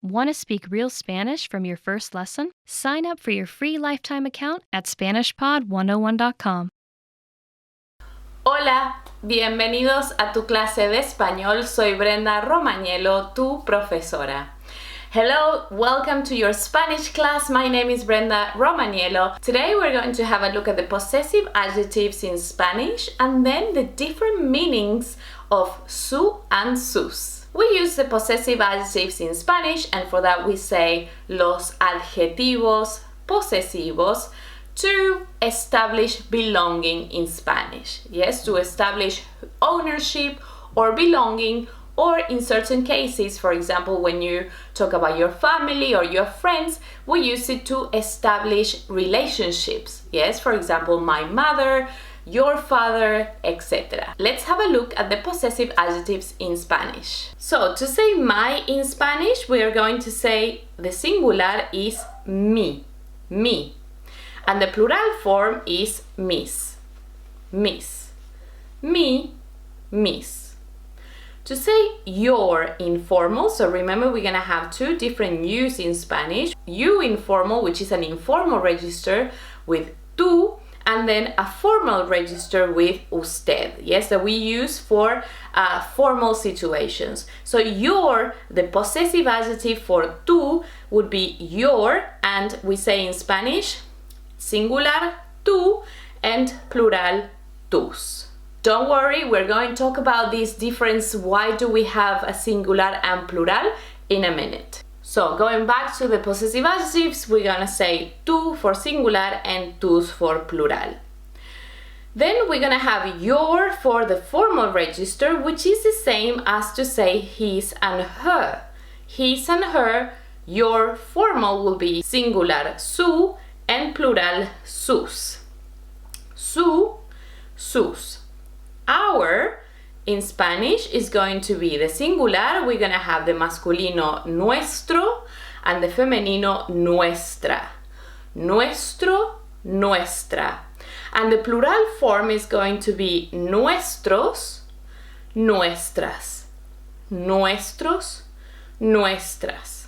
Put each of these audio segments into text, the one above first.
Want to speak real Spanish from your first lesson? Sign up for your free lifetime account at SpanishPod101.com. Hola, bienvenidos a tu clase de español. Soy Brenda Romagnello, tu profesora. Hello, welcome to your Spanish class. My name is Brenda Romagnello. Today we're going to have a look at the possessive adjectives in Spanish and then the different meanings of su and sus. We use the possessive adjectives in Spanish, and for that we say los adjetivos posesivos to establish belonging in Spanish. Yes, to establish ownership or belonging, or in certain cases, for example, when you talk about your family or your friends, we use it to establish relationships. Yes, for example, my mother, your father, etc. Let's have a look at the possessive adjectives in Spanish. So, to say my in Spanish, we are going to say the singular is mi, me. And the plural form is mis, mis, mi, mis. To say your informal, so remember we're gonna have two different yous in Spanish. You informal, which is an informal register with tú, and then a formal register with usted, yes, that we use for formal situations. So your, the possessive adjective for tú would be your, and we say in Spanish, singular tú and plural tus. Don't worry, we're going to talk about this difference, why do we have a singular and plural, in a minute. So going back to the possessive adjectives, we're gonna say tú for singular and tus for plural. Then we're gonna have your for the formal register, which is the same as to say his and her. His and her, your formal will be singular su and plural sus. Su, sus. Our in Spanish is going to be the singular. We're gonna have the masculino nuestro and the femenino nuestra. Nuestro, nuestra. And the plural form is going to be nuestros, nuestras. Nuestros, nuestras.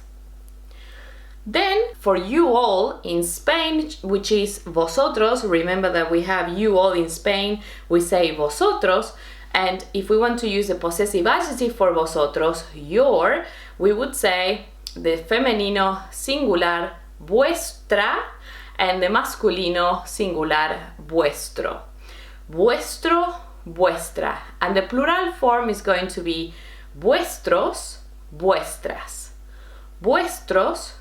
Then for you all in Spain, which is vosotros, remember that we have you all in Spain, we say vosotros, and if we want to use the possessive adjective for vosotros, your, we would say the femenino singular vuestra and the masculino singular vuestro. Vuestro, vuestra. And the plural form is going to be vuestros, vuestras. Vuestros,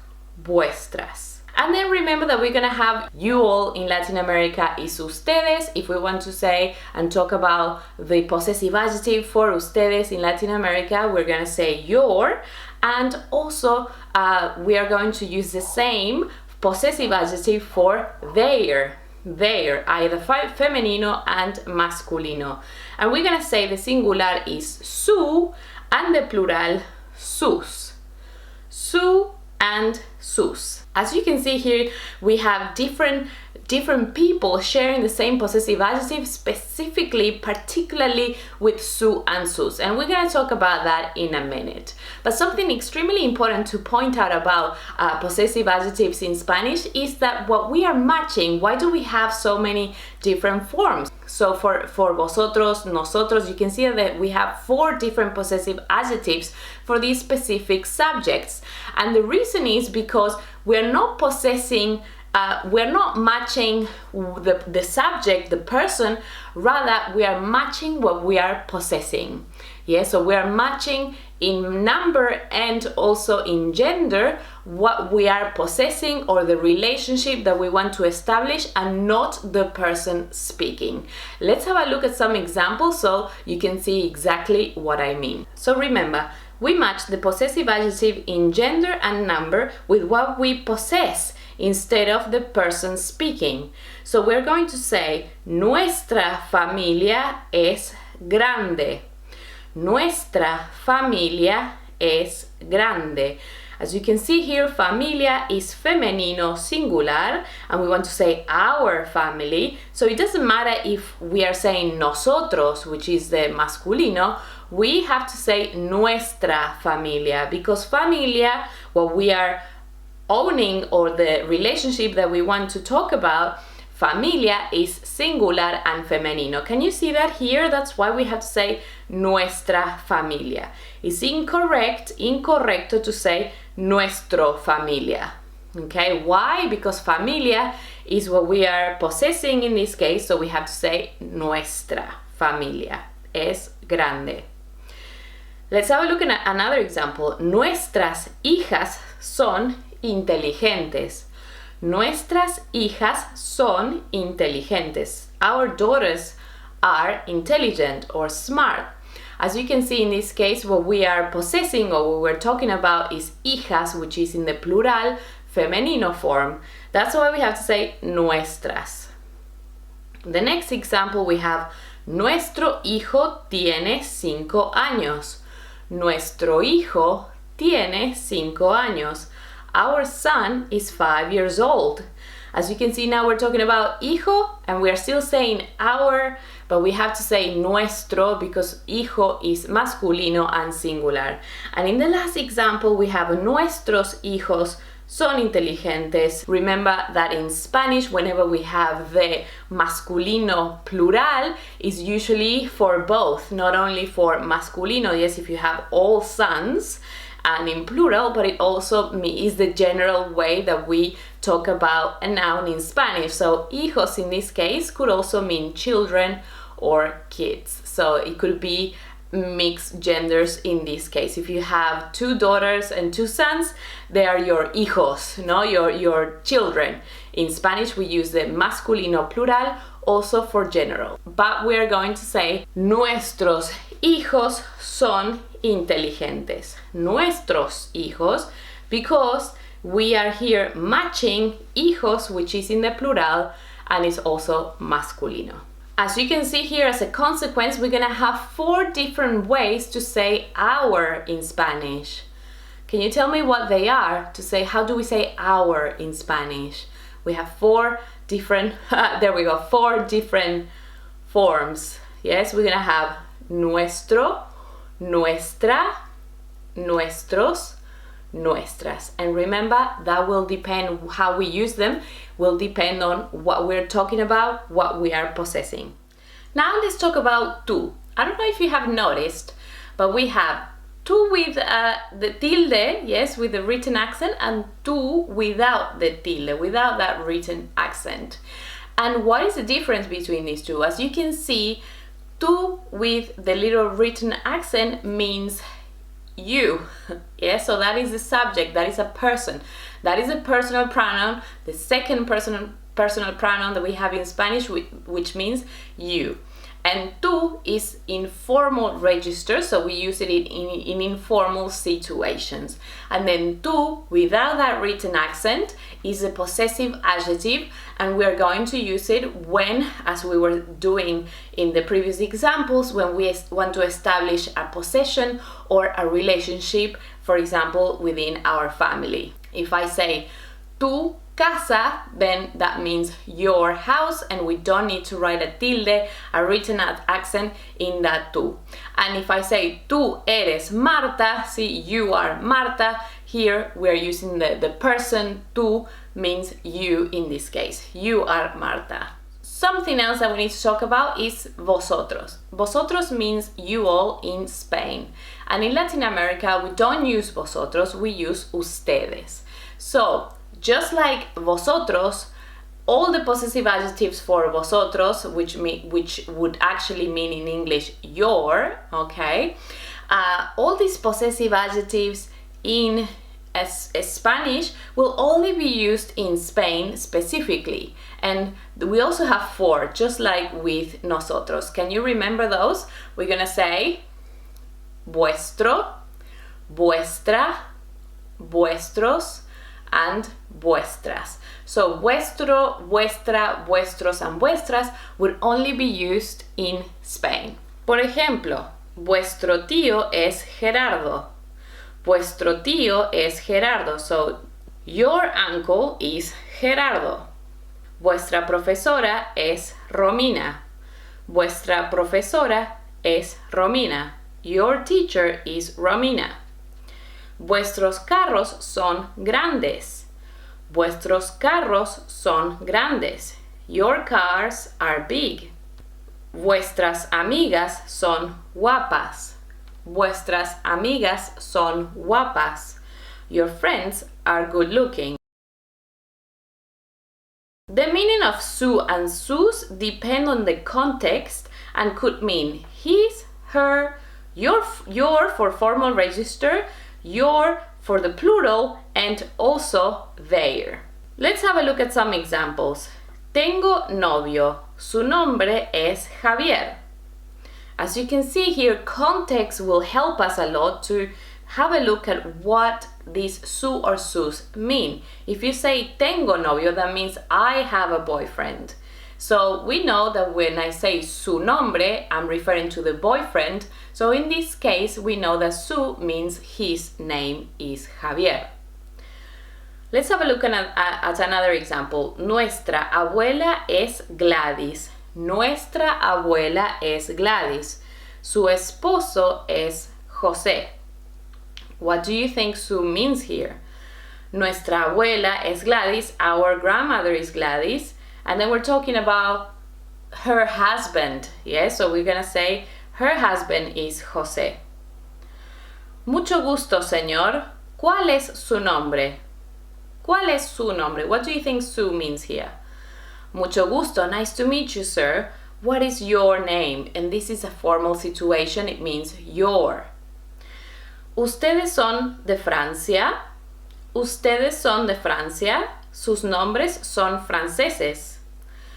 vuestras. And then remember that we're gonna have you all in Latin America is ustedes. If we want to say and talk about the possessive adjective for ustedes in Latin America, we're gonna say your. And also we are going to use the same possessive adjective for their, either femenino and masculino. And we're gonna say the singular is su and the plural sus. Su and sus. As you can see here, we have different people sharing the same possessive adjective, specifically, particularly with su and sus. And we're going to talk about that in a minute. But something extremely important to point out about possessive adjectives in Spanish is that what we are matching, why do we have so many different forms? So for vosotros, nosotros, you can see that we have 4 different possessive adjectives for these specific subjects. And the reason is because we're not possessing, we're not matching the subject, the person, rather we are matching what we are possessing. Yeah, so we are matching in number and also in gender what we are possessing or the relationship that we want to establish and not the person speaking. Let's have a look at some examples so you can see exactly what I mean. So remember, we match the possessive adjective in gender and number with what we possess instead of the person speaking. So we're going to say nuestra familia es grande. Nuestra familia es grande. As you can see here, familia is femenino singular, and we want to say our family. So it doesn't matter if we are saying nosotros, which is the masculino, we have to say nuestra familia, because familia what we are owning or the relationship that we want to talk about, familia is singular and femenino. Can you see that here? That's why we have to say nuestra familia. It's incorrecto to say nuestro familia. Okay, why? Because familia is what we are possessing in this case, so we have to say nuestra familia es grande. Let's have a look at another example. Nuestras hijas son inteligentes. Nuestras hijas son inteligentes. Our daughters are intelligent or smart. As you can see in this case, what we are possessing or what we're talking about is hijas, which is in the plural femenino form. That's why we have to say nuestras. The next example we have nuestro hijo tiene 5 años. Nuestro hijo tiene 5 años. Our son is 5 years old. As you can see now we're talking about hijo and we are still saying our, but we have to say nuestro because hijo is masculino and singular. And in the last example we have nuestros hijos son inteligentes. Remember that in Spanish, whenever we have the masculino plural, is usually for both, not only for masculino, yes, if you have all sons, and in plural, but it also is the general way that we talk about a noun in Spanish. So hijos in this case could also mean children or kids. So it could be mixed genders in this case. If you have 2 daughters and 2 sons, they are your hijos, no? Your children. In Spanish we use the masculino plural also for general. But we are going to say nuestros hijos son inteligentes. Nuestros hijos, because we are here matching hijos, which is in the plural and is also masculino. As you can see here, as a consequence, we're gonna have 4 different ways to say our in Spanish. Can you tell me what they are? To say, how do we say our in Spanish? We have 4 different, there we go, 4 different forms. Yes, we're gonna have nuestro, nuestra, nuestros, nuestras. And remember, that will depend, how we use them will depend on what we're talking about, what we are possessing. Now let's talk about tú. I don't know if you have noticed, but we have tú with the tilde, yes, with the written accent, and tú without the tilde, without that written accent. And what is the difference between these two? As you can see, tú with the little written accent means you. Yes, so that is the subject, that is a person, that is a personal pronoun, the second personal pronoun that we have in Spanish, which means you. And tú is informal register, so we use it in informal situations. And then tú, without that written accent, is a possessive adjective, and we are going to use it when, as we were doing in the previous examples, when we want to establish a possession or a relationship, for example, within our family. If I say tu casa, then that means your house, and we don't need to write a tilde, a written accent in that tú. And if I say tú eres Marta, see, you are Marta, here we are using the person. Tú means you in this case. You are Marta. Something else that we need to talk about is vosotros. Vosotros means you all in Spain. And in Latin America, we don't use vosotros, we use ustedes. So, just like vosotros, all the possessive adjectives for vosotros, which would actually mean in English your, okay? All these possessive adjectives in Spanish will only be used in Spain specifically. And we also have 4, just like with nosotros. Can you remember those? We're gonna say vuestro, vuestra, vuestros, and vuestras. So vuestro, vuestra, vuestros, and vuestras would only be used in Spain. Por ejemplo, vuestro tío es Gerardo. Vuestro tío es Gerardo. So your uncle is Gerardo. Vuestra profesora es Romina. Vuestra profesora es Romina. Your teacher is Romina. Vuestros carros son grandes. Vuestros carros son grandes. Your cars are big. Vuestras amigas son guapas. Vuestras amigas son guapas. Your friends are good looking. The meaning of su and sus depend on the context and could mean his, her, your for formal register, your for the plural, and also their. Let's have a look at some examples. Tengo novio. Su nombre es Javier. As you can see here, context will help us a lot to have a look at what these su or sus mean. If you say tengo novio, that means I have a boyfriend. So we know that when I say su nombre, I'm referring to the boyfriend. So in this case, we know that su means his name is Javier. Let's have a look at another example. Nuestra abuela es Gladys. Nuestra abuela es Gladys. Su esposo es José. What do you think su means here? Nuestra abuela es Gladys. Our grandmother is Gladys. And then we're talking about her husband. Yes, so we're gonna say her husband is José. Mucho gusto, señor. ¿Cuál es su nombre? ¿Cuál es su nombre? What do you think su means here? Mucho gusto, nice to meet you, sir. What is your name? And this is a formal situation, it means your. Ustedes son de Francia. Ustedes son de Francia. Sus nombres son franceses.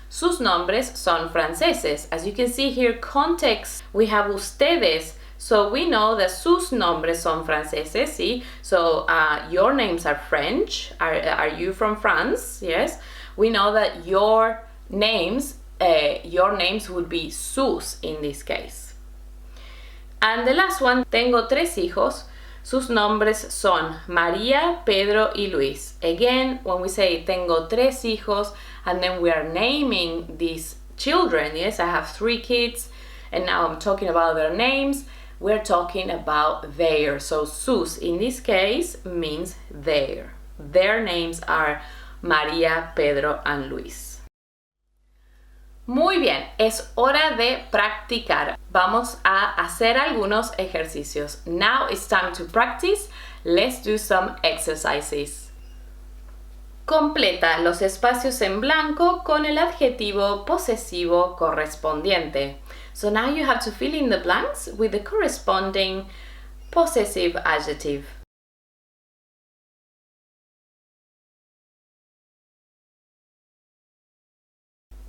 Sus nombres son franceses. As you can see here, context, we have ustedes. So we know that sus nombres son franceses, see? So your names are French. Are you from France? Yes. We know that your names would be sus in this case. And the last one, tengo tres hijos. Sus nombres son María, Pedro y Luis. Again, when we say tengo tres hijos, and then we are naming these children, yes, I have 3 kids, and now I'm talking about their names, we're talking about their. So sus in this case means their. Their names are María, Pedro, and Luis. Muy bien, es hora de practicar. Vamos a hacer algunos ejercicios. Now it's time to practice. Let's do some exercises. Completa los espacios en blanco con el adjetivo posesivo correspondiente. So now you have to fill in the blanks with the corresponding possessive adjective.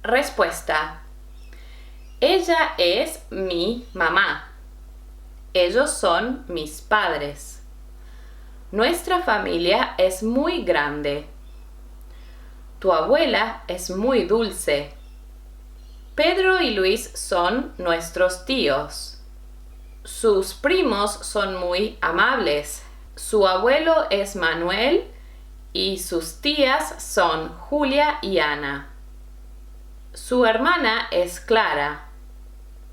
Respuesta. Ella es mi mamá. Ellos son mis padres. Nuestra familia es muy grande. Tu abuela es muy dulce. Pedro y Luis son nuestros tíos. Sus primos son muy amables. Su abuelo es Manuel y sus tías son Julia y Ana. Su hermana es Clara.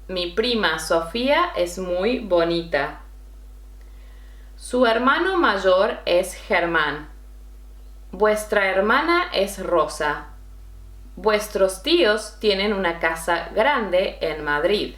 Mi prima Sofía es muy bonita. Su hermano mayor es Germán. Vuestra hermana es Rosa. Vuestros tíos tienen una casa grande en Madrid.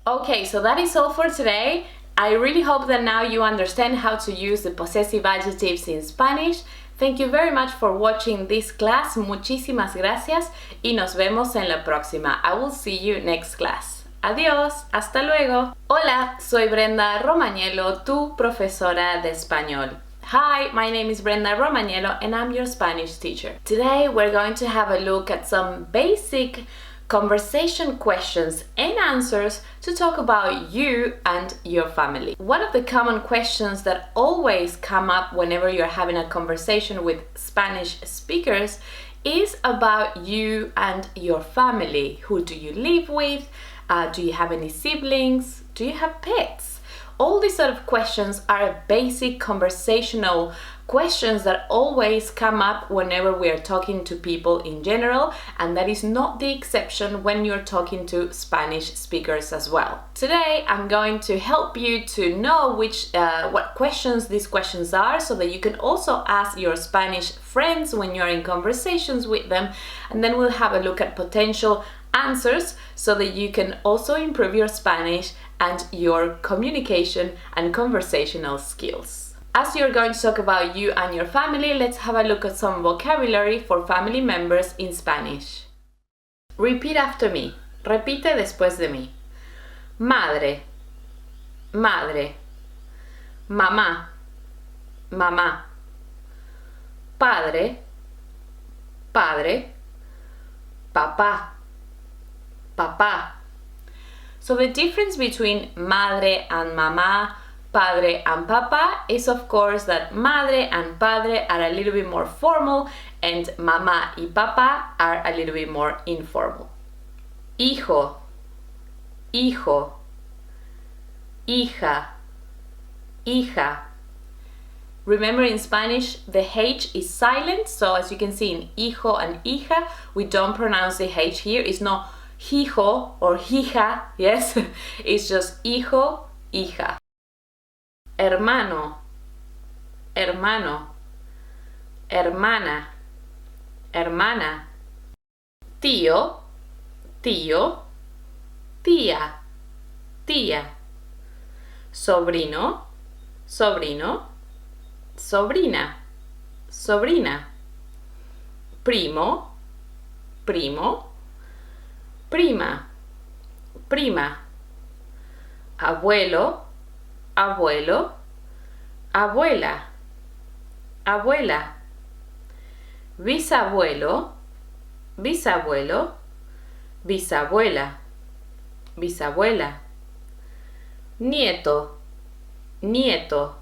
Okay, so that is all for today. I really hope that now you understand how to use the possessive adjectives in Spanish. Thank you very much for watching this class. Muchísimas gracias y nos vemos en la próxima. I will see you next class. Adiós, hasta luego. Hola, soy Brenda Romagnello, tu profesora de español. Hi, my name is Brenda Romagnello and I'm your Spanish teacher. Today we're going to have a look at some basic conversation questions and answers to talk about you and your family. One of the common questions that always come up whenever you're having a conversation with Spanish speakers is about you and your family. Who do you live with? Do you have any siblings? Do you have pets? all these sort of questions are basic conversational questions that always come up whenever we are talking to people in general, and that is not the exception when you're talking to Spanish speakers as well. Today I'm going to help you to know what questions these questions are, so that you can also ask your Spanish friends when you're in conversations with them, and then we'll have a look at potential answers so that you can also improve your Spanish and your communication and conversational skills. As you're going to talk about you and your family, let's have a look at some vocabulary for family members in Spanish. Repeat after me. Repite después de mí. Madre, madre. Mamá, mamá. Padre, padre. Papá, papá. So the difference between madre and mamá, padre and papa is of course that madre and padre are a little bit more formal and mamá y papá are a little bit more informal. Hijo, hijo, hija, hija. Remember, in Spanish the H is silent, so as you can see in hijo and hija we don't pronounce the H here. It's not hijo or hija, yes, it's just hijo, hija. Hermano, hermano, hermana, hermana. Tío, tío, tía, tía. Sobrino, sobrino, sobrina, sobrina. Primo, primo, prima, prima. Abuelo, abuelo, abuela, abuela. Bisabuelo, bisabuelo, bisabuela, bisabuela. Nieto, nieto,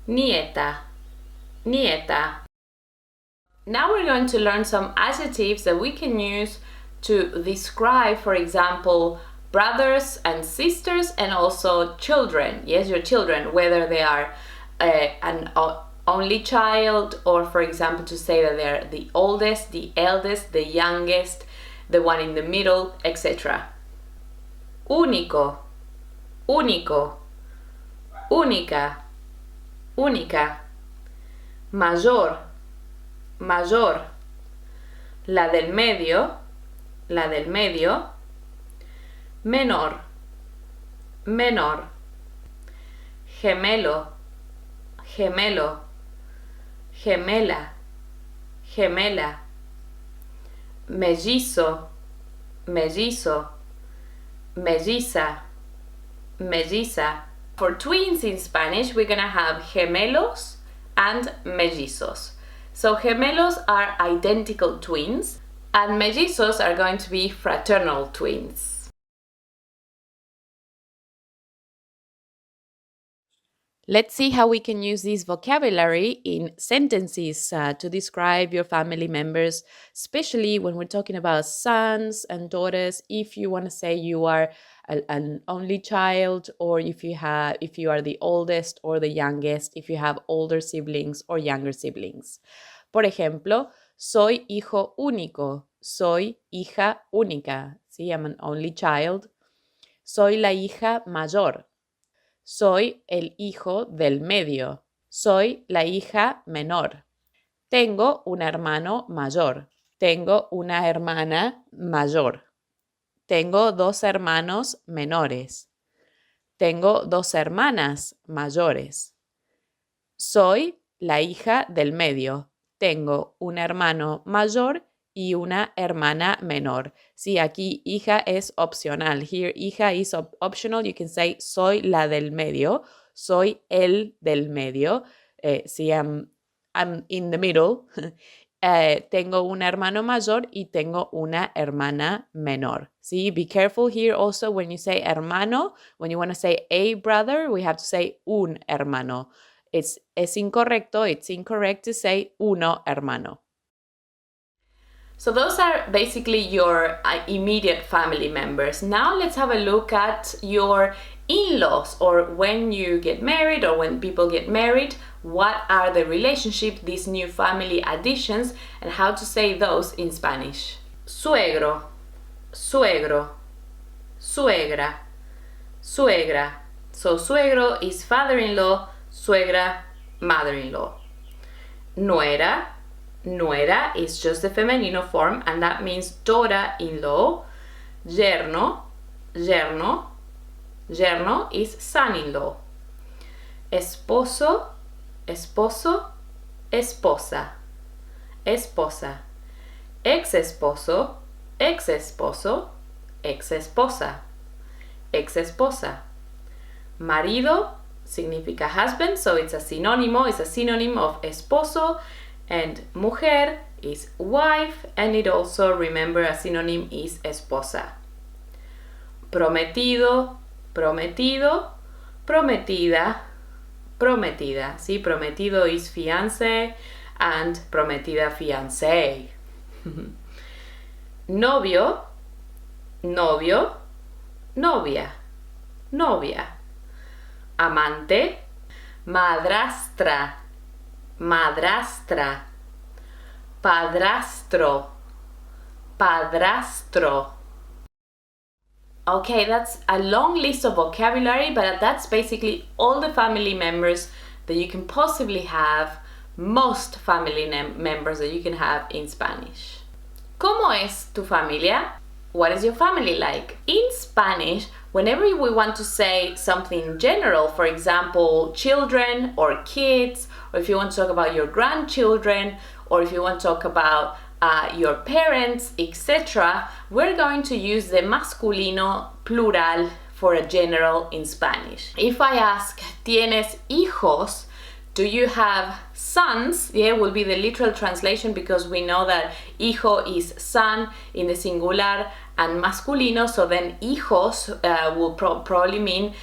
nieta, nieta. Now we're going to learn some adjectives that we can use to describe, for example, brothers and sisters and also children. Yes, your children, whether they are an only child, or for example to say that they're the oldest, the eldest, the youngest, the one in the middle, etc. Único, único, única, única. Mayor, mayor. La del medio, la del medio. Menor, menor. Gemelo, gemelo, gemela, gemela. Mellizo, mellizo, melliza, melliza. For twins in Spanish, we're gonna have gemelos and mellizos. So gemelos are identical twins, and mellizos are going to be fraternal twins. Let's see how we can use this vocabulary in sentences to describe your family members, especially when we're talking about sons and daughters. If you want to say you are an only child, or if you are the oldest or the youngest, if you have older siblings or younger siblings. Por ejemplo, soy hijo único, soy hija única. ¿Sí? I'm an only child. Soy la hija mayor. Soy el hijo del medio. Soy la hija menor. Tengo un hermano mayor. Tengo una hermana mayor. Tengo dos hermanos menores. Tengo dos hermanas mayores. Soy la hija del medio. Tengo un hermano mayor y una hermana menor. Sí, aquí hija es opcional. Here, hija is optional. You can say soy la del medio. Soy el del medio. Sí, I'm in the middle. Tengo un hermano mayor y tengo una hermana menor. See, be careful here also when you say hermano. When you want to say a brother, we have to say un hermano. Es incorrecto. It's incorrect to say uno hermano. So those are basically your immediate family members. Now let's have a look at your in-laws, or when you get married or when people get married, what are the relationships, these new family additions, and how to say those in Spanish. Suegro, suegro, suegra, suegra. So suegro is father-in-law, suegra, mother-in-law. Nuera, nuera is just the femenino form, and that means daughter-in-law. Yerno, yerno, yerno is son-in-law. Esposo, esposo, esposa, esposa. Ex-esposo, ex-esposo, ex-esposa, ex-esposa. Marido significa husband, so it's a synonym of esposo, and mujer is wife, and it also, remember, a synonym is esposa. Prometido, prometido, prometida, prometida. Sí, prometido is fiancé and prometida fiancé. Novio, novio, novia, novia. Amante, madrastra, madrastra. Padrastro, padrastro. Okay, that's a long list of vocabulary, but that's basically all the family members that you can possibly have, most family members that you can have in Spanish. ¿Cómo es tu familia? What is your family like? In Spanish, whenever we want to say something general, for example, children or kids, or if you want to talk about your grandchildren, or if you want to talk about your parents, etc., we're going to use the masculino plural for a general in Spanish. If I ask, ¿tienes hijos? Do you have sons? Yeah, will be the literal translation, because we know that hijo is son in the singular and masculino, so then hijos will probably mean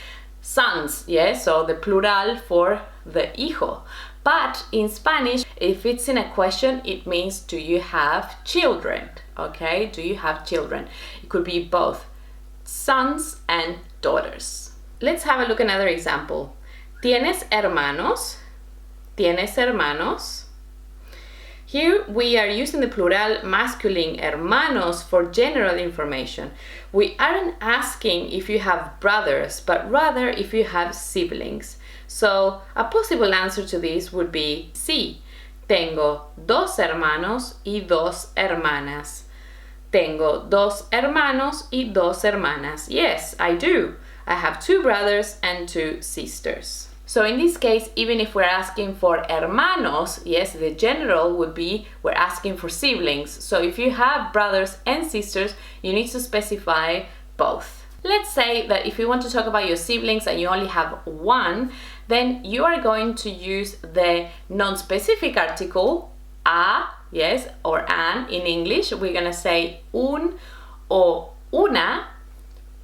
sons, yeah, so the plural for the hijo. But in Spanish, if it's in a question, it means, do you have children? Okay, do you have children? It could be both sons and daughters. Let's have a look at another example. ¿Tienes hermanos? ¿Tienes hermanos? Here we are using the plural masculine hermanos for general information. We aren't asking if you have brothers, but rather if you have siblings. So a possible answer to this would be sí. Tengo dos hermanos y dos hermanas. Tengo dos hermanos y dos hermanas. Yes, I do. I have two brothers and two sisters. So in this case, even if we're asking for hermanos, yes, the general would be we're asking for siblings. So if you have brothers and sisters, you need to specify both. Let's say that if you want to talk about your siblings and you only have one, then you are going to use the non-specific article a, yes, or an in English. We're gonna say un or una,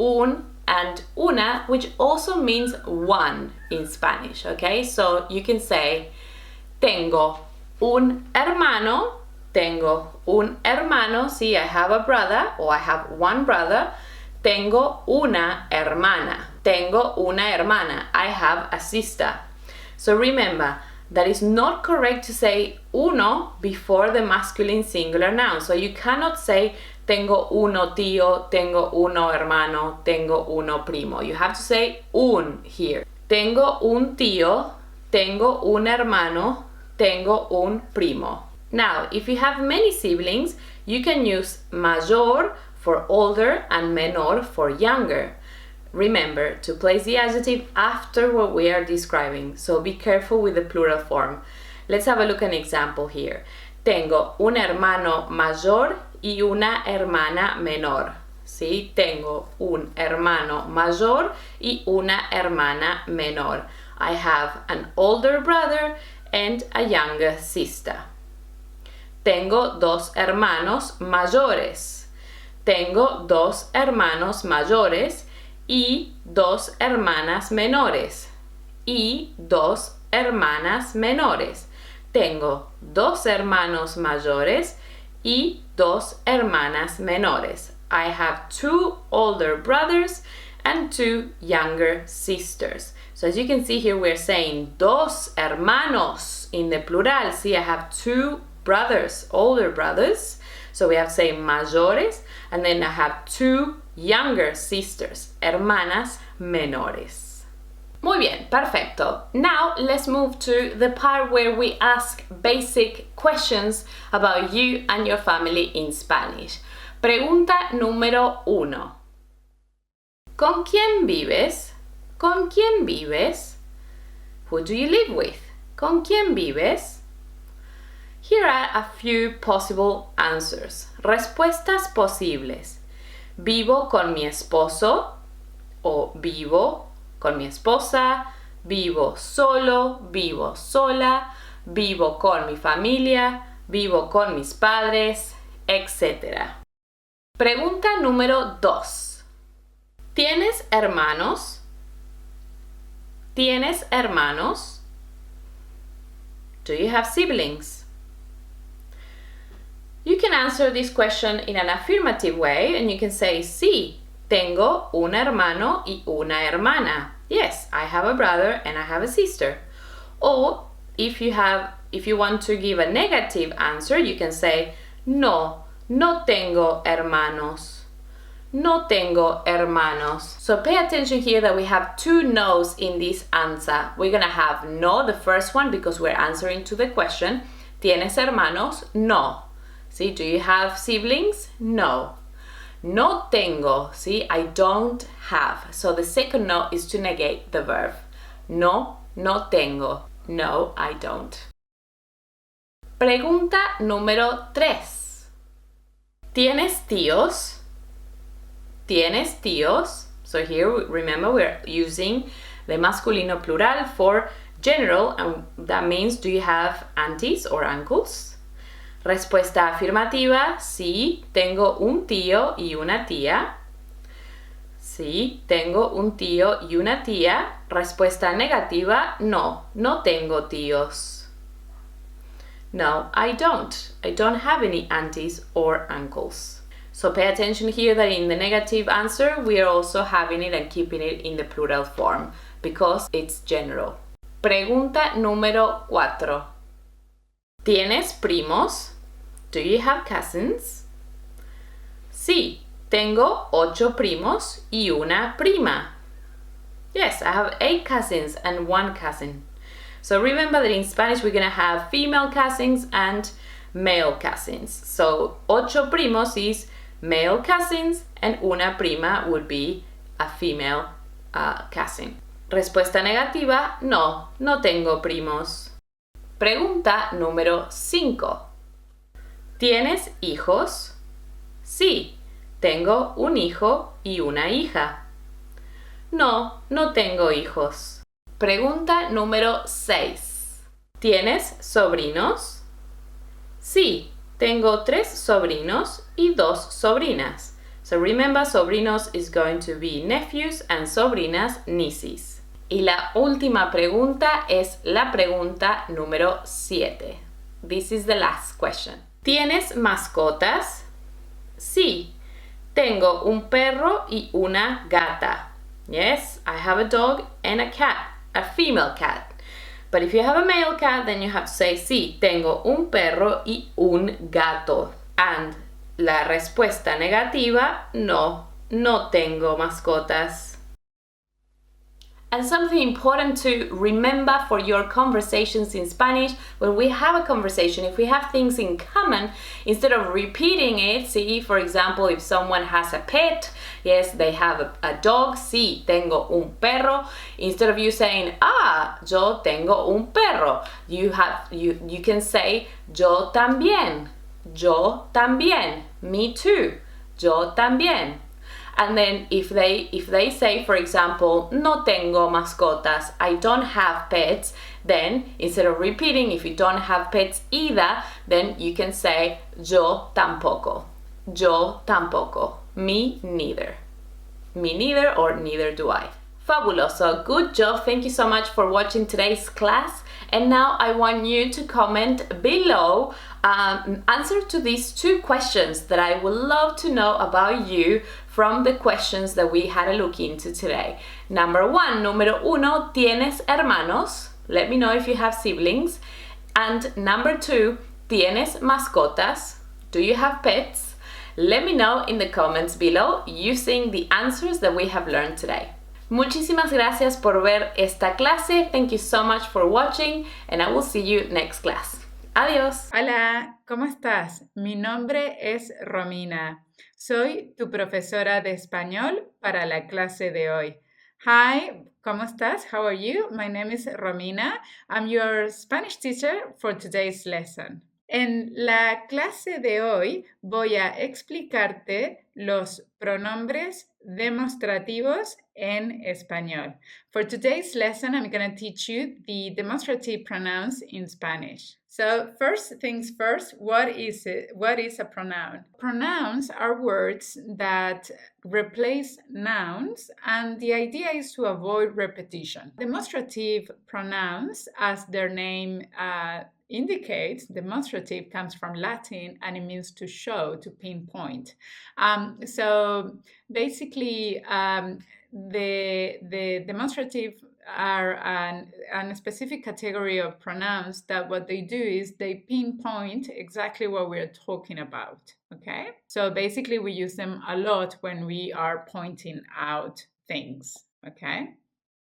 un and una, which also means one in Spanish, okay? So you can say, tengo un hermano, see, I have a brother, or I have one brother. Tengo una hermana, I have a sister. So remember, that is not correct to say uno before the masculine singular noun. So you cannot say tengo uno tío, tengo uno hermano, tengo uno primo. You have to say un here. Tengo un tío, tengo un hermano, tengo un primo. Now, if you have many siblings, you can use mayor for older and menor for younger. Remember to place the adjective after what we are describing, so be careful with the plural form. Let's have a look at an example here. Tengo un hermano mayor y una hermana menor. Sí, tengo un hermano mayor y una hermana menor. I have an older brother and a younger sister. Tengo dos hermanos mayores. Tengo dos hermanos mayores y dos hermanas menores. Y dos hermanas menores. Tengo dos hermanos mayores y 2 hermanas menores. I have 2 older brothers and 2 younger sisters. So as you can see here, we're saying dos hermanos in the plural. See, I have 2 brothers, older brothers. So we have to say mayores, and then I have 2 younger sisters, hermanas menores. Muy bien, perfecto. Now let's move to the part where we ask basic questions about you and your family in Spanish. Pregunta número 1. ¿Con quién vives? ¿Con quién vives? Who do you live with? ¿Con quién vives? Here are a few possible answers. Respuestas posibles. Vivo con mi esposo o vivo con mi esposa, vivo solo, vivo sola, vivo con mi familia, vivo con mis padres, etc. Pregunta número 2. ¿Tienes hermanos? ¿Tienes hermanos? Do you have siblings? You can answer this question in an affirmative way and you can say, sí, tengo un hermano y una hermana. Yes, I have a brother and I have a sister. Or if you want to give a negative answer, you can say, no, no tengo hermanos. No tengo hermanos. So pay attention here that we have 2 no's in this answer. We're gonna have no, the first one, because we're answering to the question. ¿Tienes hermanos? No. See, do you have siblings? No. No tengo. See, I don't have. So the second no is to negate the verb. No, no tengo. No, I don't. Pregunta número 3. ¿Tienes tíos? ¿Tienes tíos? So here, remember, we're using the masculino plural for general, and that means, do you have aunties or uncles? Respuesta afirmativa, sí, tengo un tío y una tía. Sí, tengo un tío y una tía. Respuesta negativa, no, no tengo tíos. No, I don't. I don't have any aunties or uncles. So pay attention here that in the negative answer, we are also having it and keeping it in the plural form because it's general. Pregunta número 4. ¿Tienes primos? Do you have cousins? Sí, tengo 8 primos y una prima. Yes, I have 8 cousins and 1 cousin. So remember that in Spanish we're gonna have female cousins and male cousins. So 8 primos is male cousins and una prima would be a female cousin. Respuesta negativa, no, no tengo primos. Pregunta número 5. ¿Tienes hijos? Sí, tengo un hijo y una hija. No, no tengo hijos. Pregunta número 6. ¿Tienes sobrinos? Sí, tengo 3 sobrinos y 2 sobrinas. So remember, sobrinos is going to be nephews and sobrinas nieces. Y la última pregunta es la pregunta número 7. This is the last question. ¿Tienes mascotas? Sí, tengo un perro y una gata. Yes, I have a dog and a cat, a female cat. But if you have a male cat, then you have to say, sí, tengo un perro y un gato. And la respuesta negativa, no, no tengo mascotas. And something important to remember for your conversations in Spanish, when we have a conversation, if we have things in common, instead of repeating it, see, for example, if someone has a pet, yes, they have a dog, sí, tengo un perro, instead of you saying, yo tengo un perro, you can say, yo también, me too, yo también. And then if they say, for example, no tengo mascotas, I don't have pets, then instead of repeating, if you don't have pets either, then you can say yo tampoco, me neither, or neither do I. Fabuloso. Good job. Thank you so much for watching today's class. And now I want you to comment below answer to these two questions that I would love to know about you from the questions that we had a look into today. Number one, número uno, ¿tienes hermanos? Let me know if you have siblings. And number two, ¿tienes mascotas? Do you have pets? Let me know in the comments below using the answers that we have learned today. Muchísimas gracias por ver esta clase. Thank you so much for watching and I will see you next class. Adiós. Hola, ¿cómo estás? Mi nombre es Romina. Soy tu profesora de español para la clase de hoy. Hi, ¿cómo estás? How are you? My name is Romina. I'm your Spanish teacher for today's lesson. En la clase de hoy voy a explicarte los pronombres demostrativos en español. For today's lesson, I'm going to teach you the demonstrative pronouns in Spanish. So first things first, what is it? What is a pronoun? Pronouns are words that replace nouns, and the idea is to avoid repetition. Demonstrative pronouns, as their name indicates, demonstrative comes from Latin and it means to show, to pinpoint. So basically, the demonstrative are a specific category of pronouns that what they do is they pinpoint exactly what we're talking about, okay? So basically we use them a lot when we are pointing out things, okay?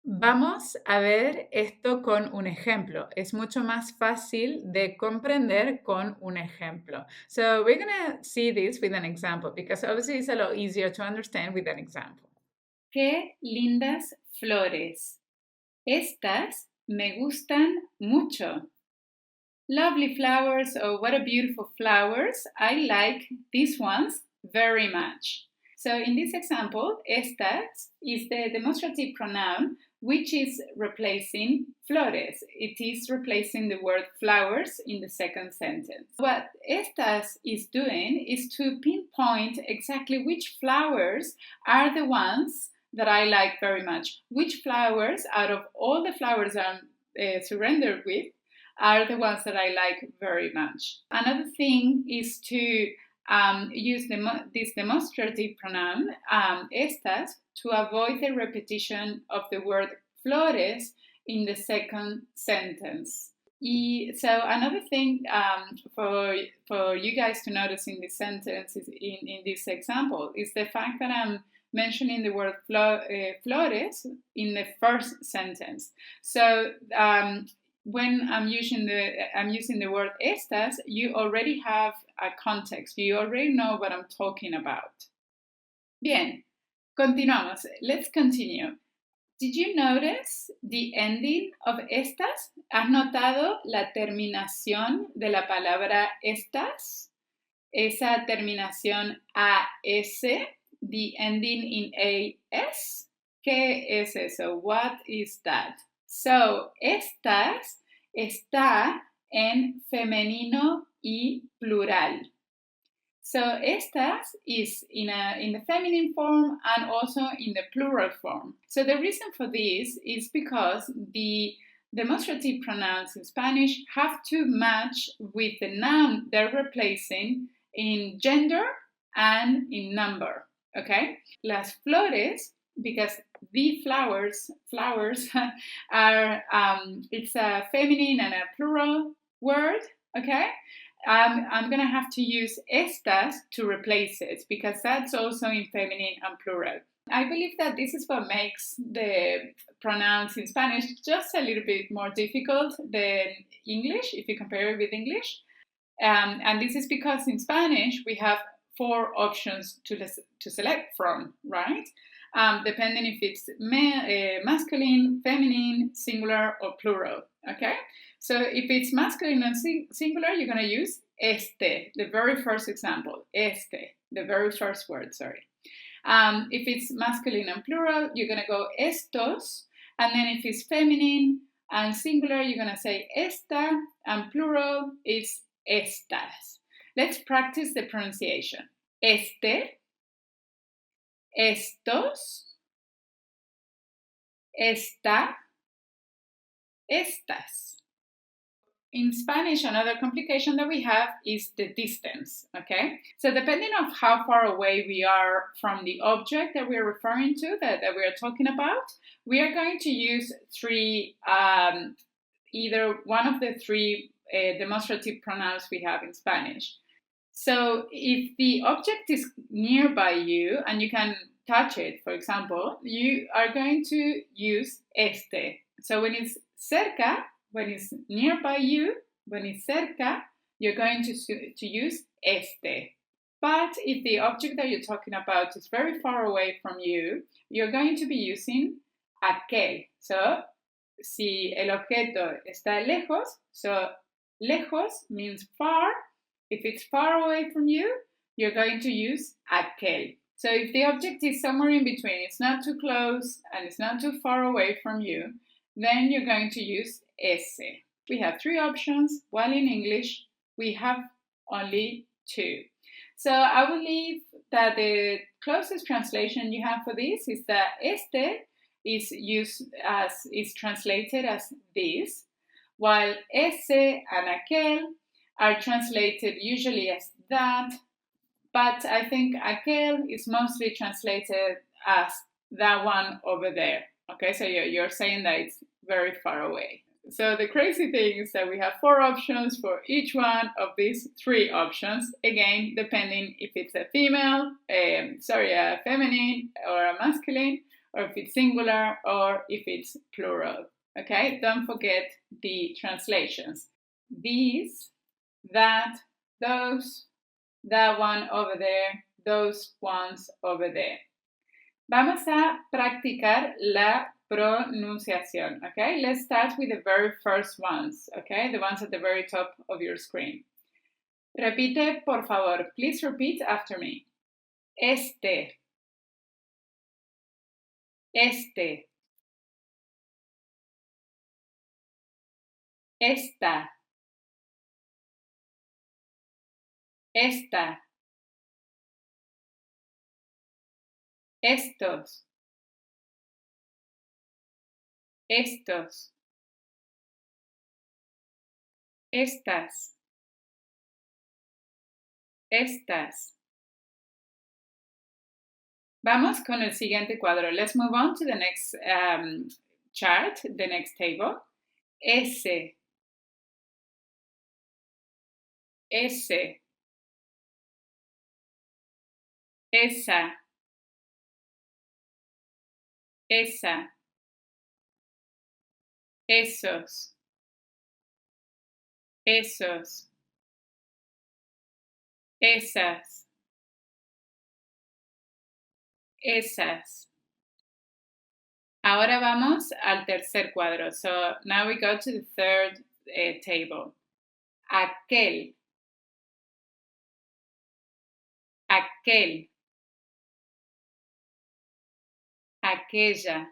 Vamos a ver esto con un ejemplo. Es mucho más fácil de comprender con un ejemplo. So we're going to see this with an example because obviously it's a lot easier to understand with an example. Qué lindas flores. Estas me gustan mucho. Lovely flowers, oh, what a beautiful flowers. I like these ones very much. So in this example, estas is the demonstrative pronoun which is replacing flores. It is replacing the word flowers in the second sentence. What estas is doing is to pinpoint exactly which flowers are the ones that I like very much. Which flowers out of all the flowers I'm surrendered with are the ones that I like very much. Another thing is to use this demonstrative pronoun, estas, to avoid the repetition of the word flores in the second sentence. So another thing for you guys to notice in this sentence, is in this example, is the fact that I'm mentioning the word flores in the first sentence. So when I'm using the word estas, you already have a context. You already know what I'm talking about. Bien, continuamos. Let's continue. Did you notice the ending of estas? ¿Has notado la terminación de la palabra estas? Esa terminación AS, the ending in AS? ¿Qué es eso? What is that? So, estas está en femenino y plural. So, estas is in the feminine form and also in the plural form. So, the reason for this is because the demonstrative pronouns in Spanish have to match with the noun they're replacing in gender and in number, okay? Las flores, because the flowers are, it's a feminine and a plural word, okay? I'm going to have to use estas to replace it because that's also in feminine and plural. I believe that this is what makes the pronouns in Spanish just a little bit more difficult than English, if you compare it with English. And this is because in Spanish we have 4 options to select from, right? Depending if it's masculine, feminine, singular, or plural, okay? So if it's masculine and singular, you're going to use este, the very first example, este, the very first word, sorry. If it's masculine and plural, you're going to go estos, and then if it's feminine and singular, you're going to say esta, and plural is estas. Let's practice the pronunciation. Este, estos, esta, estas. In Spanish, another complication that we have is the distance, okay? So depending on how far away we are from the object that we're referring to, that we're talking about, we are going to use either one of the three demonstrative pronouns we have in Spanish. So if the object is nearby you and you can touch it, for example, you are going to use este. So when it's cerca, when it's nearby you, when it's cerca, you're going to use este. But if the object that you're talking about is very far away from you, you're going to be using aquel. So, si el objeto está lejos, so lejos means far. If it's far away from you, you're going to use aquel. So if the object is somewhere in between, it's not too close and it's not too far away from you, then you're going to use ese. We have three options, while in English we have only two. So I believe that the closest translation you have for this is that este is translated as this, while ese and aquel are translated usually as that, but I think aquel is mostly translated as that one over there. Okay, so you're saying that it's very far away. So the crazy thing is that we have four options for each one of these three options, again, depending if it's a a feminine or a masculine, or if it's singular or if it's plural. Okay, don't forget the translations. These, that, those, that one over there, those ones over there. Vamos a practicar la pronunciación, okay? Let's start with the very first ones, okay? The ones at the very top of your screen. Repite, por favor. Please repeat after me. Este. Este. Esta. Esta. Estos. Estos. Estas. Estas. Vamos con el siguiente cuadro. Let's move on to the next chart, the next table. Ese. Ese. Esa. Esa. Esos. Esos. Esas. Esas. Ahora vamos al tercer cuadro. So now we go to the third table. Aquel. Aquel. Aquella.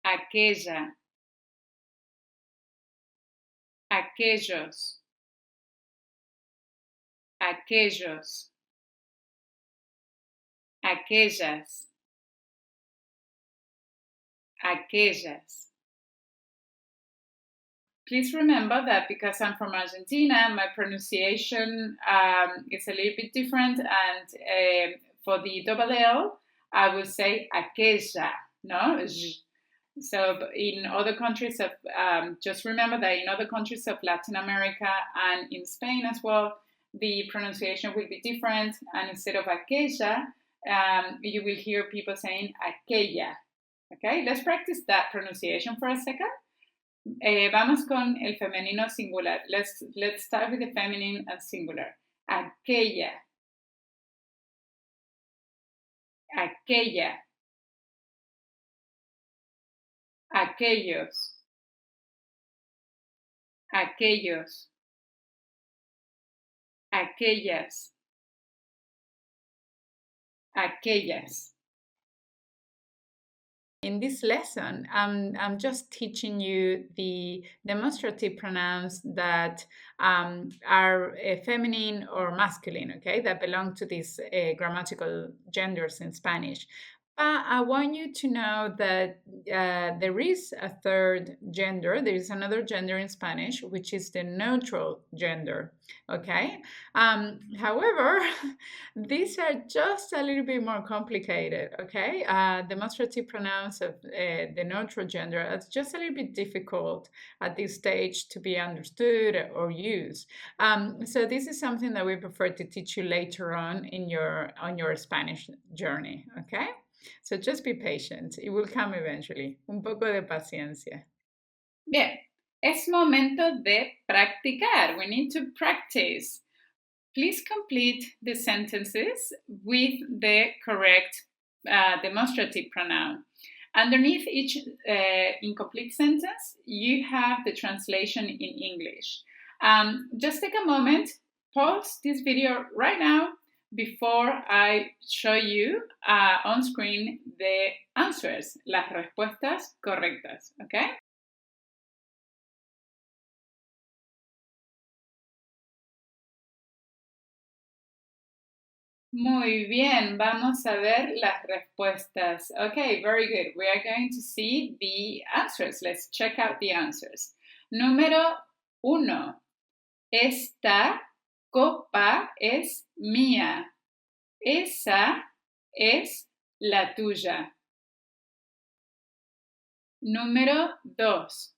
Aquella. Aquellos. Aquellos. Aquellas. Aquellas. Please remember that because I'm from Argentina, my pronunciation is a little bit different, and for the double L, I will say aquella, no? So in other countries of, just remember that in other countries of Latin America and in Spain as well, the pronunciation will be different, and instead of aquella, you will hear people saying aquella. Okay, let's practice that pronunciation for a second. Vamos con el femenino singular. Let's start with the feminine and singular. Aquella. Aquella. Aquellos. Aquellos. Aquellas. Aquellas. In this lesson, I'm just teaching you the demonstrative pronouns that are feminine or masculine, okay, that belong to these grammatical genders in Spanish. I want you to know that there is a third gender. There is another gender in Spanish, which is the neutral gender. Okay. However, these are just a little bit more complicated. Okay. Demonstrative pronouns of the neutral gender are just a little bit difficult at this stage to be understood or used. So this is something that we prefer to teach you later on in your Spanish journey. Okay. So just be patient. It will come eventually. Un poco de paciencia. Bien, es momento de practicar. We need to practice. Please complete the sentences with the correct demonstrative pronoun. Underneath each incomplete sentence, you have the translation in English. Just take a moment, pause this video right now before I show you on screen the answers, las respuestas correctas, okay? Muy bien, vamos a ver las respuestas. Okay, very good. We are going to see the answers. Let's check out the answers. Número 1. Esta copa es mía. Esa es la tuya. Número 2.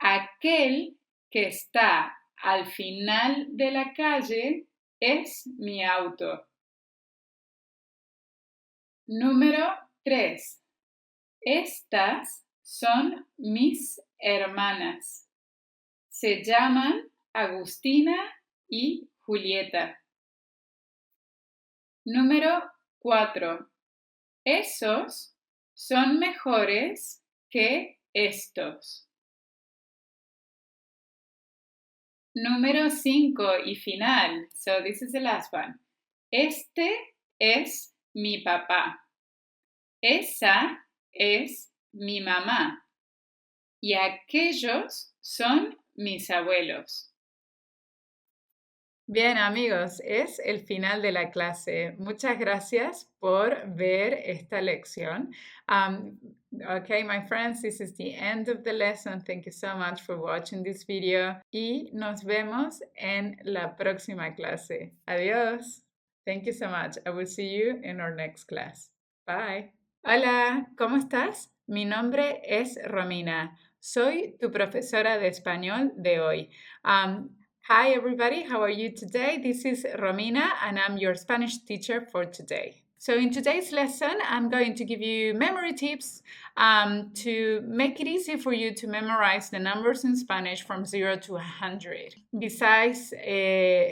Aquel que está al final de la calle es mi auto. Número 3. Estas son mis hermanas. Se llaman Agustina y Julieta. Número 4. Esos son mejores que estos. Número 5 y final. So this is the last one. Este es mi papá. Esa es mi mamá. Y aquellos son mis abuelos. Bien, amigos, es el final de la clase. Muchas gracias por ver esta lección. Okay, my friends, this is the end of the lesson. Thank you so much for watching this video. Y nos vemos en la próxima clase. Adiós. Thank you so much. I will see you in our next class. Bye. Hola, ¿cómo estás? Mi nombre es Romina. Soy tu profesora de español de hoy. Hi, everybody. How are you today? This is Romina, and I'm your Spanish teacher for today. So in today's lesson, I'm going to give you memory tips to make it easy for you to memorize the numbers in Spanish from 0 to 100. Besides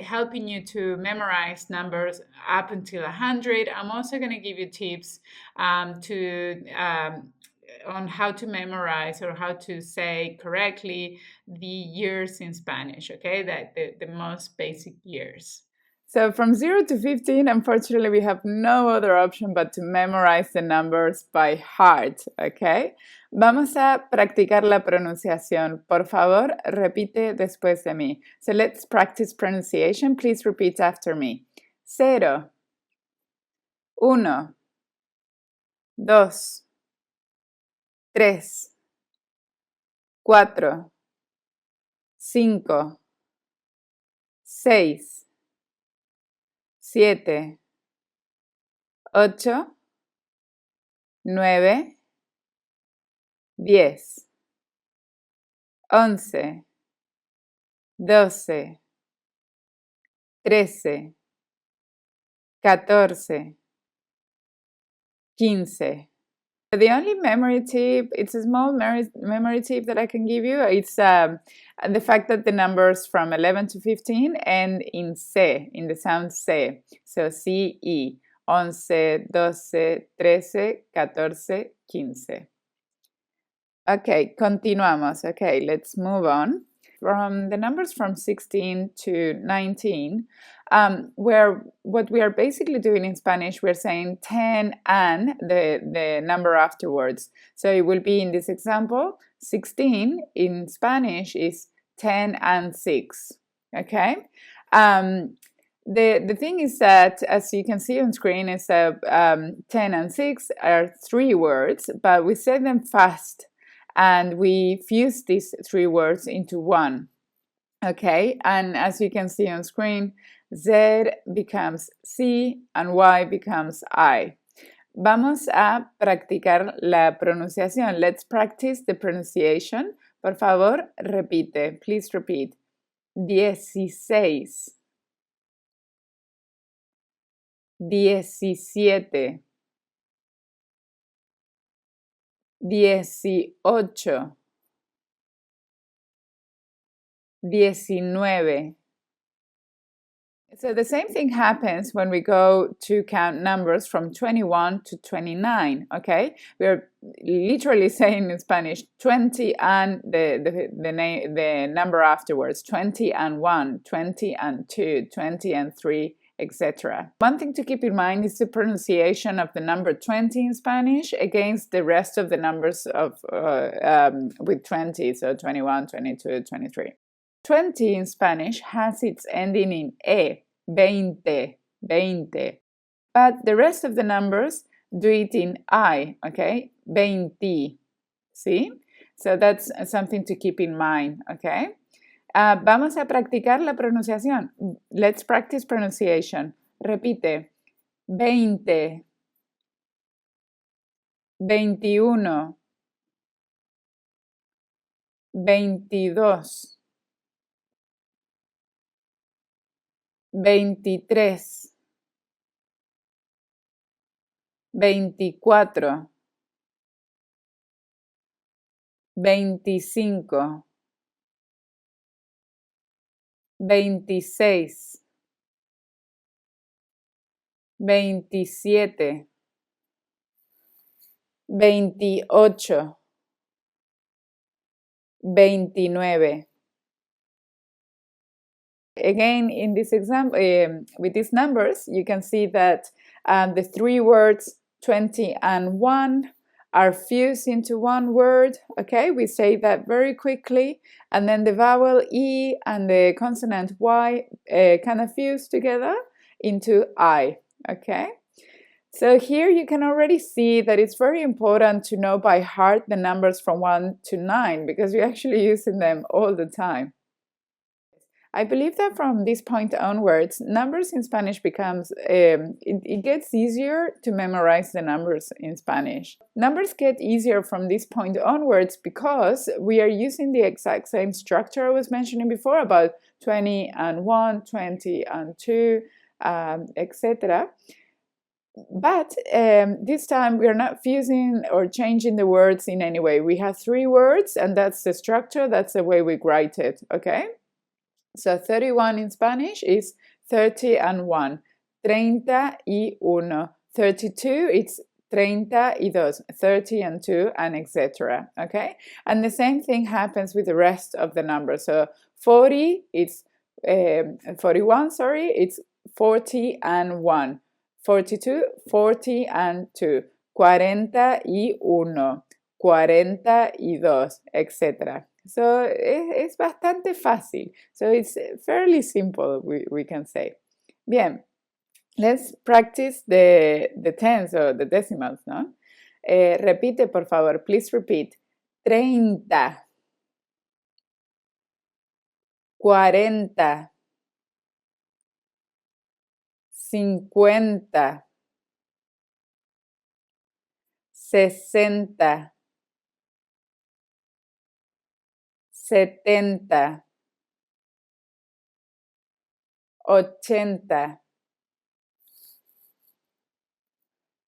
helping you to memorize numbers up until 100, I'm also going to give you tips on how to memorize or how to say correctly the years in Spanish, okay? The most basic years. So from 0 to 15, unfortunately, we have no other option but to memorize the numbers by heart, okay? Vamos a practicar la pronunciación. Por favor, repite después de mí. So let's practice pronunciation. Please repeat after me. 0, 1, 2, 3, 4, 5, 6, 7, 8, 9, 10, 11, 12, 13, 14, 15. The only memory tip, it's a small memory tip that I can give you. It's the fact that the numbers from 11 to 15 end in C, in the sound C. So C-E, 11, 12, 13, 14, 15. Okay, continuamos. Okay, let's move on. From the numbers from 16 to 19, where what we are basically doing in Spanish, we're saying 10 and the number afterwards. So it will be in this example, 16 in Spanish is 10 and 6, okay? The thing is that, as you can see on screen, is 10 and 6 are 3 words, but we say them fast and we fuse these 3 words into one. Okay, and as you can see on screen, Z becomes C and Y becomes I. Vamos a practicar la pronunciación. Let's practice the pronunciation. Por favor, repite. Please repeat. 16, 17, 18, 19. So the same thing happens when we go to count numbers from 21 to 29, okay? We're literally saying in Spanish 20 and the number afterwards, 20 and 1, 20 and 2, 20 and 3, etc. One thing to keep in mind is the pronunciation of the number 20 in Spanish against the rest of the numbers of with 20, so 21, 22, 23. 20 in Spanish has its ending in e, 20, 20. But the rest of the numbers do it in I, okay? 20, see? So that's something to keep in mind, okay? Vamos a practicar la pronunciación. Let's practice pronunciation. Repite. 20, 21, 22, 23, 24, 25, 26, 27, 28, 29. Again, in this example, with these numbers, you can see that the 3 words 20 and 1 are fused into one word, okay? We say that very quickly, and then the vowel E and the consonant Y kind of fuse together into I, okay? So here you can already see that it's very important to know by heart the numbers from 1 to 9 because you're actually using them all the time. I believe that from this point onwards, numbers in Spanish becomes, it gets easier to memorize the numbers in Spanish. Numbers get easier from this point onwards because we are using the exact same structure I was mentioning before about 20 and 1, 20 and 2, etc. But this time we are not fusing or changing the words in any way. We have 3 words and that's the structure, that's the way we write it, okay? So 31 in Spanish is 30 and 1, 31. 32, it's 32, 30 and 2, and etc. Okay? And the same thing happens with the rest of the numbers. So 40, it's 41, sorry, it's 40 and 1. 42, 40 and 2. 41, 42, etc. So es bastante fácil. So it's fairly simple, we can say. Bien, let's practice the tens or the decimals, ¿no? Repite, por favor. Please repeat. 30, 40, 50, 60, 70, 80,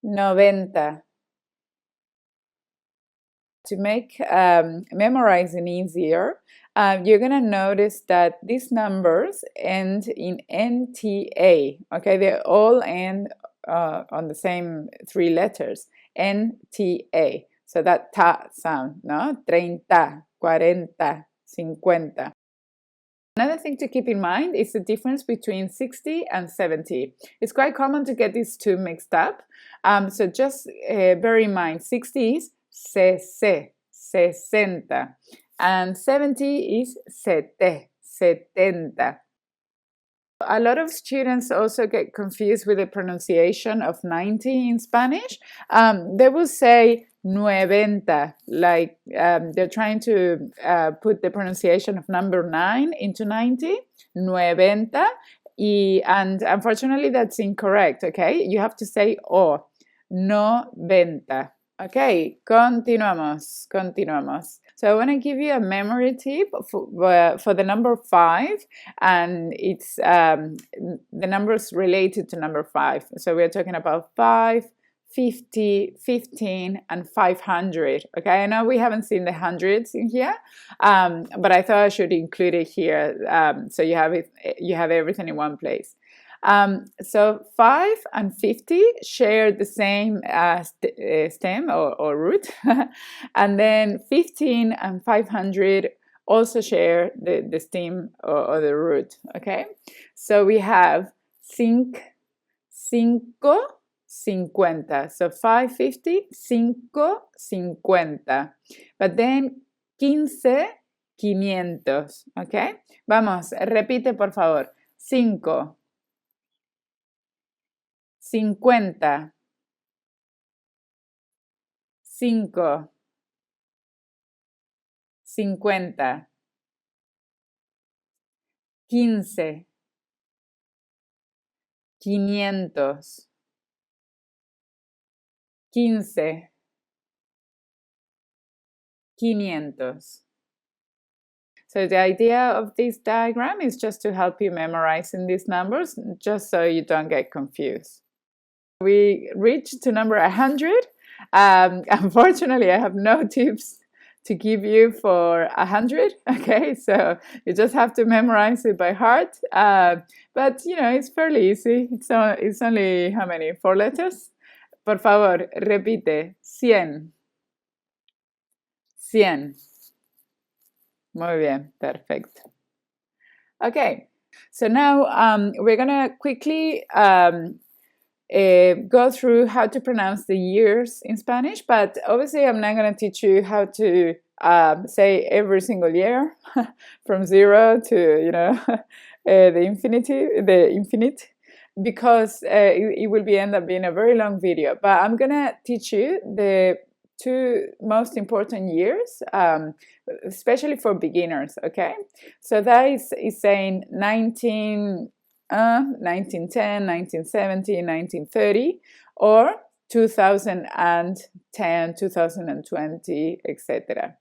90. To make memorizing easier, you're going to notice that these numbers end in NTA, okay? They all end on the same 3 letters, NTA. So that ta sound, no? 30, 40, 50. Another thing to keep in mind is the difference between 60 and 70. It's quite common to get these 2 mixed up. So just bear in mind, 60 is 60, and 70 is 70. A lot of students also get confused with the pronunciation of 90 in Spanish. They will say nueventa, like they're trying to put the pronunciation of number 9 into 90, nueventa, and unfortunately that's incorrect, okay? You have to say o, no venta. Okay, continuamos. So I want to give you a memory tip for the number 5, and it's the numbers related to number 5. So we're talking about 5, 50, 15, and 500. Okay, I know we haven't seen the hundreds in here, but I thought I should include it here so you have everything in one place. So 5 and 50 share the same stem or root, and then 15 and 500 also share the stem or the root. Okay, so we have cinco, 50. So 550, 50. But then 15, 500. Okay, vamos, repite por favor. 5, 50, 5, 50, 15, 500, 15, 500. So the idea of this diagram is just to help you memorizing these numbers, just so you don't get confused. We reached to number 100. Unfortunately, I have no tips to give you for 100. Okay, so you just have to memorize it by heart. But you know, it's fairly easy. It's only how many? 4 letters. Por favor, repite. 100. 100. Muy bien, perfect. Okay, so now we're gonna quickly go through how to pronounce the years in Spanish, but obviously I'm not going to teach you how to say every single year from 0 to the infinite, because it will end up being a very long video. But I'm going to teach you the 2 most important years, especially for beginners. Okay, so that is saying 1910, 1970, 1930, or 2010, 2020, etc.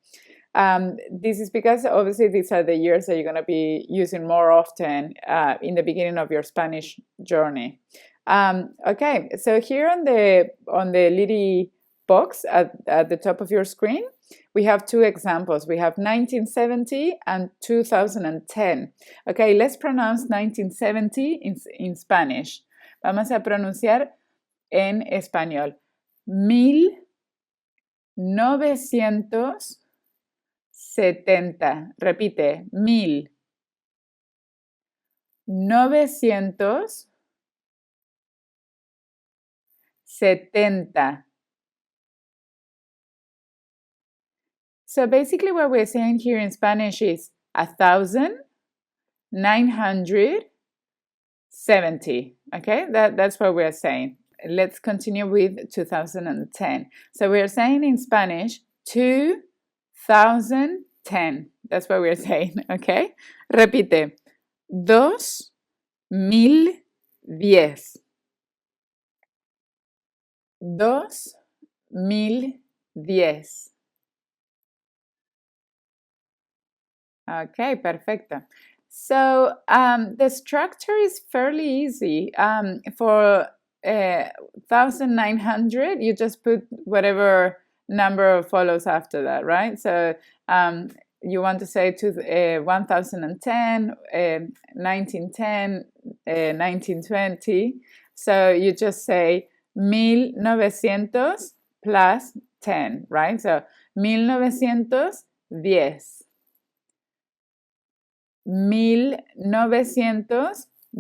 This is because obviously these are the years that you're going to be using more often in the beginning of your Spanish journey. Okay, so here on the little box at the top of your screen, we have 2 examples. We have 1970 and 2010. Okay, let's pronounce 1970 in Spanish. Vamos a pronunciar en español. 1970. Repite. 1970. So basically what we're saying here in Spanish is 1970. Okay, that's what we're saying. Let's continue with 2010. So we're saying in Spanish 2010. That's what we're saying. Okay, repite. 2010. 2010. Okay, perfecto. So the structure is fairly easy. For 1900, you just put whatever number follows after that, right? So you want to say 1010, 1910, 1920. So you just say 1900 plus 10, right? So 1910. 1920,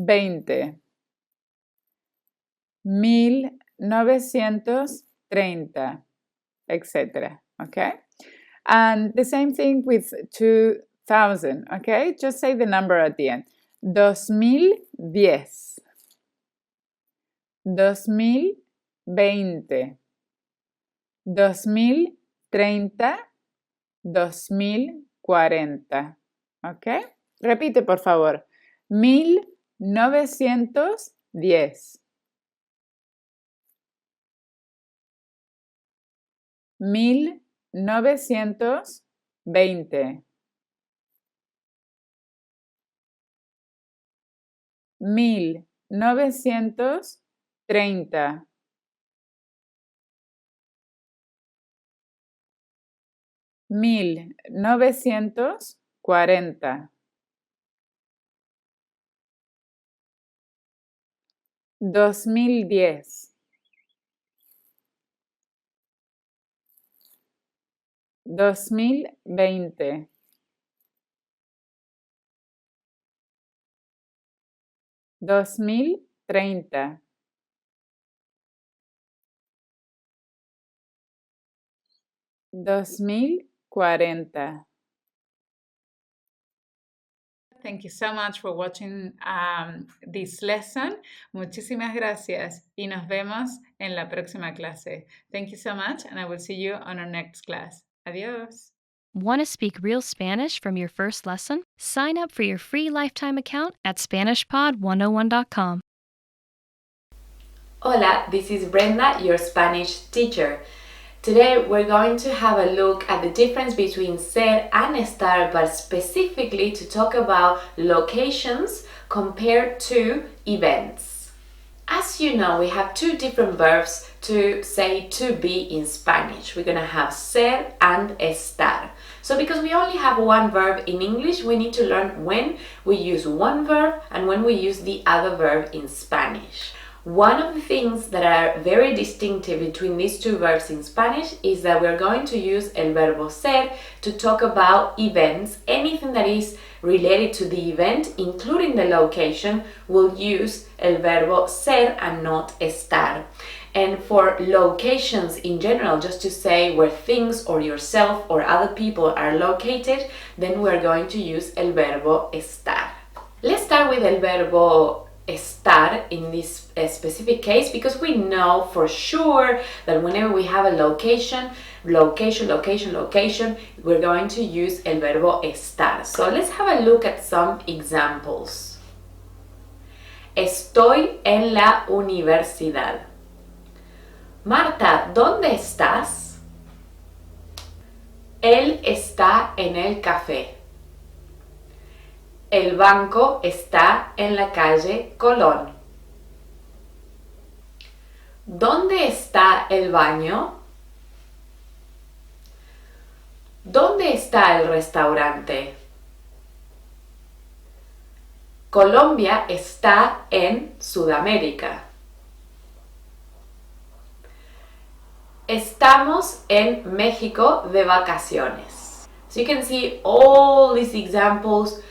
1930, etc. Okay, and the same thing with 2000. Okay, just say the number at the end. 2010. 2010, 2020, 2030, 2040. ¿Ok? Repite, por favor. 1910. 1920. 1930. 1940. 2010. 2020. 2030. 2040. Thank you so much for watching this lesson. Muchísimas gracias y nos vemos en la próxima clase. Thank you so much and I will see you on our next class. Adiós. Want to speak real Spanish from your first lesson? Sign up for your free lifetime account at SpanishPod101.com. Hola, this is Brenda, your Spanish teacher. Today we're going to have a look at the difference between ser and estar, but specifically to talk about locations compared to events. As you know, we have two different verbs to say to be in Spanish. We're going to have ser and estar. So because we only have one verb in English, we need to learn when we use one verb and when we use the other verb in Spanish. One of the things that are very distinctive between these two verbs in Spanish is that we're going to use el verbo ser to talk about events. Anything that is related to the event, including the location, will use el verbo ser and not estar. And for locations in general, just to say where things or yourself or other people are located, then we're going to use el verbo estar. Let's start with el verbo estar in this specific case, because we know for sure that whenever we have a location, we're going to use el verbo estar. So let's have a look at some examples. Estoy en la universidad. Marta, ¿dónde estás? Él está en el café. El banco está en la calle Colón. ¿Dónde está el baño? ¿Dónde está el restaurante? Colombia está en Sudamérica. Estamos en México de vacaciones. So you can see all these examples.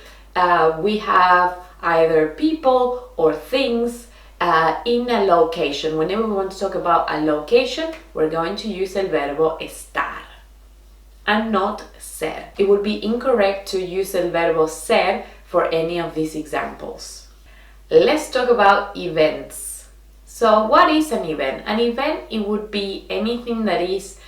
We have either people or things in a location. Whenever we want to talk about a location, we're going to use el verbo estar and not ser. It would be incorrect to use el verbo ser for any of these examples. Let's talk about events. So what is an event? An event, it would be anything that is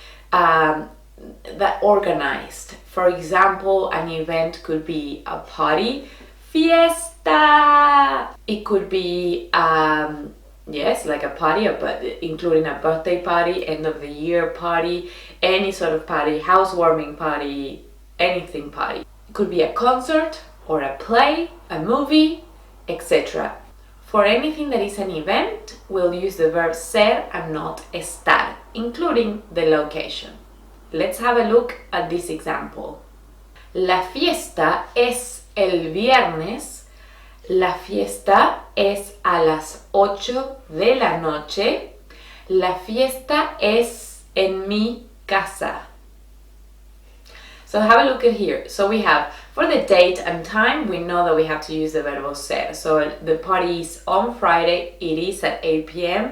that organized. For example, an event could be a party, fiesta. It could be yes, like a party, but including a birthday party, end of the year party, any sort of party, housewarming party, anything party. It could be a concert or a play, a movie, etc. For anything that is an event, we'll use the verb ser and not estar, including the location. Let's have a look at this example. La fiesta es el viernes. La fiesta es a las 8 de la noche. La fiesta es en mi casa. So have a look at here. So we have, for the date and time, we know that we have to use the verbo ser. So the party is on Friday, it is at 8 p.m.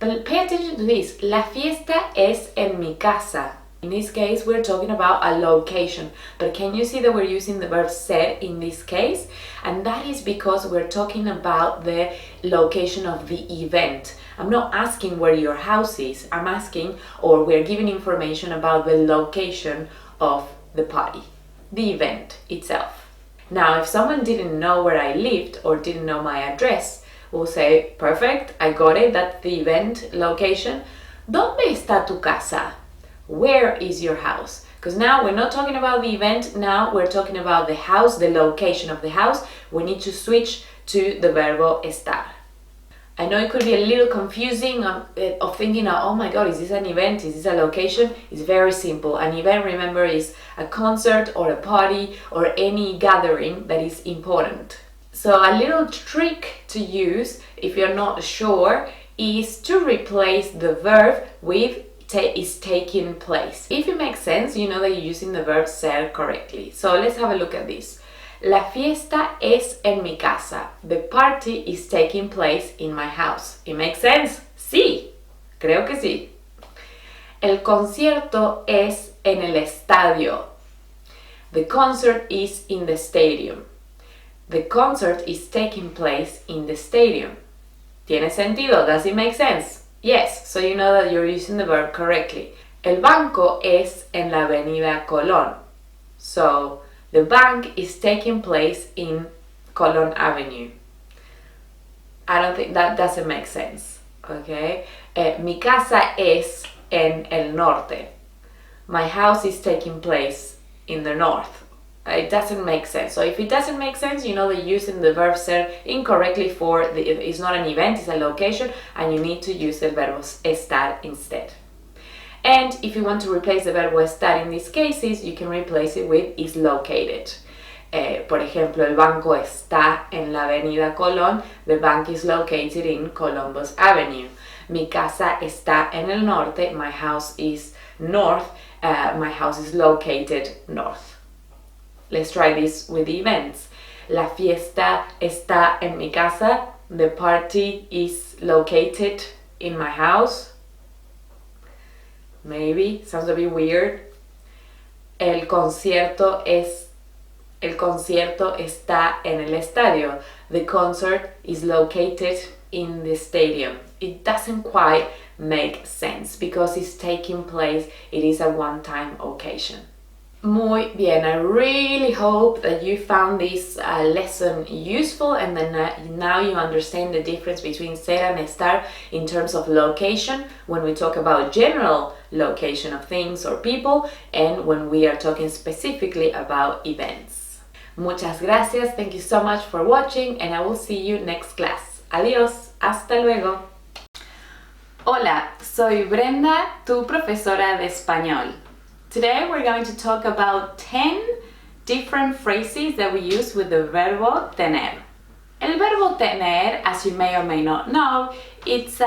But pay attention to this. La fiesta es en mi casa. In this case, we're talking about a location, but can you see that we're using the verb ser in this case? And that is because we're talking about the location of the event. I'm not asking where your house is, I'm asking, or we're giving information about the location of the party, the event itself. Now, if someone didn't know where I lived or didn't know my address, we'll say, perfect, I got it, that's the event location. ¿Dónde está tu casa? Where is your house? Because now we're not talking about the event, now we're talking about the house, the location of the house. We need to switch to the verbo estar. I know it could be a little confusing of thinking, oh my god, is this an event? Is this a location? It's very simple. An event, remember, is a concert or a party or any gathering that is important. So a little trick to use if you're not sure is to replace the verb with is taking place. If it makes sense, you know that you're using the verb ser correctly. So let's have a look at this. La fiesta es en mi casa. The party is taking place in my house. It makes sense? Sí, creo que sí. El concierto es en el estadio. The concert is in the stadium. The concert is taking place in the stadium. ¿Tiene sentido? Does it make sense? Yes, so you know that you're using the verb correctly. El banco es en la avenida Colón. So, the bank is taking place in Colón Avenue. I don't think that doesn't make sense, okay? Mi casa es en el norte. My house is taking place in the north. It doesn't make sense. So if it doesn't make sense, you know that you're using the verb ser incorrectly for it's not an event, it's a location, and you need to use the verbo estar instead. And if you want to replace the verbo estar in these cases, you can replace it with is located. Por ejemplo, el banco está en la avenida Colón. The bank is located in Columbus Avenue. Mi casa está en el norte. My house is north. My house is located north. Let's try this with the events. La fiesta está en mi casa. The party is located in my house. Maybe, sounds a bit weird. El concierto está en el estadio. The concert is located in the stadium. It doesn't quite make sense because it's taking place, it is a one-time occasion. Muy bien, I really hope that you found this lesson useful and then now you understand the difference between ser and estar in terms of location when we talk about general location of things or people and when we are talking specifically about events. Muchas gracias, thank you so much for watching and I will see you next class. Adiós, hasta luego. Hola, soy Brenda, tu profesora de español. Today we're going to talk about 10 different phrases that we use with the verbo tener. El verbo tener, as you may or may not know, it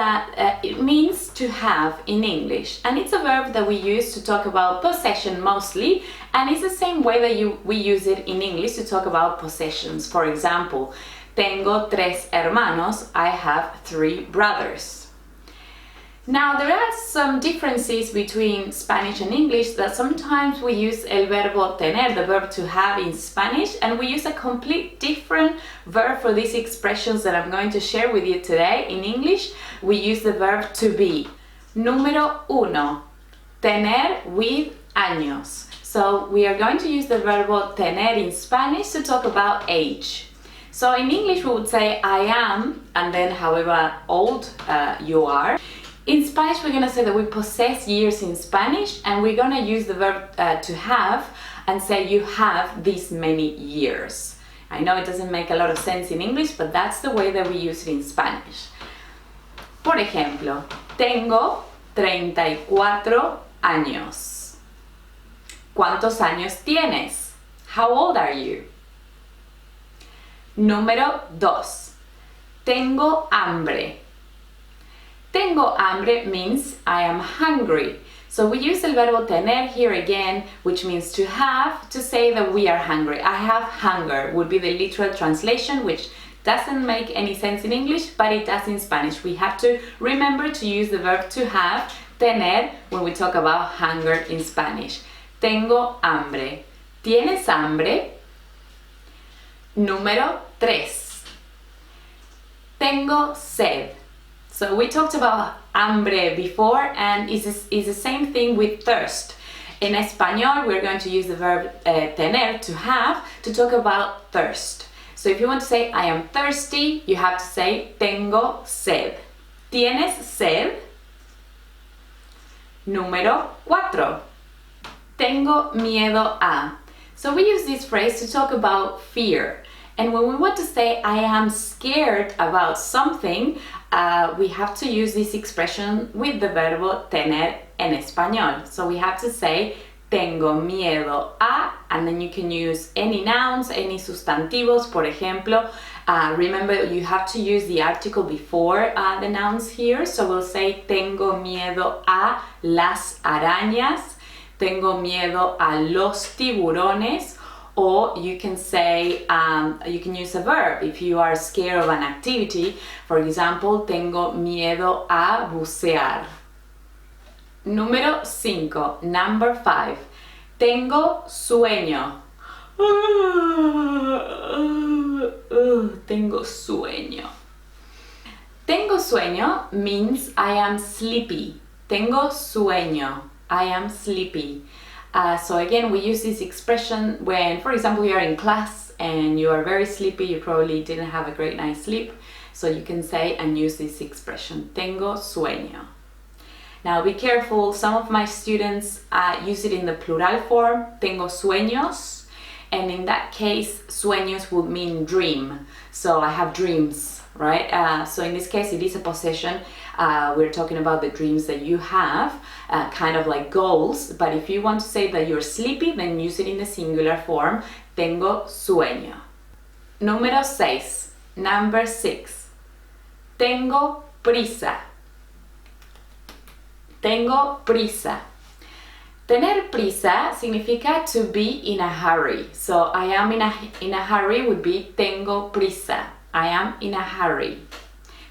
means to have in English, and it's a verb that we use to talk about possession mostly, and it's the same way that we use it in English to talk about possessions. For example, tengo 3 hermanos, I have 3 brothers. Now, there are some differences between Spanish and English that sometimes we use el verbo tener, the verb to have in Spanish, and we use a complete different verb for these expressions that I'm going to share with you today. In English, we use the verb to be. Número 1, tener with años. So we are going to use the verbo tener in Spanish to talk about age. So in English, we would say I am, and then however old you are. In Spanish, we're going to say that we possess years in Spanish, and we're going to use the verb to have and say you have this many years. I know it doesn't make a lot of sense in English, but that's the way that we use it in Spanish. Por ejemplo, tengo 34 años. ¿Cuántos años tienes? How old are you? Número 2. Tengo hambre. Tengo hambre means I am hungry. So we use el verbo tener here again, which means to have, to say that we are hungry. I have hunger would be the literal translation, which doesn't make any sense in English, but it does in Spanish. We have to remember to use the verb to have Tener, when we talk about hunger in Spanish. Tengo hambre. ¿Tienes hambre? Número 3. Tengo sed. So we talked about hambre before, and it's the same thing with thirst. In español, we're going to use the verb tener, to have, to talk about thirst. So if you want to say I am thirsty, you have to say tengo sed. ¿Tienes sed? Número 4. Tengo miedo a. So we use this phrase to talk about fear. And when we want to say I am scared about something, we have to use this expression with the verbo tener en español. So we have to say tengo miedo a, and then you can use any nouns, any sustantivos, por ejemplo. Remember, you have to use the article before the nouns here. So we'll say tengo miedo a las arañas, tengo miedo a los tiburones, or you can say, you can use a verb if you are scared of an activity. For example, tengo miedo a bucear. Número 5, number 5. Tengo sueño. Tengo sueño. Tengo sueño means I am sleepy. Tengo sueño. I am sleepy. So again, we use this expression when, for example, you are in class and you are very sleepy, you probably didn't have a great night's sleep. So you can say and use this expression, tengo sueño. Now be careful, some of my students use it in the plural form, tengo sueños, and in that case, sueños would mean dream. So I have dreams, right? So in this case, it is a possession. We're talking about the dreams that you have, kind of like goals, but if you want to say that you're sleepy, then use it in the singular form, tengo sueño. Número 6, number 6, tengo prisa. Tengo prisa. Tener prisa significa to be in a hurry. So I am in a hurry would be tengo prisa. I am in a hurry.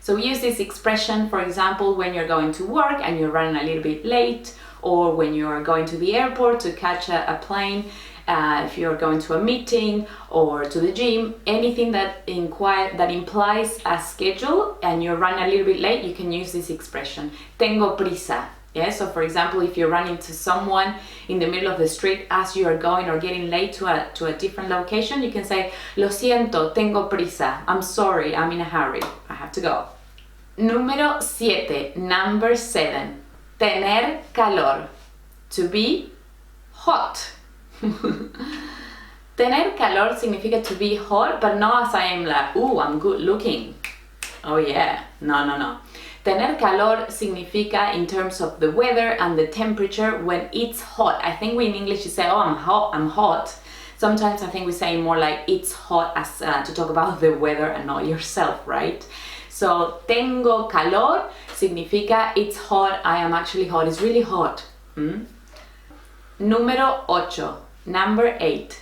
So we use this expression, for example, when you're going to work and you're running a little bit late, or when you're going to the airport to catch a plane, if you're going to a meeting or to the gym, anything that implies a schedule and you're running a little bit late, you can use this expression, tengo prisa. Yeah, so for example, if you're running to someone in the middle of the street as you are going or getting late to a different location, you can say, lo siento, tengo prisa. I'm sorry, I'm in a hurry. I have to go. Número 7, number 7. Tener calor. To be hot. Tener calor significa to be hot, but not as I am like, ooh, I'm good looking. Oh yeah, no. Tener calor significa in terms of the weather and the temperature when it's hot. I think we in English you say, oh, I'm hot. Sometimes I think we say more like it's hot as to talk about the weather and not yourself, right? So tengo calor significa it's hot, I am actually hot, it's really hot. Número 8, number 8.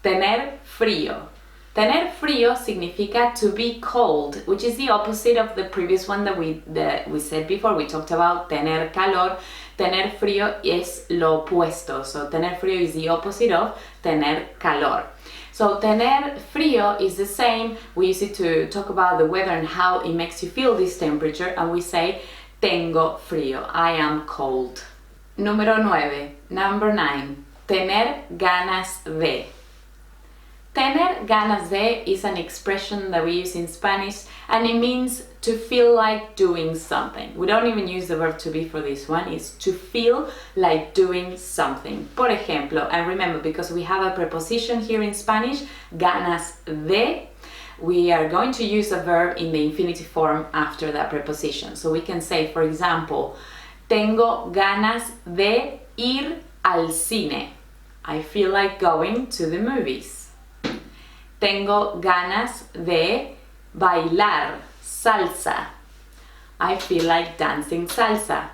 Tener frío. Tener frío significa to be cold, which is the opposite of the previous one that we said before. We talked about tener calor. Tener frío es lo opuesto. So tener frío is the opposite of tener calor. So tener frío is the same. We use it to talk about the weather and how it makes you feel this temperature, and we say tengo frío, I am cold. Número 9, number 9. Tener ganas de. Tener ganas de is an expression that we use in Spanish, and it means to feel like doing something. We don't even use the verb to be for this one, it's to feel like doing something. Por ejemplo, and remember, because we have a preposition here in Spanish, ganas de, we are going to use a verb in the infinitive form after that preposition. So we can say, for example, tengo ganas de ir al cine. I feel like going to the movies. Tengo ganas de bailar salsa. I feel like dancing salsa.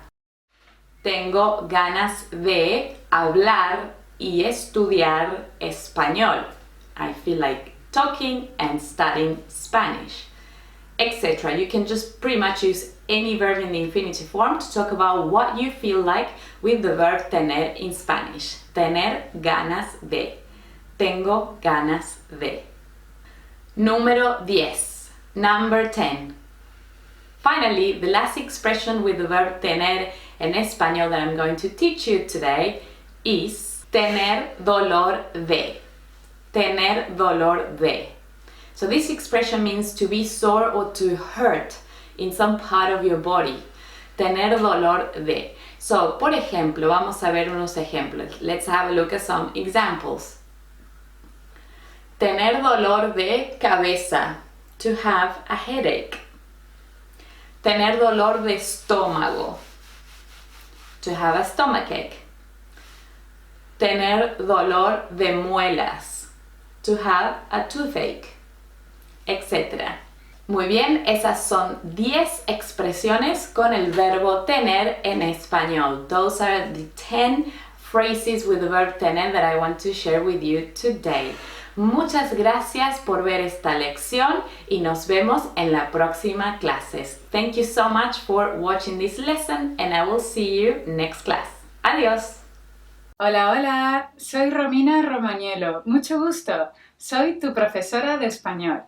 Tengo ganas de hablar y estudiar español. I feel like talking and studying Spanish. etc. You can just pretty much use any verb in the infinitive form to talk about what you feel like with the verb tener in Spanish. Tener ganas de. Tengo ganas de. Número 10. Number 10. Finally, the last expression with the verb tener en español that I'm going to teach you today is tener dolor de. Tener dolor de. So this expression means to be sore or to hurt in some part of your body. Tener dolor de. So, por ejemplo, vamos a ver unos ejemplos. Let's have a look at some examples. Tener dolor de cabeza. To have a headache. Tener dolor de estómago. To have a stomachache. Tener dolor de muelas. To have a toothache, etc. Muy bien, esas son 10 expresiones con el verbo tener en español. Those are the 10 phrases with the verb tener that I want to share with you today. Muchas gracias por ver esta lección y nos vemos en la próxima clase. Thank you so much for watching this lesson and I will see you next class. Adiós. Hola, hola, soy Romina Romagnolo. Mucho gusto. Soy tu profesora de español.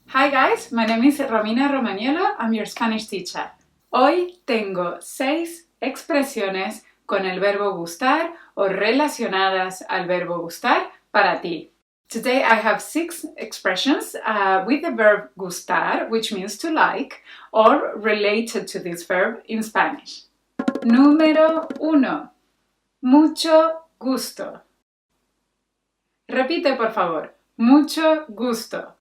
Hi guys, my name is Romina Romagnolo. I'm your Spanish teacher. Hoy tengo 6 expresiones con el verbo gustar o relacionadas al verbo gustar para ti. Today I have 6 expressions with the verb gustar, which means to like, or related to this verb in Spanish. Número 1. Mucho gusto. Repite, por favor. Mucho gusto.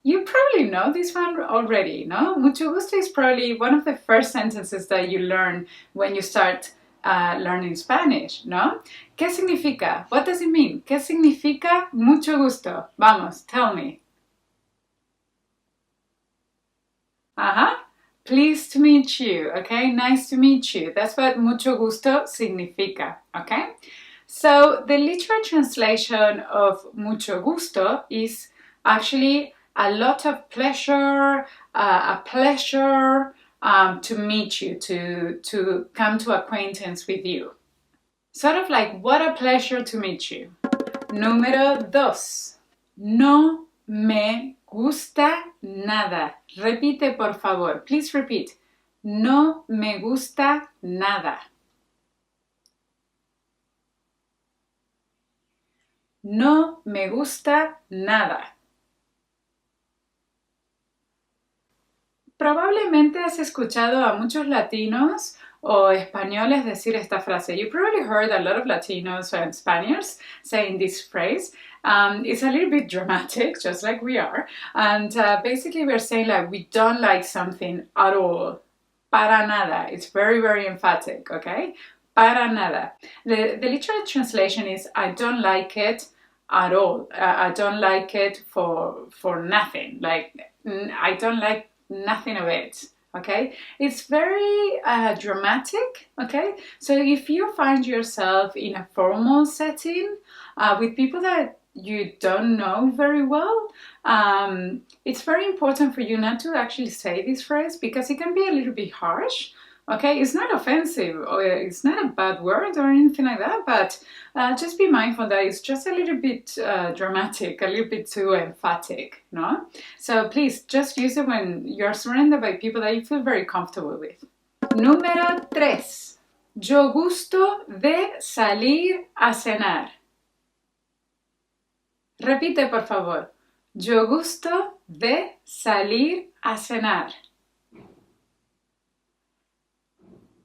You probably know this one already, no? Mucho gusto is probably one of the first sentences that you learn when you start learning Spanish, ¿no? ¿Qué significa? What does it mean? ¿Qué significa mucho gusto? Vamos, tell me. Pleased to meet you, okay? Nice to meet you. That's what mucho gusto significa, okay? So the literal translation of mucho gusto is actually a lot of pleasure, a pleasure to meet you, to come to acquaintance with you. Sort of like, what a pleasure to meet you. Número 2. No me gusta nada. Repite, por favor. Please repeat. No me gusta nada. No me gusta nada. Probablemente has escuchado a muchos latinos o españoles decir esta frase. You probably heard a lot of Latinos and Spaniards saying this phrase. It's a little bit dramatic, just like we are. And basically we're saying like we don't like something at all. Para nada. It's very, very emphatic, okay? Para nada. The literal translation is I don't like it at all. I don't like it for nothing. Like I don't like nothing of it. Okay, it's very dramatic. Okay, so if you find yourself in a formal setting with people that you don't know very well, it's very important for you not to actually say this phrase because it can be a little bit harsh. Okay, it's not offensive or it's not a bad word or anything like that, but just be mindful that it's just a little bit dramatic, a little bit too emphatic, no? So please just use it when you're surrounded by people that you feel very comfortable with. Número 3. Yo gusto de salir a cenar. Repite, por favor. Yo gusto de salir a cenar.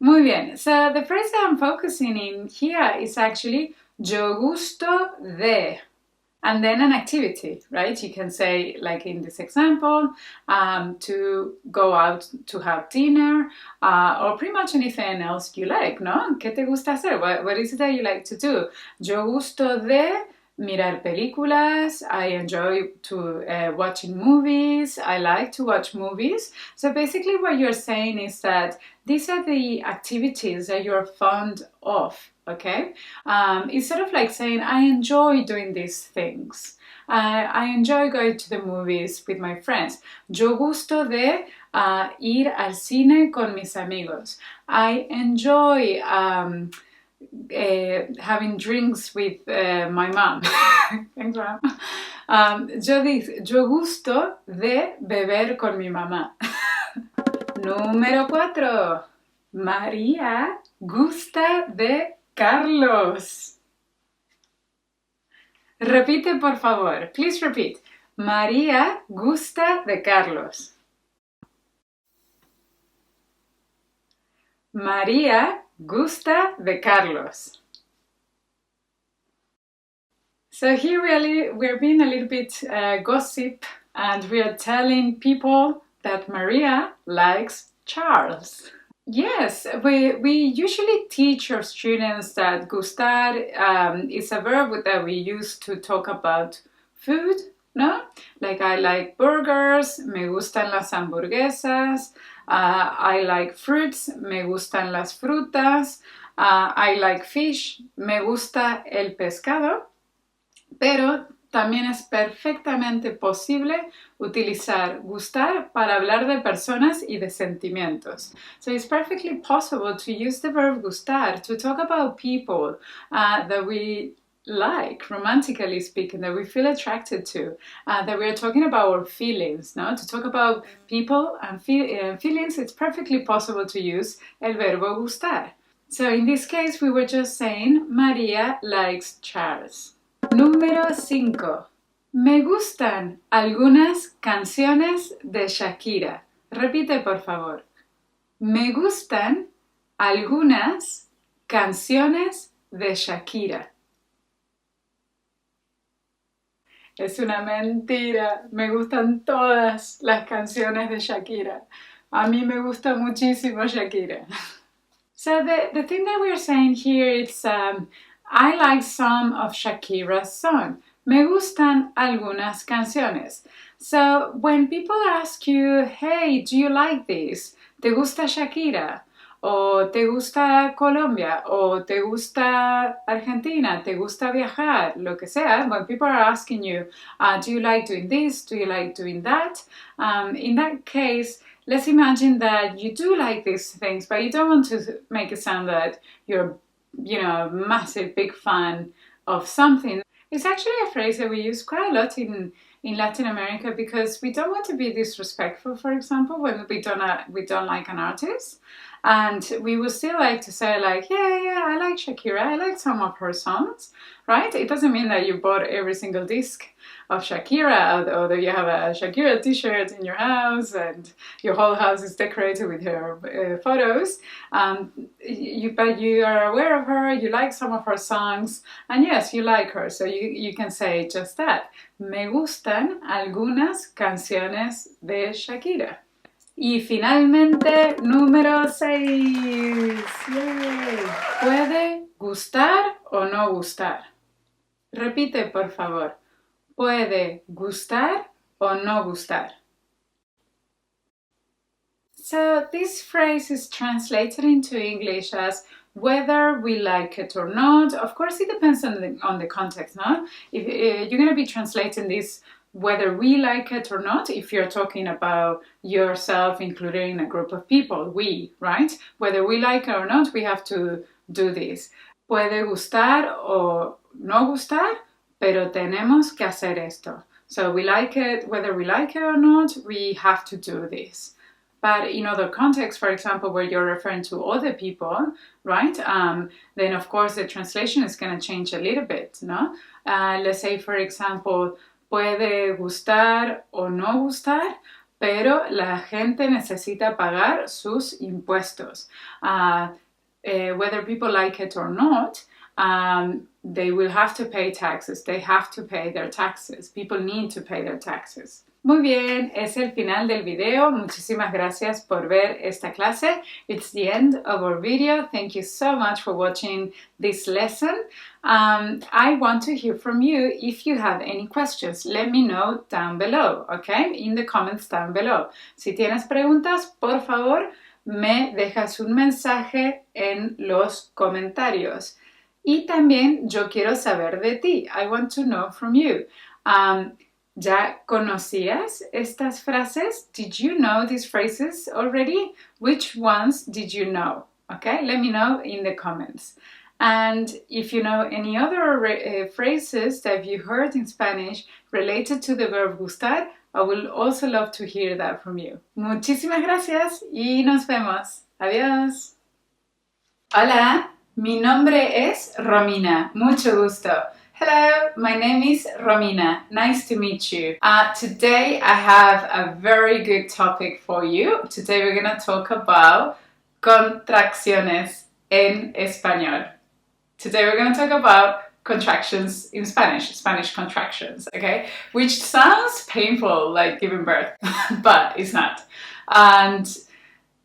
Muy bien. So the phrase that I'm focusing in here is actually yo gusto de, and then an activity, right? You can say, like in this example, to go out to have dinner, or pretty much anything else you like, ¿no? ¿Qué te gusta hacer? What is it that you like to do? Yo gusto de mirar películas. I enjoy watching movies. I like to watch movies. So basically what you're saying is that these are the activities that you're fond of, okay? It's sort of like saying, I enjoy doing these things. I enjoy going to the movies with my friends. Yo gusto de ir al cine con mis amigos. I enjoy having drinks with my mom. Thanks, Mom. Yo gusto de beber con mi mamá. Número 4. María gusta de Carlos. Repite, por favor. Please repeat. María gusta de Carlos. María gusta de Carlos. So here we're being a little bit gossip, and we are telling people that Maria likes Charles. Yes, we usually teach our students that gustar is a verb that we use to talk about food, no? Like I like burgers, me gustan las hamburguesas, I like fruits, me gustan las frutas, I like fish, me gusta el pescado, pero también es perfectamente posible utilizar gustar para hablar de personas y de sentimientos. So it's perfectly possible to use the verb gustar to talk about people that we like, romantically speaking, that we feel attracted to, that we are talking about our feelings, no? To talk about people and feelings, it's perfectly possible to use el verbo gustar. So in this case, we were just saying, María likes Charles. Número 5. Me gustan algunas canciones de Shakira. Repite, por favor. Me gustan algunas canciones de Shakira. Es una mentira. Me gustan todas las canciones de Shakira. A mí me gusta muchísimo Shakira. So the thing that we're saying here is I like some of Shakira's songs. Me gustan algunas canciones. So when people ask you, hey, do you like this? ¿Te gusta Shakira? ¿O te gusta Colombia? ¿O te gusta Argentina? ¿Te gusta viajar? Lo que sea. When people are asking you, do you like doing this? Do you like doing that? In that case, let's imagine that you do like these things, but you don't want to make it sound that you're massive big fan of something. It's actually a phrase that we use quite a lot in Latin America because we don't want to be disrespectful, for example, when we don't like an artist. And we would still like to say like, yeah, I like Shakira, I like some of her songs, right? It doesn't mean that you bought every single disc of Shakira or that you have a Shakira t-shirt in your house and your whole house is decorated with her photos. But you are aware of her, you like some of her songs, and yes, you like her, so you can say just that. Me gustan algunas canciones de Shakira. Y finalmente, número 6. Yay. ¿Puede gustar o no gustar? Repite, por favor. ¿Puede gustar o no gustar? So this phrase is translated into English as whether we like it or not. Of course, it depends on the context, no? If you're going to be translating this whether we like it or not, if you're talking about yourself including a group of people, we, right? Whether we like it or not, we have to do this. Puede gustar o no gustar, pero tenemos que hacer esto. So we like it, whether we like it or not, we have to do this. But in other contexts, for example, where you're referring to other people, right? Then of course the translation is going to change a little bit, no? Let's say, for example, puede gustar o no gustar, pero la gente necesita pagar sus impuestos. Whether people like it or not, they will have to pay taxes. They have to pay their taxes. People need to pay their taxes. Muy bien, es el final del video. Muchísimas gracias por ver esta clase. It's the end of our video. Thank you so much for watching this lesson. I want to hear from you if you have any questions. Let me know down below, okay? In the comments down below. Si tienes preguntas, por favor, me dejas un mensaje en los comentarios. Y también yo quiero saber de ti. I want to know from you. ¿Ya conocías estas frases? Did you know these phrases already? Which ones did you know? Okay, let me know in the comments. And if you know any other phrases that you heard in Spanish related to the verb gustar, I will also love to hear that from you. Muchísimas gracias y nos vemos. Adiós. Hola, mi nombre es Romina. Mucho gusto. Hello, my name is Romina. Nice to meet you. Today I have a very good topic for you. Today we're going to talk about contracciones en español. Today we're going to talk about contractions in Spanish, Spanish contractions, okay? Which sounds painful, like giving birth, but it's not. And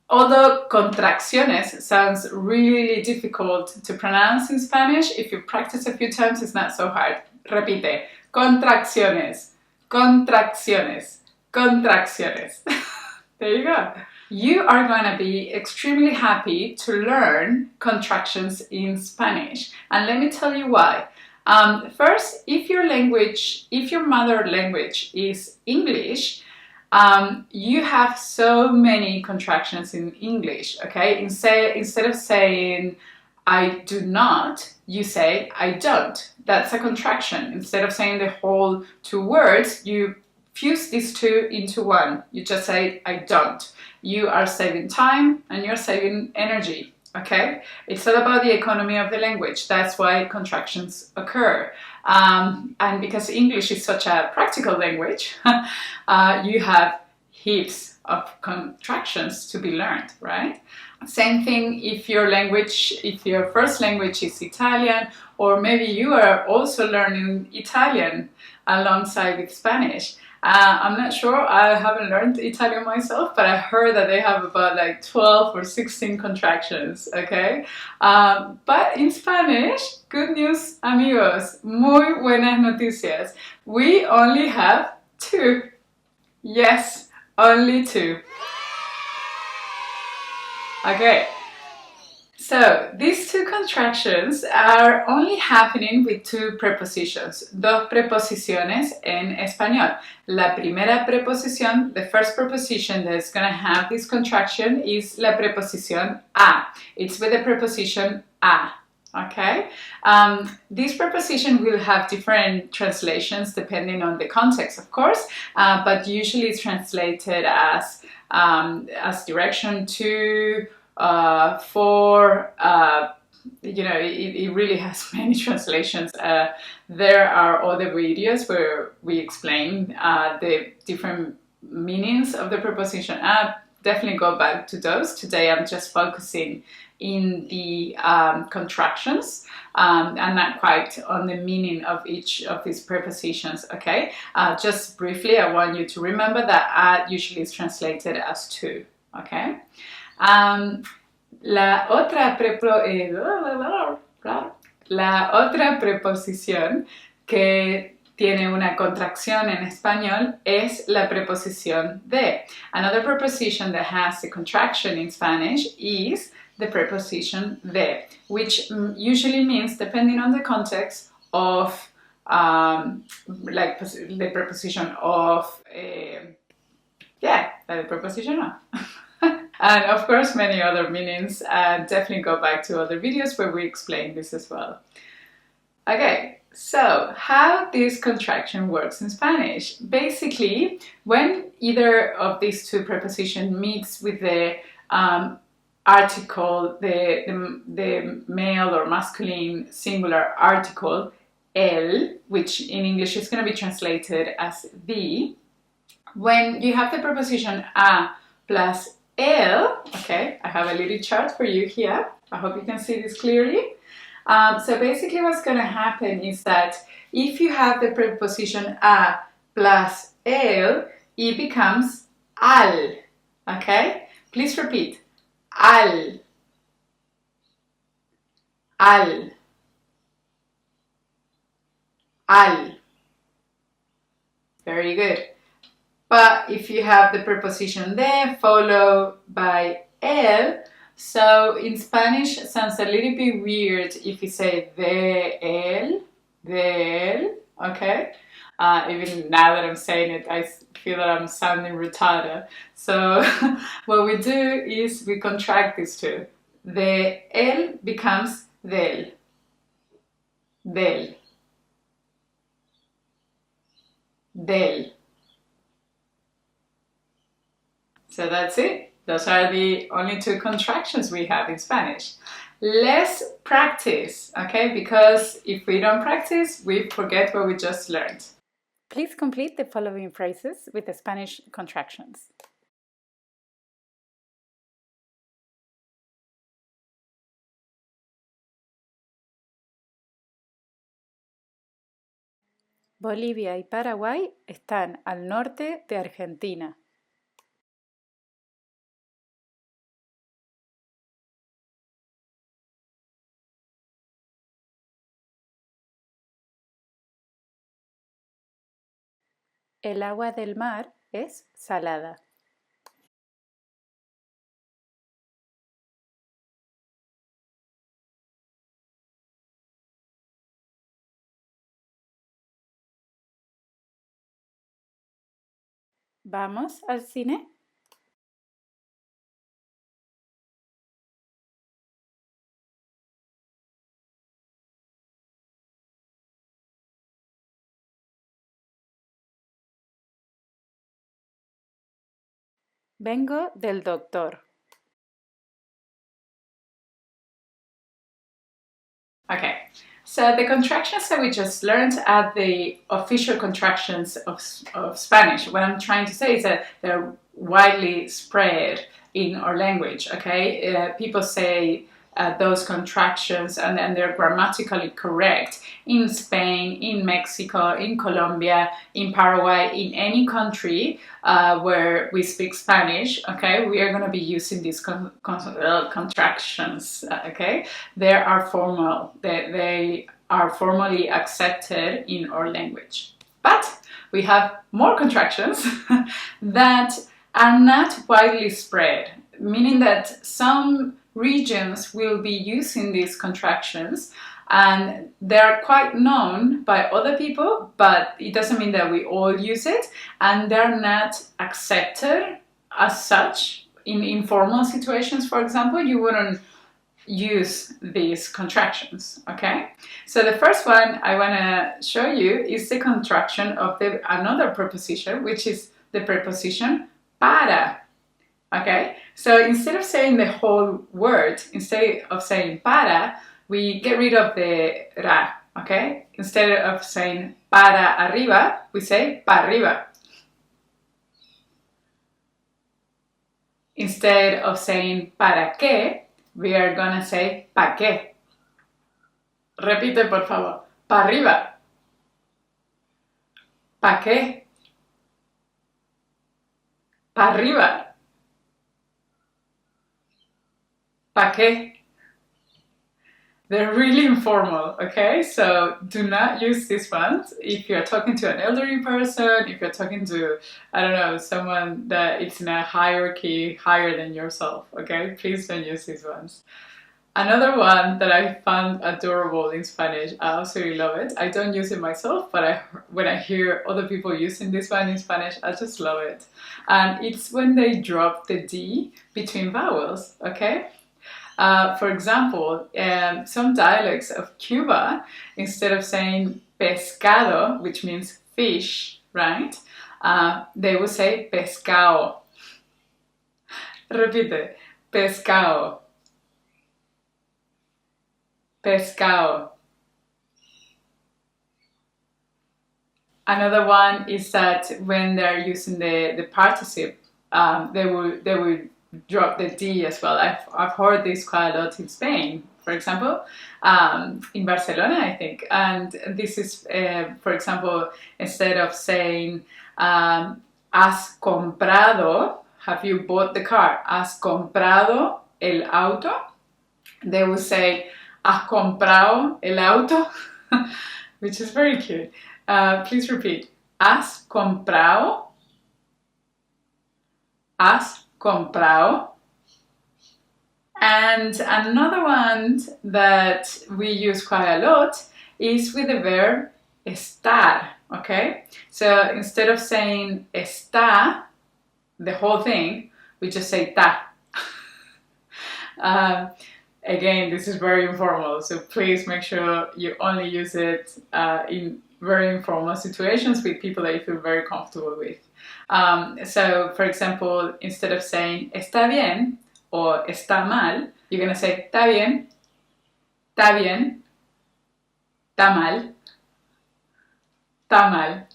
although contracciones sounds really difficult to pronounce in Spanish, if you practice a few times, it's not so hard. Repite. Contracciones, contracciones, contracciones. There you go. You are going to be extremely happy to learn contractions in Spanish. And let me tell you why. First, if your mother language is English, you have so many contractions in English, okay? Instead of saying I do not, you say I don't. That's a contraction. Instead of saying the whole two words, you fuse these two into one. You just say I don't. You are saving time and you're saving energy, okay? It's all about the economy of the language. That's why contractions occur. And because English is such a practical language, you have heaps of contractions to be learned, right? Same thing if your first language is Italian, or maybe you are also learning Italian alongside with Spanish. I'm not sure, I haven't learned Italian myself, but I heard that they have about like 12 or 16 contractions, okay? But in Spanish, good news, amigos, muy buenas noticias. We only have 2. Yes, only 2. Okay. So, these 2 contractions are only happening with 2 prepositions, dos preposiciones en español. La primera preposición, the first preposition that's going to have this contraction is la preposición a. It's with the preposition a, okay? This preposition will have different translations depending on the context, of course, but usually it's translated as direction to, for, it really has many translations. There are other videos where we explain the different meanings of the preposition. Definitely go back to those. Today I'm just focusing in the contractions and not quite on the meaning of each of these prepositions, okay? Just briefly, I want you to remember that usually is translated as to, okay? La otra preposición que tiene una contracción en español es la preposición de. Another preposition that has a contraction in Spanish is the preposition de, which usually means, depending on the context, of like the preposition of, the preposition of. And of course, many other meanings. Definitely go back to other videos where we explain this as well. Okay, so how this contraction works in Spanish. Basically, when either of these 2 prepositions meets with the article, the male or masculine singular article, el, which in English is going to be translated as the, when you have the preposition a plus el, okay, I have a little chart for you here. I hope you can see this clearly. So basically what's going to happen is that if you have the preposition a plus el, it becomes al, okay? Please repeat. Al, al, al. Very good. But if you have the preposition de followed by el, so in Spanish it sounds a little bit weird if you say de él, okay? Even now that I'm saying it, I feel that I'm sounding retarded. So what we do is we contract these two. The el becomes del, del, del. So that's it. Those are the only two contractions we have in Spanish. Let's practice, okay? Because if we don't practice, we forget what we just learned. Please complete the following phrases with the Spanish contractions. Bolivia y Paraguay están al norte de Argentina. El agua del mar es salada. ¿Vamos al cine? Vengo del doctor. Okay, so the contractions that we just learned are the official contractions of Spanish. What I'm trying to say is that they're widely spread in our language, okay? People say those contractions and they're grammatically correct in Spain, in Mexico, in Colombia, in Paraguay, in any country where we speak Spanish, okay? We are going to be using these contractions, okay? They are formal. They are formally accepted in our language. But we have more contractions that are not widely spread, meaning that some regions will be using these contractions and they're quite known by other people, but it doesn't mean that we all use it, and they're not accepted as such. In informal situations, for example, you wouldn't use these contractions, okay? So the first one I want to show you is the contraction of another preposition, which is the preposition para. Okay, so instead of saying the whole word, instead of saying para, we get rid of the ra, okay? Instead of saying para arriba, we say para arriba. Instead of saying para qué, we are gonna say pa qué. Repite, por favor. Pa arriba. Pa qué. Pa arriba. ¿Pa qué? They're really informal, okay? So do not use these ones if you're talking to an elderly person, if you're talking to, I don't know, someone that it's in a hierarchy higher than yourself, okay? Please don't use these ones. Another one that I found adorable in Spanish, I absolutely love it. I don't use it myself, but when I hear other people using this one in Spanish, I just love it. And it's when they drop the D between vowels, okay? For example, some dialects of Cuba, instead of saying pescado, which means fish, right? They will say pescado. Repite, pescado. Pescado. Another one is that when they're using the participle, they will drop the D as well. I've heard this quite a lot in Spain, for example, in Barcelona, I think. And this is, for example, instead of saying has comprado, have you bought the car? Has comprado el auto? They will say has comprado el auto, which is very cute. Please repeat. Has comprado. Has comprado. And another one that we use quite a lot is with the verb estar, Okay? So instead of saying está, the whole thing, we just say ta. Again, this is very informal, so please make sure you only use it in very informal situations with people that you feel very comfortable with. So, for example, instead of saying está bien or está mal, you're going to say está bien, está mal, está mal.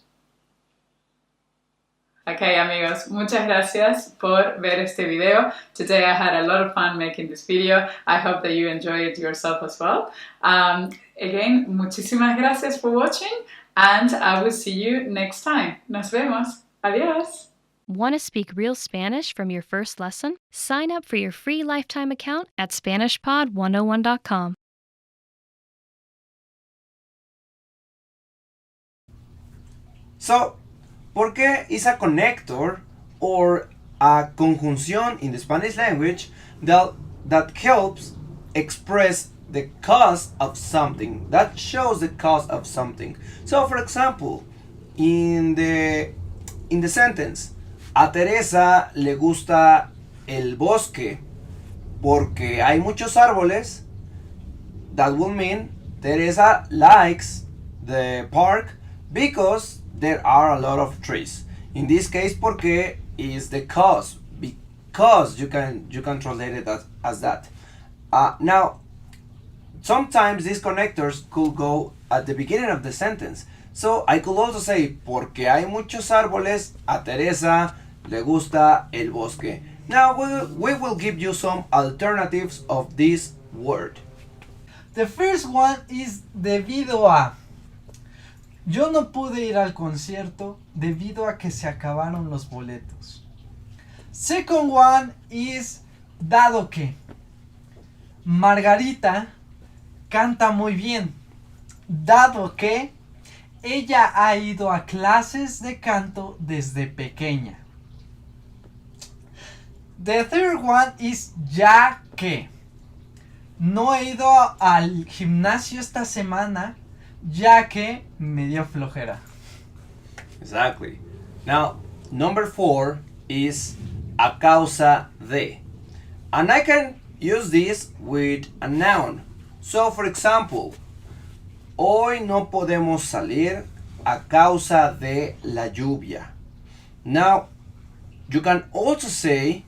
Okay, amigos, muchas gracias por ver este video. Today I had a lot of fun making this video. I hope that you enjoy it yourself as well. Again, muchísimas gracias for watching, and I will see you next time. Nos vemos. Adiós. Want to speak real Spanish from your first lesson? Sign up for your free lifetime account at SpanishPod101.com. So, ¿por qué is a connector or a conjunción in the Spanish language that helps express the cause of something, that shows the cause of something? So, for example, in the sentence, a Teresa le gusta el bosque porque hay muchos árboles, that will mean Teresa likes the park because there are a lot of trees. In this case, porque is the cause, because you can translate it as that. Now, sometimes these connectors could go at the beginning of the sentence. So I could also say, porque hay muchos árboles, a Teresa le gusta el bosque. Now we will give you some alternatives of this word. The first one is debido a. Yo no pude ir al concierto debido a que se acabaron los boletos. Second one is dado que. Margarita canta muy bien, dado que ella ha ido a clases de canto desde pequeña. The third one is ya que. No he ido al gimnasio esta semana ya que me dio flojera. Exactly. Now, number 4 is a causa de. And I can use this with a noun. So, for example, hoy no podemos salir a causa de la lluvia. Now, you can also say,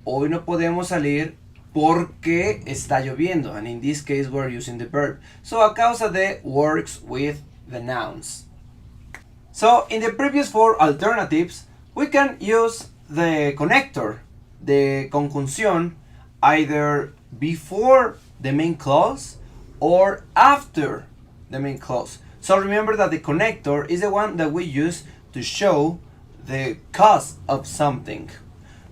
hoy no podemos salir porque está lloviendo, and in this case we're using the verb. So a causa de works with the nouns. So in the previous 4 alternatives, we can use the connector, the conjunción, either before the main clause or after the main clause. So remember that the connector is the one that we use to show the cause of something.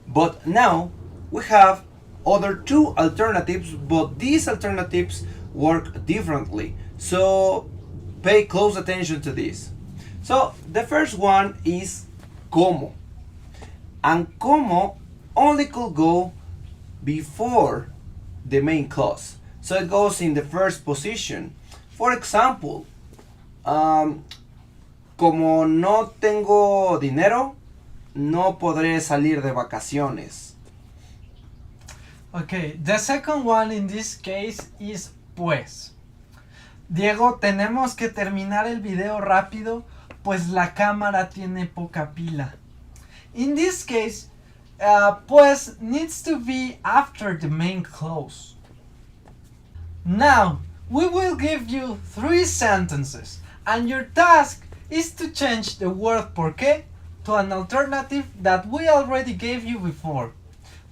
But now we have other 2 alternatives, but these alternatives work differently. So pay close attention to this. So the first one is como. And como only could go before the main clause. So it goes in the first position. For example, como no tengo dinero, no podré salir de vacaciones. Okay, the second one in this case is pues. Diego, tenemos que terminar el video rápido, pues la cámara tiene poca pila. In this case, pues needs to be after the main clause. Now, we will give you 3 sentences, and your task is to change the word por qué to an alternative that we already gave you before.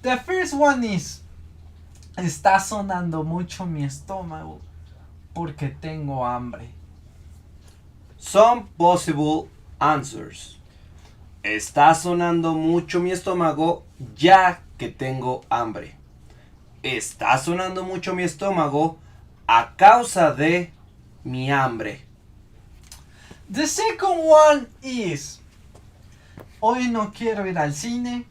The first one is, está sonando mucho mi estómago porque tengo hambre. Some possible answers. Está sonando mucho mi estómago ya que tengo hambre. Está sonando mucho mi estómago a causa de mi hambre. The second one is, hoy no quiero ir al cine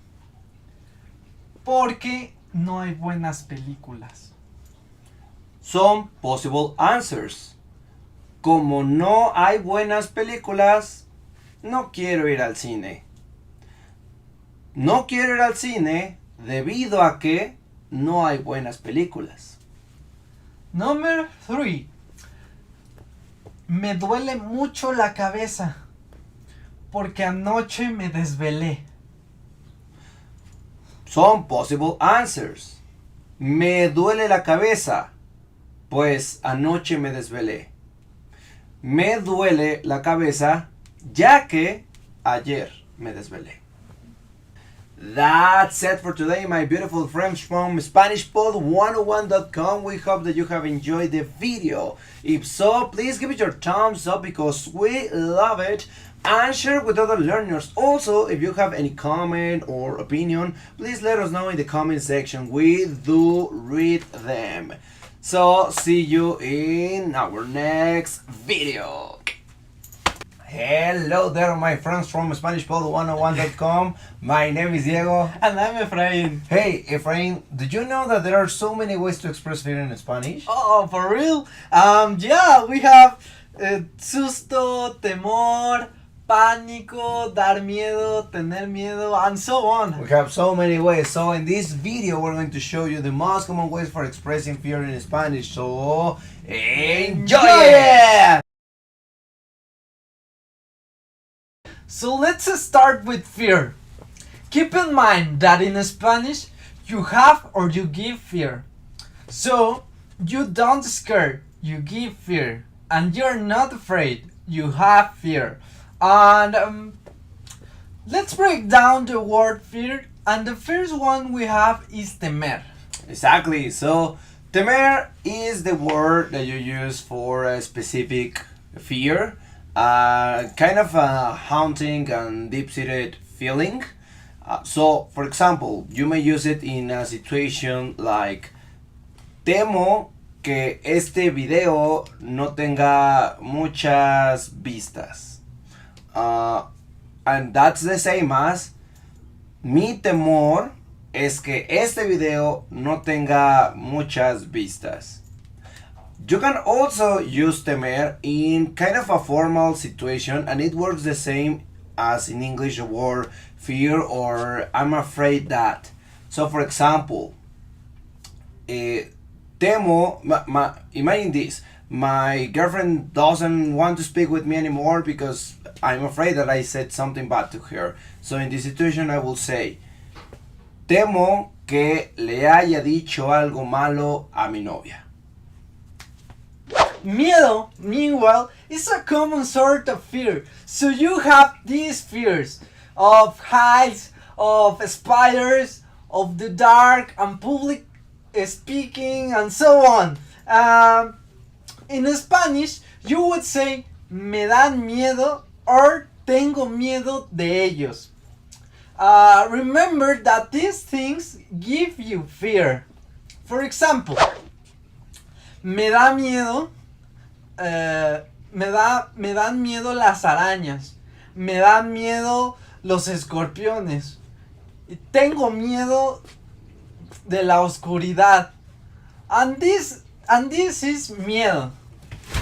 porque no hay buenas películas. Some possible answers. Como no hay buenas películas, no quiero ir al cine. No quiero ir al cine debido a que no hay buenas películas. Number 3. Me duele mucho la cabeza porque anoche me desvelé. Some possible answers. Me duele la cabeza, pues anoche me desvelé. Me duele la cabeza, ya que ayer me desvelé. That's it for today, my beautiful friends from SpanishPod101.com. We hope that you have enjoyed the video. If so, please give it your thumbs up because we love it. And share with other learners. Also, if you have any comment or opinion, please let us know in the comment section. We do read them. So, see you in our next video. Hello there, my friends from SpanishPod101.com. My name is Diego. And I'm Efrain. Hey, Efrain, did you know that there are so many ways to express fear in Spanish? Oh, for real? Yeah, we have susto, temor, pánico, dar miedo, tener miedo, and so on. We have so many ways. So in this video, we're going to show you the most common ways for expressing fear in Spanish. So enjoy it! So let's start with fear. Keep in mind that in Spanish, you have or you give fear. So, you don't scare, you give fear. And you're not afraid, you have fear. And let's break down the word fear. And the first one we have is temer. Exactly. So, temer is the word that you use for a specific fear. Kind of a haunting and deep-seated feeling. So, for example, you may use it in a situation like temo que este video no tenga muchas vistas. And that's the same as mi temor es que este video no tenga muchas vistas. You can also use temer in kind of a formal situation, and it works the same as in English word fear or I'm afraid that. So for example, temo, imagine this, my girlfriend doesn't want to speak with me anymore because I'm afraid that I said something bad to her. So in this situation I will say, temo que le haya dicho algo malo a mi novia. Miedo, meanwhile, is a common sort of fear. So you have these fears of heights, of spiders, of the dark, and public speaking, and so on. In Spanish, you would say, me dan miedo, or tengo miedo de ellos. Remember that these things give you fear. For example, me da miedo, me dan miedo las arañas, me dan miedo los escorpiones, tengo miedo de la oscuridad, and this is miedo.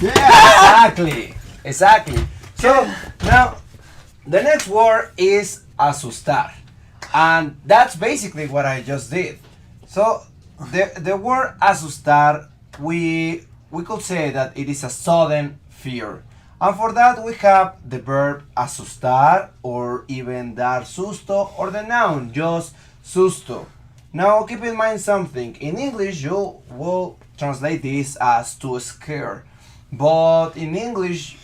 Yeah, exactly. So now the next word is asustar, and that's basically what I just did. So the word asustar, we could say that it is a sudden fear, and for that we have the verb asustar or even dar susto, or the noun just susto. Now keep in mind something. In English you will translate this as to scare, but in English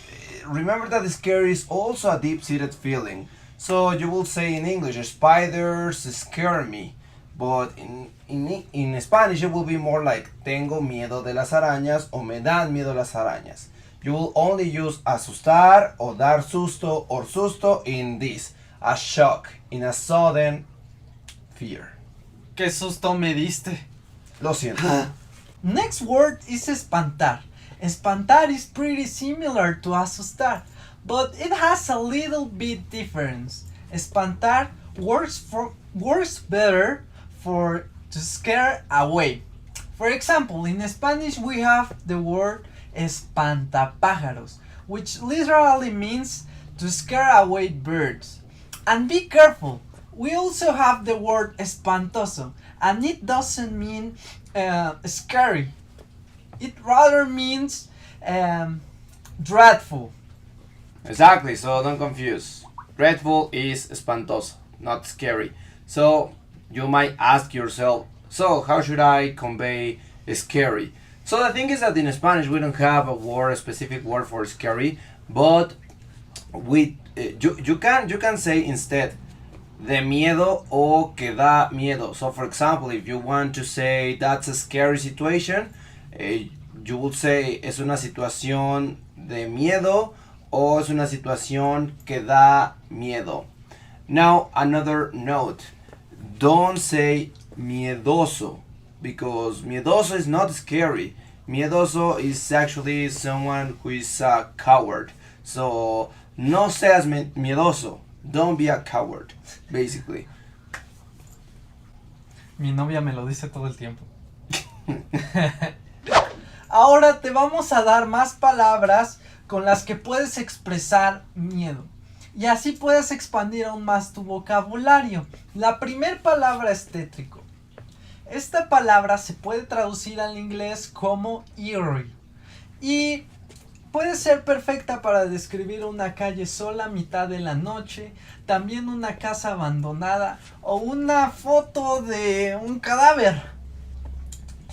remember that scare is also a deep-seated feeling. So you will say in English, spiders scare me, but in Spanish it will be more like tengo miedo de las arañas o me dan miedo las arañas. You will only use asustar or dar susto or susto in this, a shock, in a sudden fear. Qué susto me diste. Lo siento. Next word is espantar. Espantar is pretty similar to asustar, but it has a little bit difference. Espantar works better for to scare away. For example, in Spanish we have the word espantapájaros, which literally means to scare away birds. And be careful, we also have the word espantoso, and it doesn't mean scary. It rather means dreadful. Exactly, so don't confuse. Dreadful is espantoso, not scary. So you might ask yourself, so how should I convey scary? So the thing is that in Spanish we don't have a specific word for scary, but you can say instead de miedo o que da miedo. So for example, if you want to say that's a scary situation, you would say es una situación de miedo o es una situación que da miedo. Now another note, don't say miedoso, because miedoso is not scary. Miedoso is actually someone who is a coward. So no seas miedoso. Don't be a coward, basically. Mi novia me lo dice todo el tiempo. Ahora te vamos a dar más palabras con las que puedes expresar miedo. Y así puedes expandir aún más tu vocabulario. La primera palabra es tétrico. Esta palabra se puede traducir al inglés como eerie. Y puede ser perfecta para describir una calle sola a mitad de la noche, también una casa abandonada o una foto de un cadáver.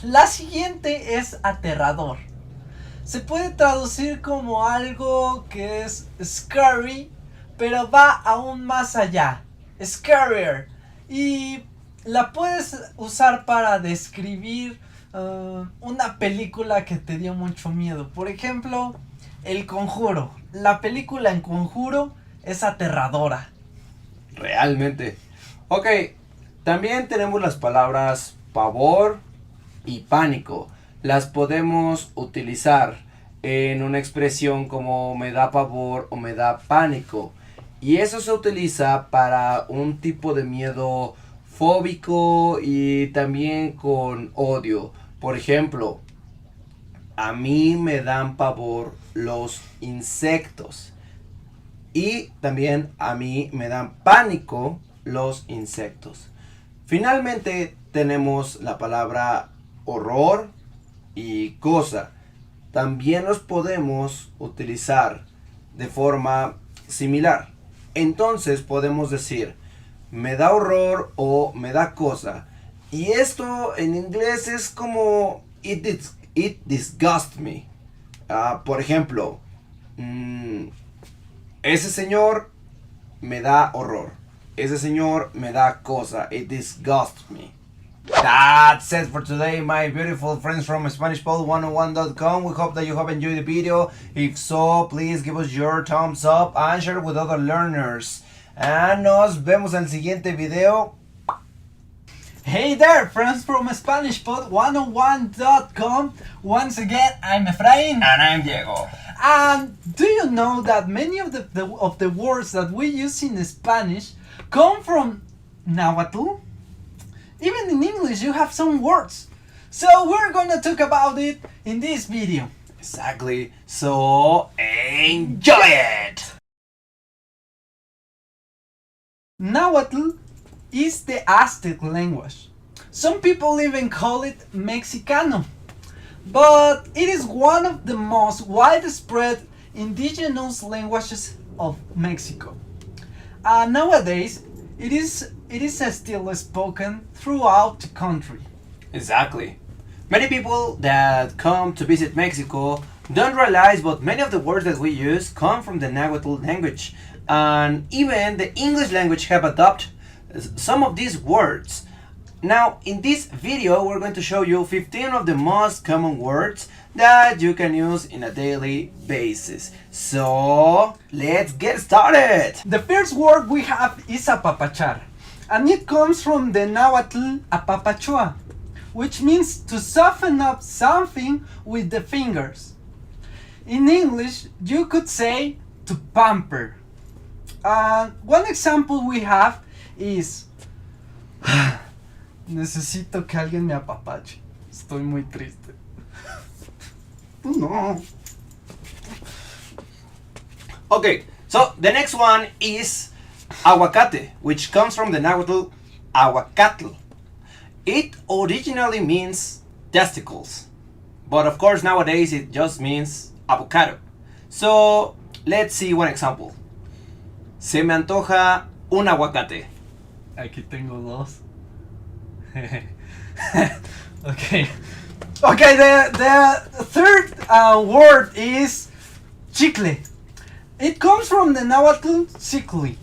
La siguiente es aterrador. Se puede traducir como algo que es scary, pero va aún más allá. Scarier. Y la puedes usar para describir una película que te dio mucho miedo. Por ejemplo, El Conjuro. La película El Conjuro es aterradora. Realmente. Ok, también tenemos las palabras pavor y pánico. Las podemos utilizar en una expresión como me da pavor o me da pánico. Y eso se utiliza para un tipo de miedo fóbico y también con odio. Por ejemplo, a mí me dan pavor los insectos. Y también a mí me dan pánico los insectos. Finalmente tenemos la palabra horror y cosa. También los podemos utilizar de forma similar. Entonces podemos decir me da horror o me da cosa. Y esto en inglés es como it disgusts me. Por ejemplo, ese señor me da horror. Ese señor me da cosa. It disgusts me. That's it for today, my beautiful friends from SpanishPod101.com. We hope that you have enjoyed the video. If so, please give us your thumbs up and share it with other learners. And nos vemos en el siguiente video. Hey there, friends from SpanishPod101.com. Once again, I'm Efrain. And I'm Diego. And do you know that many of the words that we use in Spanish come from Nahuatl? Even in English, you have some words. So we're gonna talk about it in this video. Exactly. So enjoy it. Nahuatl is the Aztec language. Some people even call it Mexicano. But it is one of the most widespread indigenous languages of Mexico. Nowadays, it is still spoken throughout the country. Exactly. Many people that come to visit Mexico don't realize, but many of the words that we use come from the Nahuatl language. And even the English language have adopted some of these words. Now, in this video, we're going to show you 15 of the most common words that you can use in a daily basis. So, let's get started! The first word we have is apapachar, and it comes from the Nahuatl apapachua, which means to soften up something with the fingers. In English, you could say to pamper. One example we have is necesito que alguien me apapache. Estoy muy triste. No. Okay, So the next one is aguacate, which comes from the Nahuatl aguacatl. It originally means testicles, but of course nowadays it just means avocado. So let's see one example. Se me antoja un aguacate. Aquí tengo dos. Okay. Okay, the third word is chicle. It comes from the Nahuatl cicli.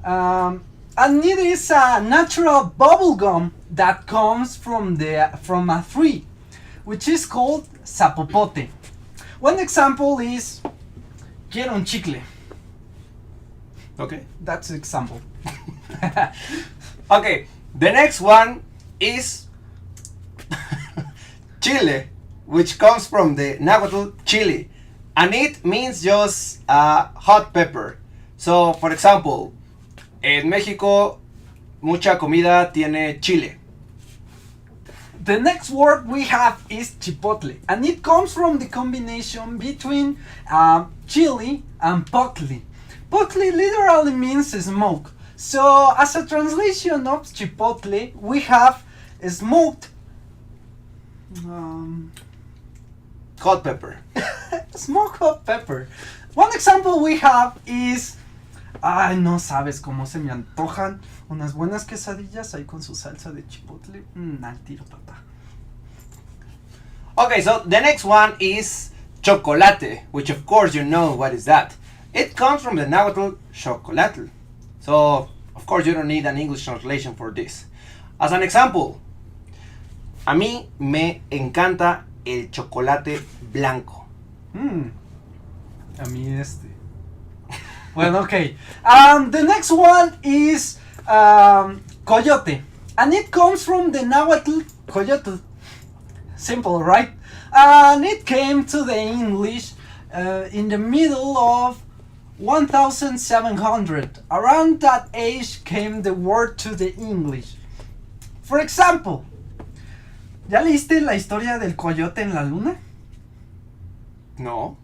And it is a natural bubble gum that comes from a tree, which is called zapopote. One example is quiero un chicle. Okay. That's the example. Okay, the next one is chile, which comes from the Nahuatl chili, and it means just hot pepper. So, for example, en México, mucha comida tiene chile. The next word we have is chipotle, and it comes from the combination between chili and potle. Potle literally means smoke. So, as a translation of chipotle, we have smoked Hot pepper. smoked hot pepper. One example we have is, ay, no sabes cómo se me antojan unas buenas quesadillas ahí con su salsa de chipotle. Al tiro, papá. Okay, so the next one is chocolate, which of course you know what is that. It comes from the Nahuatl chocolatl. So, of course you don't need an English translation for this. As an example, a mí me encanta el chocolate blanco. A mí este. Bueno, okay. The next one is coyote, and it comes from the Nahuatl coyote. Simple, right? And it came to the English in the middle of 1700. Around that age came the word to the English. For example, ¿ya leíste la historia del coyote en la luna? No.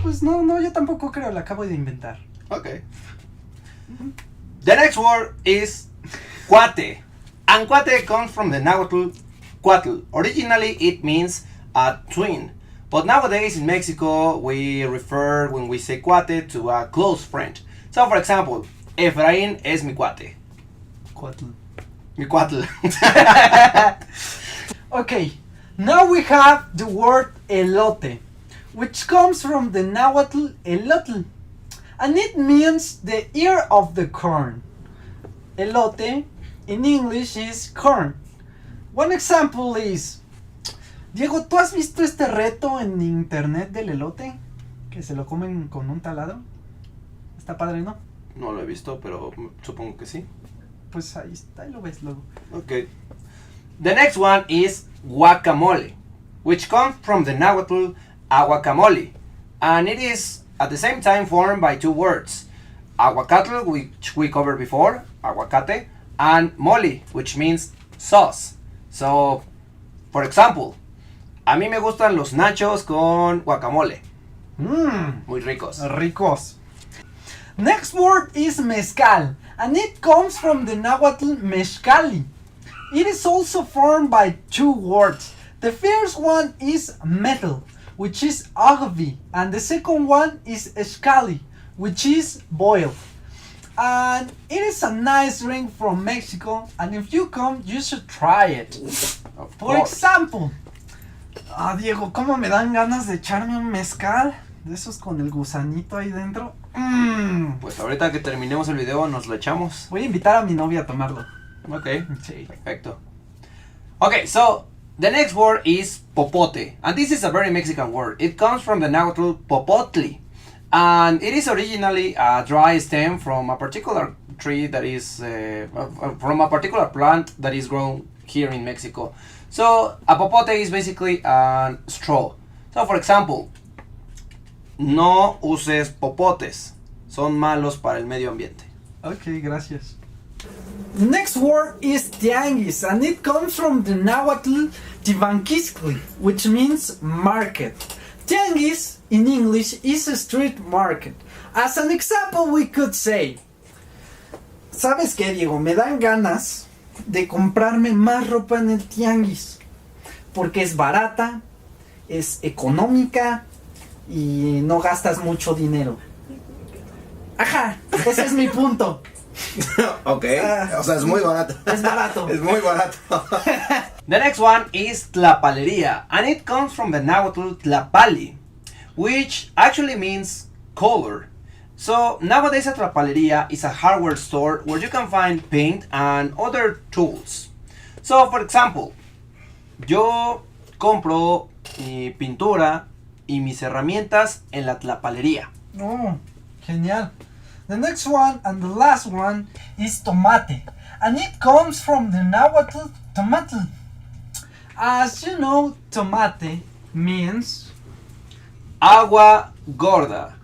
Pues no, yo tampoco creo, la acabo de inventar. Okay. The next word is cuate. And cuate comes from the Nahuatl cuatl. Originally it means a twin. But nowadays in Mexico we refer, when we say cuate, to a close friend. So for example, Efraín es mi cuate. Cuatl. Mi cuatl. Okay, now we have the word elote, which comes from the Nahuatl elotl, and it means the ear of the corn. Elote in English is corn. One example is, Diego, ¿tú has visto este reto en internet del elote? Que se lo comen con un taladro. Está padre, ¿no? No lo he visto, pero supongo que sí. Pues ahí está, ahí lo ves luego. Okay. The next one is guacamole, which comes from the Nahuatl aguacamole, and it is at the same time formed by two words, aguacatl, which we covered before, aguacate, and mole, which means sauce. So, for example, a mí me gustan los nachos con guacamole. Muy ricos. Ricos. Next word is mezcal, and it comes from the Nahuatl mezcali. It is also formed by two words. The first one is metal, which is agvi, and the second one is escali, which is boiled. And it is a nice drink from Mexico, and if you come, you should try it. For example, Diego, ¿cómo me dan ganas de echarme un mezcal? De esos con el gusanito ahí dentro. Pues ahorita que terminemos el video nos lo echamos. Voy a invitar a mi novia a tomarlo. Okay. Sí. Perfecto. Okay, so the next word is popote, and this is a very Mexican word. It comes from the Nahuatl popotli, and it is originally a dry stem from a particular tree that is from a particular plant that is grown here in Mexico. So a popote is basically a straw. So for example, no uses popotes, son malos para el medio ambiente. Okay, gracias. The next word is tianguis, and it comes from the Nahuatl tibanquiscli, which means market. Tianguis in English is a street market, As an example, we could say, ¿sabes qué, Diego? Me dan ganas de comprarme más ropa en el tianguis. Porque es barata, es económica y no gastas mucho dinero. Ajá, ese es mi punto. Ok, o sea, es muy barato. Es barato. Es muy barato. The next one is tlapalería, and it comes from the Nahuatl tlapali, which actually means color. So nowadays a tlapalería is a hardware store where you can find paint and other tools. So for example, yo compro mi pintura y mis herramientas en la tlapalería. Oh, genial. The next one and the last one is tomate, and it comes from the Nahuatl tomatl. As you know, tomate means Agua gorda.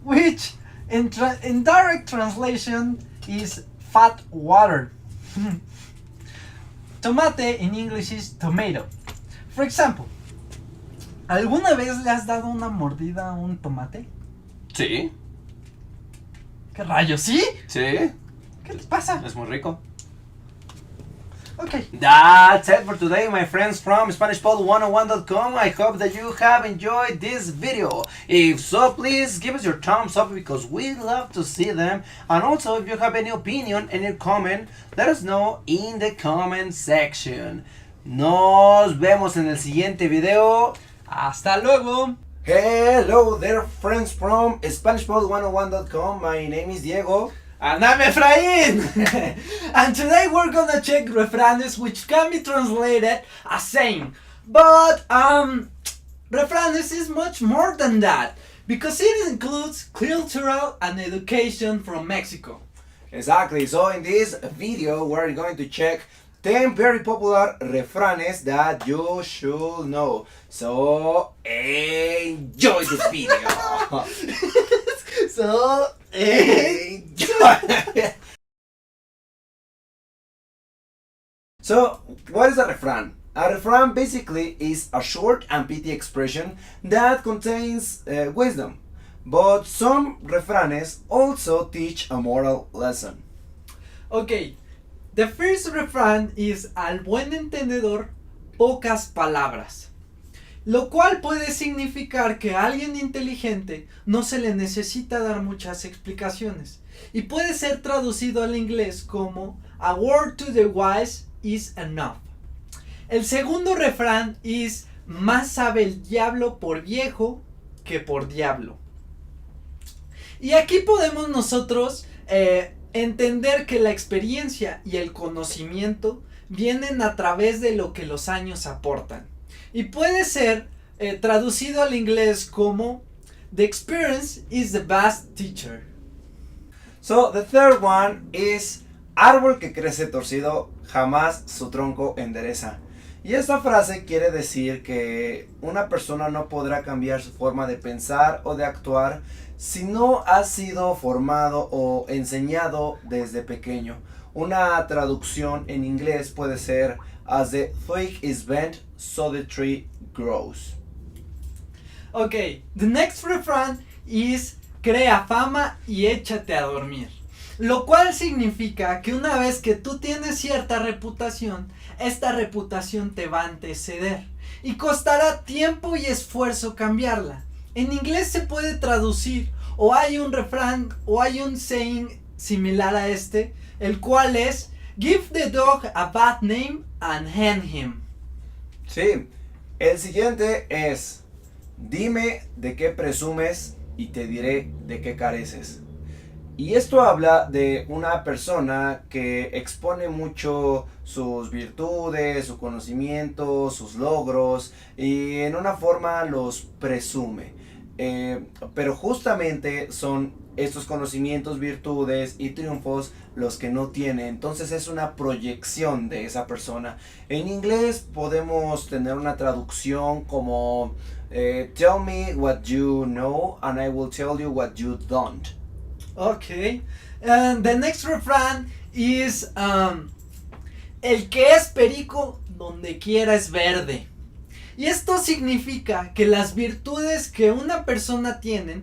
which in direct translation is fat water. Tomate in English is tomato. For example, ¿alguna vez le has dado una mordida a un tomate? Sí, ¿Qué rayos? ¿Sí? sí, ¿Qué les pasa? es muy rico. Okay. That's it for today, my friends from SpanishPod101.com. I hope that you have enjoyed this video. If so, please give us your thumbs up because we love to see them. And also, if you have any opinion, any comment, let us know in the comment section. Nos vemos en el siguiente video. Hasta luego. Hello there, friends from SpanishPod101.com. My name is Diego. And I'm Efraín. And today we're gonna check refranes, which can be translated as saying. But refranes is much more than that, because it includes cultural and education from Mexico. Exactly. So in this video, we're going to check 10 very popular refranes that you should know. So enjoy this video. So, Enjoy. So, what is a refran? A refran basically is a short and pithy expression that contains wisdom. But some refranes also teach a moral lesson. okay, the first refrán is al buen entendedor, pocas palabras. Lo cual puede significar que a alguien inteligente no se le necesita dar muchas explicaciones. Y puede ser traducido al inglés como a word to the wise is enough. El segundo refrán es más sabe el diablo por viejo que por diablo. Y aquí podemos nosotros entender que la experiencia y el conocimiento vienen a través de lo que los años aportan. Y puede ser traducido al inglés como the experience is the best teacher. So the third one is árbol que crece torcido, jamás su tronco endereza. Y esta frase quiere decir que una persona no podrá cambiar su forma de pensar o de actuar si no ha sido formado o enseñado desde pequeño. Una traducción en inglés puede ser as the twig is bent, so the tree grows. Okay, the next refrán is crea fama y échate a dormir. Lo cual significa que una vez que tú tienes cierta reputación, esta reputación te va a anteceder y costará tiempo y esfuerzo cambiarla. En inglés se puede traducir o hay un refrán o hay un saying similar a este, el cual es give the dog a bad name and hang him. Sí, el siguiente es dime de qué presumes y te diré de qué careces. Y esto habla de una persona que expone mucho sus virtudes, su conocimiento, sus logros y en una forma los presume. Pero justamente son estos conocimientos, virtudes y triunfos los que no tiene. Entonces es una proyección de esa persona. En inglés podemos tener una traducción como tell me what you know and I will tell you what you don't. Okay, and the next refrán is el que es perico donde quiera es verde. Y esto significa que las virtudes que una persona tiene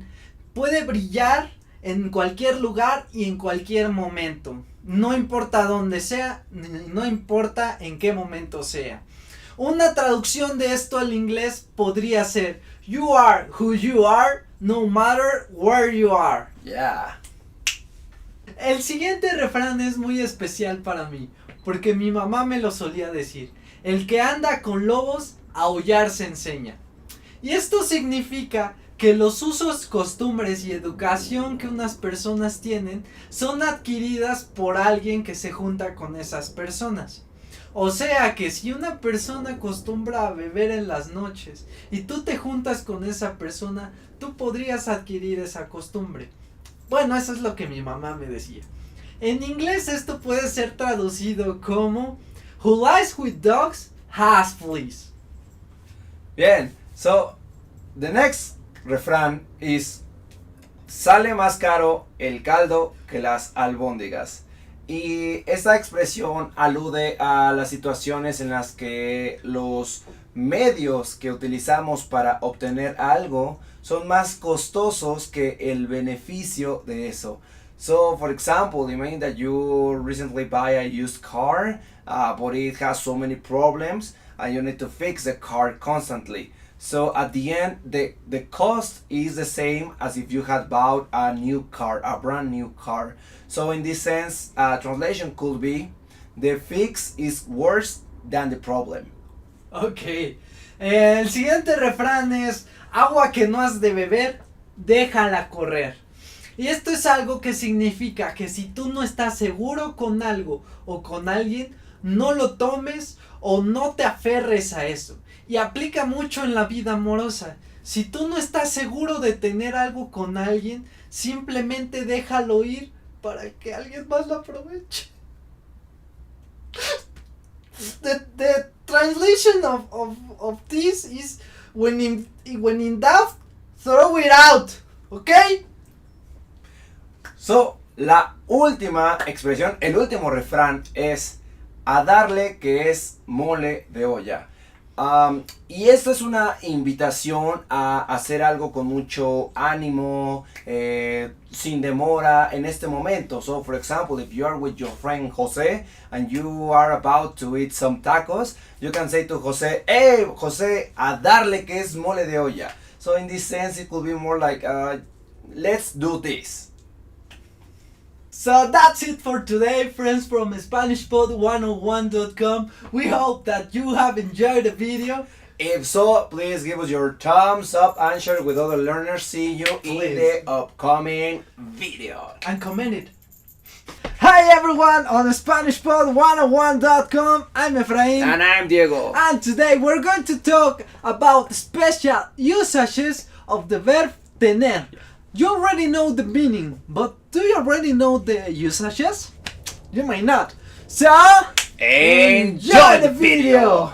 puede brillar en cualquier lugar y en cualquier momento. No importa dónde sea, no importa en qué momento sea. Una traducción de esto al inglés podría ser: You are who you are, no matter where you are. Yeah. El siguiente refrán es muy especial para mí, porque mi mamá me lo solía decir: el que anda con lobos, aullar se enseña. Y esto significa que los usos, costumbres y educación que unas personas tienen son adquiridas por alguien que se junta con esas personas. O sea que si una persona acostumbra a beber en las noches y tú te juntas con esa persona, tú podrías adquirir esa costumbre. Bueno, eso es lo que mi mamá me decía. En inglés esto puede ser traducido como: Who lies with dogs has fleas. Bien, so the next refrán is: sale más caro el caldo que las albóndigas. Y esta expresión alude a las situaciones en las que los medios que utilizamos para obtener algo son más costosos que el beneficio de eso. So, for example, imagine that you recently buy a used car, but it has so many problems and you need to fix the car constantly. So at the end, the cost is the same as if you had bought a new car, a brand new car. So in this sense, translation could be: the fix is worse than the problem. Ok. El siguiente refrán es: agua que no has de beber, déjala correr. Y esto es algo que significa que si tú no estás seguro con algo o con alguien, no lo tomes o no te aferres a eso. Y aplica mucho en la vida amorosa. Si tú no estás seguro de tener algo con alguien, simplemente déjalo ir para que alguien más lo aproveche. The translation of this is: when in doubt, throw it out. ¿Ok? So, la última expresión, el último refrán es: a darle que es mole de olla. Y esto es una invitación a hacer algo con mucho ánimo, sin demora en este momento. So, for example, if you are with your friend Jose and you are about to eat some tacos, you can say to Jose: hey, Jose, a darle que es mole de olla. So, in this sense, it could be more like, let's do this. So that's it for today, friends from SpanishPod101.com. We hope that you have enjoyed the video. If so, please give us your thumbs up and share with other learners. See you in the upcoming video. And comment it. Hi everyone on SpanishPod101.com. I'm Efrain. And I'm Diego. And today we're going to talk about special usages of the verb tener. You already know the meaning, but do you already know the usages? You might not. So, enjoy the video!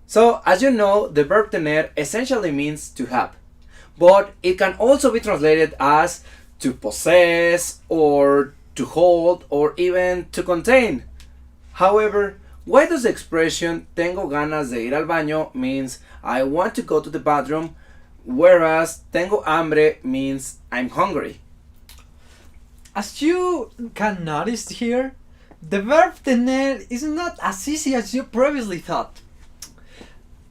So, as you know, the verb tener essentially means to have, but it can also be translated as to possess, or to hold, or even to contain. However, why does the expression tengo ganas de ir al baño means I want to go to the bathroom, whereas tengo hambre means I'm hungry? As you can notice here, the verb tener is not as easy as you previously thought.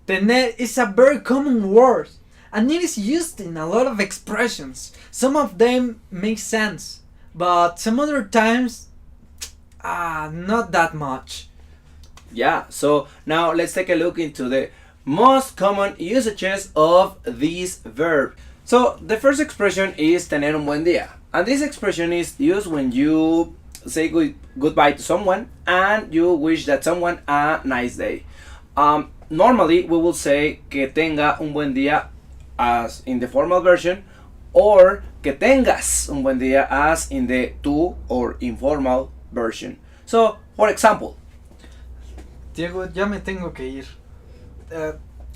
Tener is a very common word, and it is used in a lot of expressions. Some of them make sense, but some other times, not that much. Yeah, so now let's take a look into the most common usages of this verb. So the first expression is tener un buen día, and this expression is used when you say goodbye to someone and you wish that someone a nice day. Normally we will say que tenga un buen día as in the formal version, or que tengas un buen día as in the tú or informal version. So, for example, Diego, ya me tengo que ir.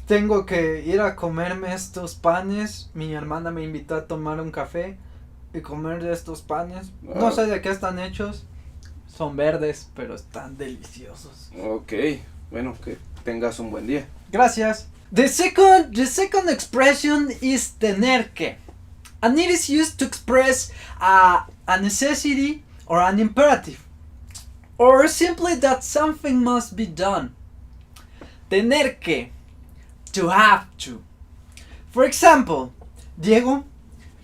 Tengo que ir a comerme estos panes. Mi hermana me invitó a tomar un café y comer de estos panes. No sé de qué están hechos. Son verdes, pero están deliciosos. Ok, bueno, que tengas un buen día. Gracias. The second expression is tener que, and it is used to express a necessity or an imperative, or simply that something must be done. Tener que, to have to. For example, Diego,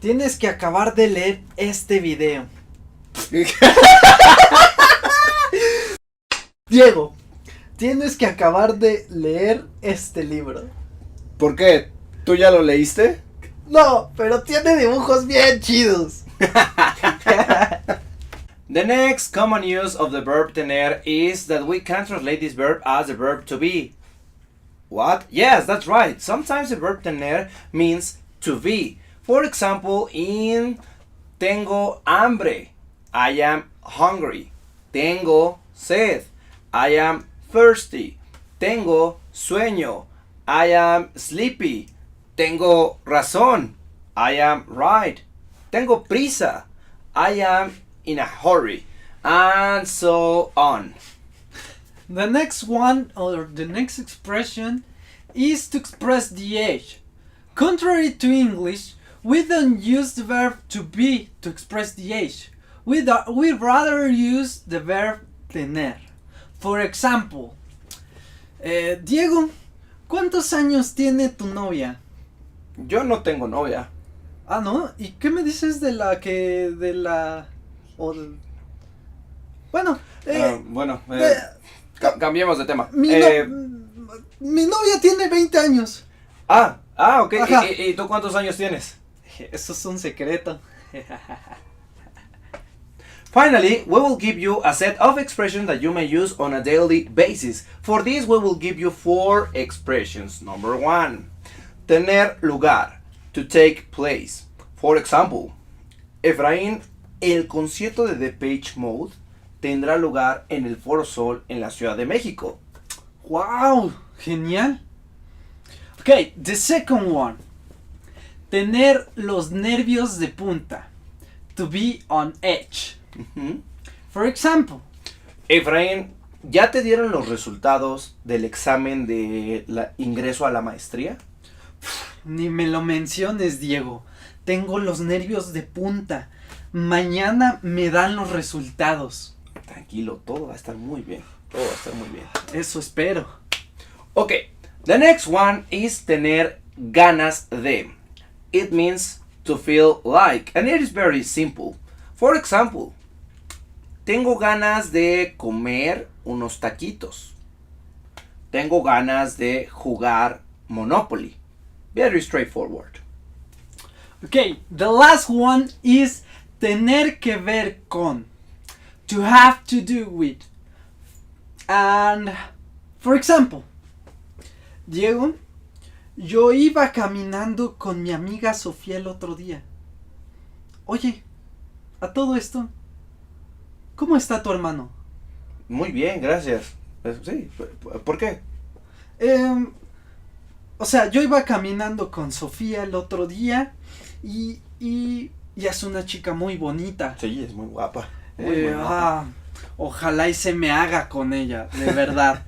tienes que acabar de leer este video. Diego, tienes que acabar de leer este libro. ¿Por qué? ¿Tú ya lo leíste? No, pero tiene dibujos bien chidos. The next common use of the verb tener is that we can translate this verb as the verb to be. What? Yes, that's right. Sometimes the verb tener means to be. For example, in tengo hambre, I am hungry. Tengo sed, I am thirsty. Tengo sueño, I am sleepy. Tengo razón, I am right. Tengo prisa, I am in a hurry. And so on. The next one, or the next expression, is to express the age. Contrary to English, we don't use the verb to be to express the age. We rather use the verb tener. For example, Diego, ¿cuántos años tiene tu novia? Yo no tengo novia. Ah, ¿no? ¿Y qué me dices de la que... de la... o de... Bueno, cambiemos de tema. mi novia tiene 20 años. Ok. Ajá. ¿Y tú cuántos años tienes? Eso es un secreto. Finally, we will give you a set of expressions that you may use on a daily basis. For this, we will give you 4 expressions. Number 1, tener lugar, to take place. For example, Efraín, el concierto de Depeche Mode tendrá lugar en el Foro Sol en la Ciudad de México. ¡Wow! Genial. Okay, the second one. Tener los nervios de punta. To be on edge. For example. Efraín, ¿ya te dieron los resultados del examen de ingreso a la maestría? Ni me lo menciones, Diego. Tengo los nervios de punta. Mañana me dan los resultados. Tranquilo, todo va a estar muy bien. Todo va a estar muy bien. Eso espero. Okay, the next one is tener ganas de. It means to feel like, and it is very simple. For example, tengo ganas de comer unos taquitos. Tengo ganas de jugar Monopoly. Very straightforward. Okay, the last one is tener que ver con. To have to do with. And, for example, Diego, yo iba caminando con mi amiga Sofía el otro día. Oye, a todo esto, ¿cómo está tu hermano? Muy bien, gracias. Sí, ¿por qué? O sea, yo iba caminando con Sofía el otro día y es una chica muy bonita. Sí, es muy guapa. Muy guapa. Ojalá y se me haga con ella, de verdad.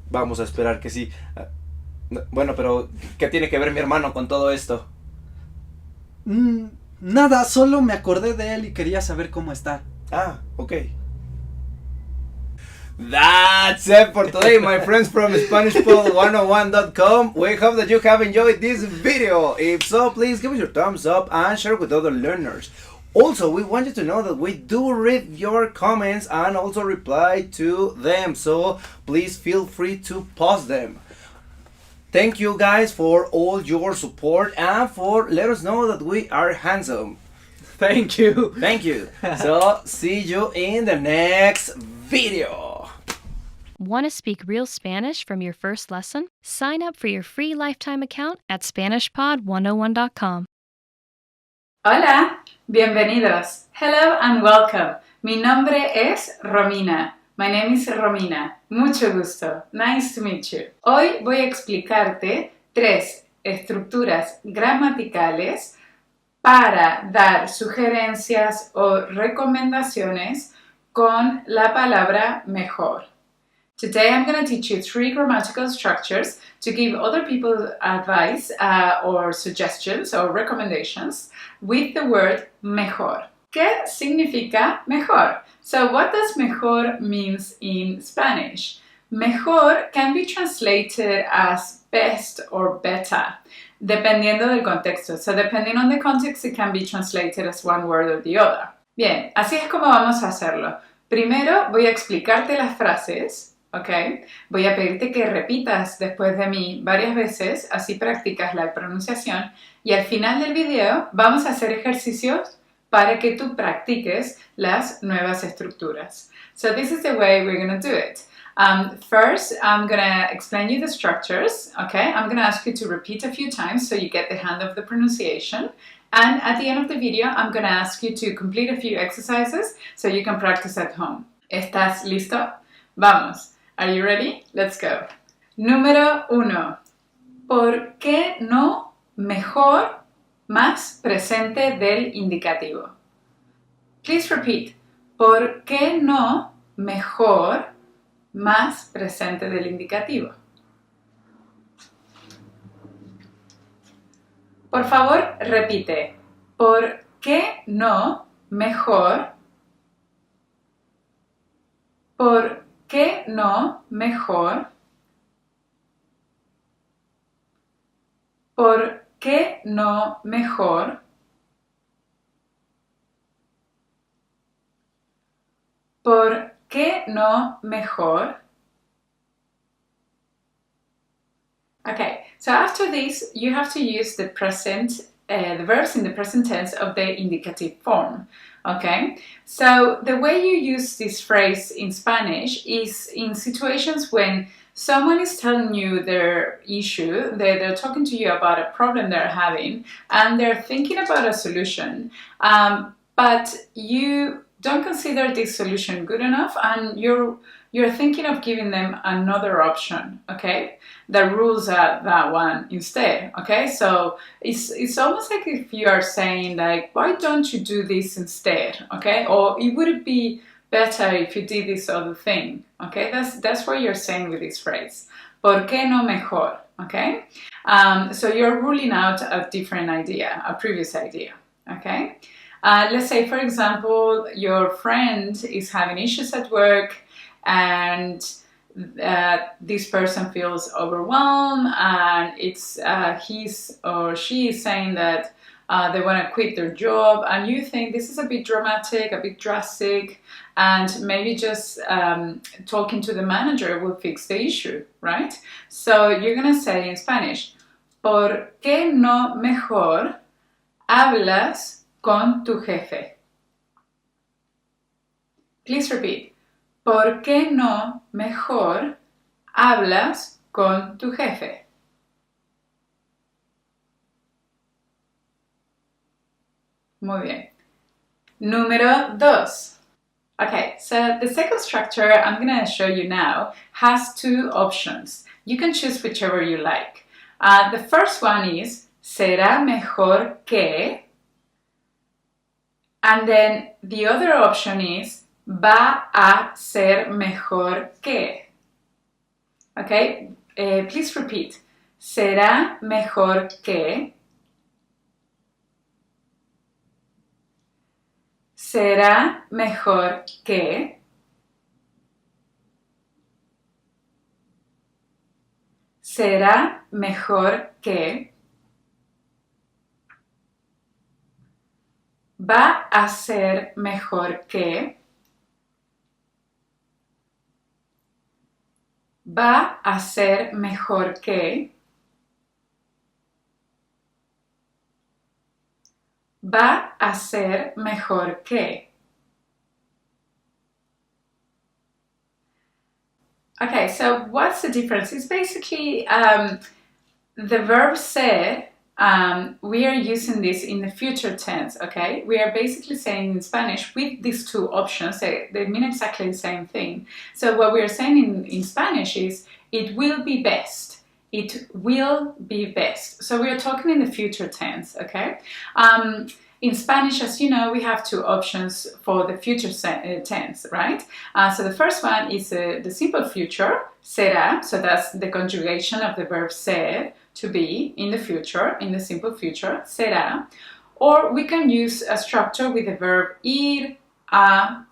Vamos a esperar que sí. Bueno, pero ¿qué tiene que ver mi hermano con todo esto? Nada, solo me acordé de él y quería saber cómo está. Okay. That's it for today, my friends from SpanishPod101.com. We hope that you have enjoyed this video. If so, please give us your thumbs up and share with other learners. Also, we want you to know that we do read your comments and also reply to them, so please feel free to post them. Thank you guys for all your support and for let us know that we are handsome. Thank you. Thank you. So, see you in the next video. Want to speak real Spanish from your first lesson? Sign up for your free lifetime account at SpanishPod101.com. Hola, bienvenidos. Hello and welcome. Mi nombre es Romina. My name is Romina. Mucho gusto. Nice to meet you. Hoy voy a explicarte 3 estructuras gramaticales para dar sugerencias o recomendaciones con la palabra mejor. Today I'm going to teach you 3 grammatical structures to give other people advice or suggestions or recommendations with the word mejor. ¿Qué significa mejor? So what does mejor means in Spanish? Mejor can be translated as best or better, dependiendo del contexto. So depending on the context, it can be translated as one word or the other. Bien, así es como vamos a hacerlo. Primero voy a explicarte las frases, ¿ok? Voy a pedirte que repitas después de mí varias veces, así practicas la pronunciación. Y al final del video vamos a hacer ejercicios para que tú practiques las nuevas estructuras. So this is the way we're going to do it. First, I'm going to explain you the structures, okay? I'm going to ask you to repeat a few times so you get the hang of the pronunciation. And at the end of the video, I'm going to ask you to complete a few exercises so you can practice at home. ¿Estás listo? Vamos. Are you ready? Let's go. Número 1. ¿Por qué no mejor más presente del indicativo? Please repeat. ¿Por qué no mejor más presente del indicativo? Por favor, repite. ¿Por qué no mejor? ¿Por qué no mejor? ¿Por qué no mejor? ¿Por qué no mejor? Okay, so after this, you have to use the verbs in the present tense of the indicative form. Okay, so the way you use this phrase in Spanish is in situations when someone is telling you their issue, they're talking to you about a problem they're having, and they're thinking about a solution, but you don't consider this solution good enough, and you're thinking of giving them another option, okay, that rules out that one instead, okay? So it's almost like if you are saying, like, why don't you do this instead, okay? Or it would be better if you did this other thing, okay? That's what you're saying with this phrase. ¿Por qué no mejor? Okay? So you're ruling out a different idea, a previous idea, okay? Let's say, for example, your friend is having issues at work and this person feels overwhelmed, and it's he's or she is saying that they want to quit their job, and you think this is a bit dramatic, a bit drastic, and maybe just talking to the manager will fix the issue, right? So you're going to say in Spanish, ¿por qué no mejor hablas con tu jefe? Please repeat. ¿Por qué no mejor hablas con tu jefe? Muy bien. Número 2. Okay, so the second structure I'm going to show you now has 2 options. You can choose whichever you like. The first one is será mejor que, and then the other option is va a ser mejor que. Okay, please repeat. Será mejor que. Será mejor que. Será mejor que. Va a ser mejor que. Va a ser mejor que. Va a ser mejor que. Okay, so what's the difference? It's basically the verb ser. We are using this in the future tense, okay? We are basically saying in Spanish with these 2 options, they mean exactly the same thing. So what we are saying in Spanish is, it will be best. It will be best. So we are talking in the future tense, okay? In Spanish, as you know, we have two options for the future tense, right? So the first one is the simple future, será. So that's the conjugation of the verb ser, to be, in the future, in the simple future, será. Or we can use a structure with the verb ir, a,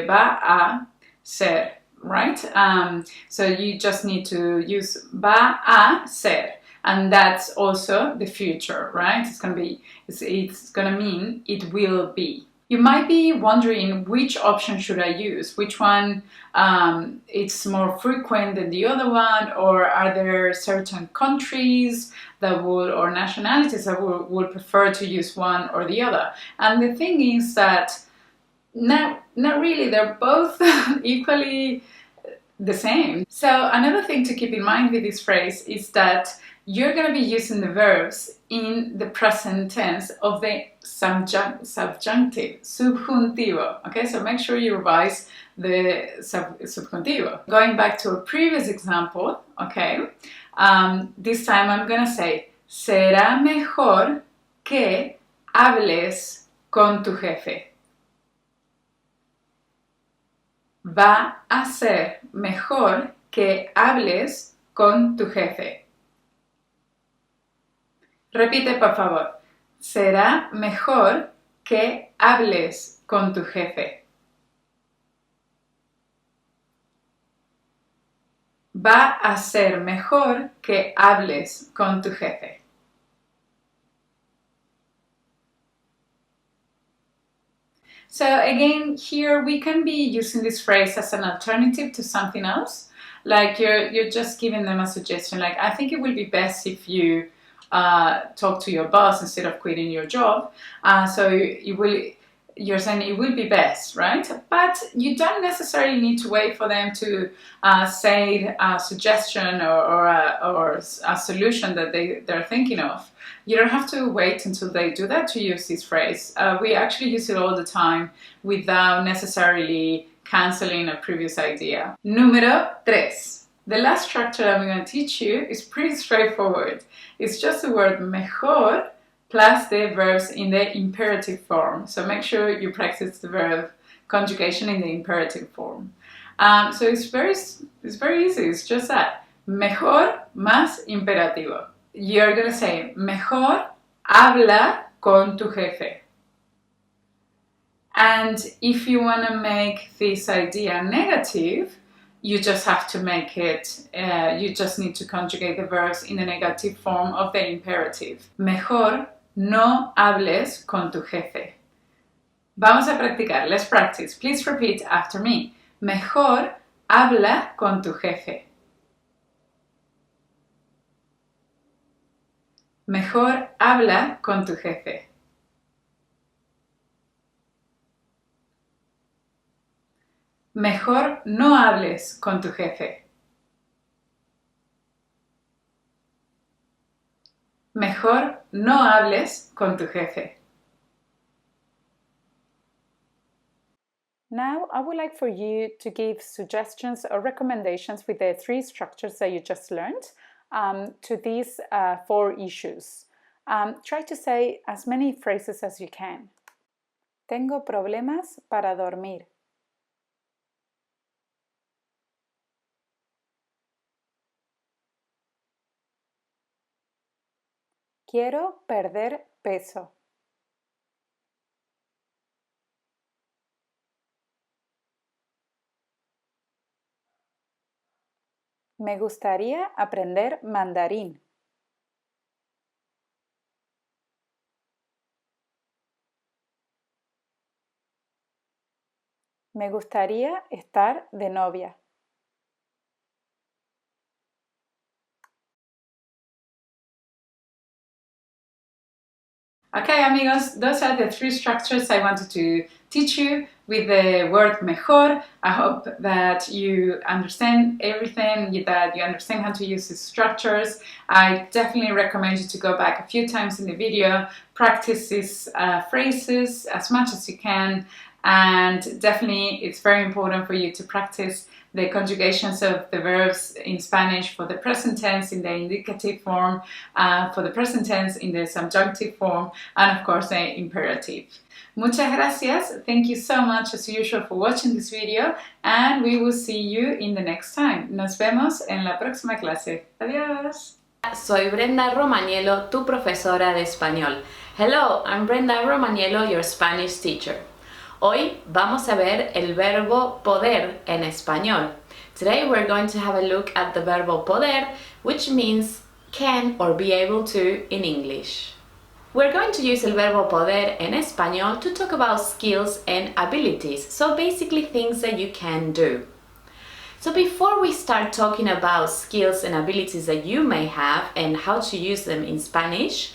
va a, ser, right? So you just need to use va a ser. And that's also the future, right? It's gonna mean it will be. You might be wondering which option should I use, which one it's more frequent than the other one, or are there certain countries that would, or nationalities that would prefer to use one or the other? And the thing is that not really, they're both equally the same. So another thing to keep in mind with this phrase is that you're going to be using the verbs in the present tense of the subjunctive, subjuntivo. Okay, so make sure you revise the subjuntivo. Going back to a previous example, okay, this time I'm going to say, será mejor que hables con tu jefe. Va a ser mejor que hables con tu jefe. Repite, por favor. Será mejor que hables con tu jefe. Va a ser mejor que hables con tu jefe. So again, here we can be using this phrase as an alternative to something else. Like you're just giving them a suggestion. Like, I think it will be best if you talk to your boss instead of quitting your job. So you're saying it will be best, right? But you don't necessarily need to wait for them to say a suggestion or a solution that they're thinking of. You don't have to wait until they do that to use this phrase. We actually use it all the time without necessarily canceling a previous idea. Número 3. The last structure I'm going to teach you is pretty straightforward. It's just the word mejor plus the verbs in the imperative form. So make sure you practice the verb conjugation in the imperative form. So it's very easy. It's just that. Mejor más imperativo. You're going to say, mejor habla con tu jefe. And if you want to make this idea negative, you just have to make it, you just need to conjugate the verbs in the negative form of the imperative. Mejor no hables con tu jefe. Vamos a practicar. Let's practice. Please repeat after me. Mejor habla con tu jefe. Mejor habla con tu jefe. Mejor no hables con tu jefe. Mejor no hables con tu jefe. Now, I would like for you to give suggestions or recommendations with the 3 structures that you just learned to these 4 issues. Try to say as many phrases as you can. Tengo problemas para dormir. Quiero perder peso. Me gustaría aprender mandarín. Me gustaría estar de novia. Okay, amigos, those are the 3 structures I wanted to teach you with the word mejor. I hope that you understand everything, that you understand how to use these structures. I definitely recommend you to go back a few times in the video, practice these phrases as much as you can, And definitely it's very important for you to practice the conjugations of the verbs in Spanish for the present tense in the indicative form, for the present tense in the subjunctive form, and of course the imperative. Muchas gracias. Thank you so much as usual for watching this video, and we will see you in the next time. Nos vemos en la próxima clase. Adiós. Soy Brenda Romagnello, tu profesora de español. Hello, I'm Brenda Romagnello, your Spanish teacher. Hoy vamos a ver el verbo poder en español. Today we're going to have a look at the verbo poder, which means can or be able to in English. We're going to use el verbo poder en español to talk about skills and abilities, so basically things that you can do. So before we start talking about skills and abilities that you may have and how to use them in Spanish,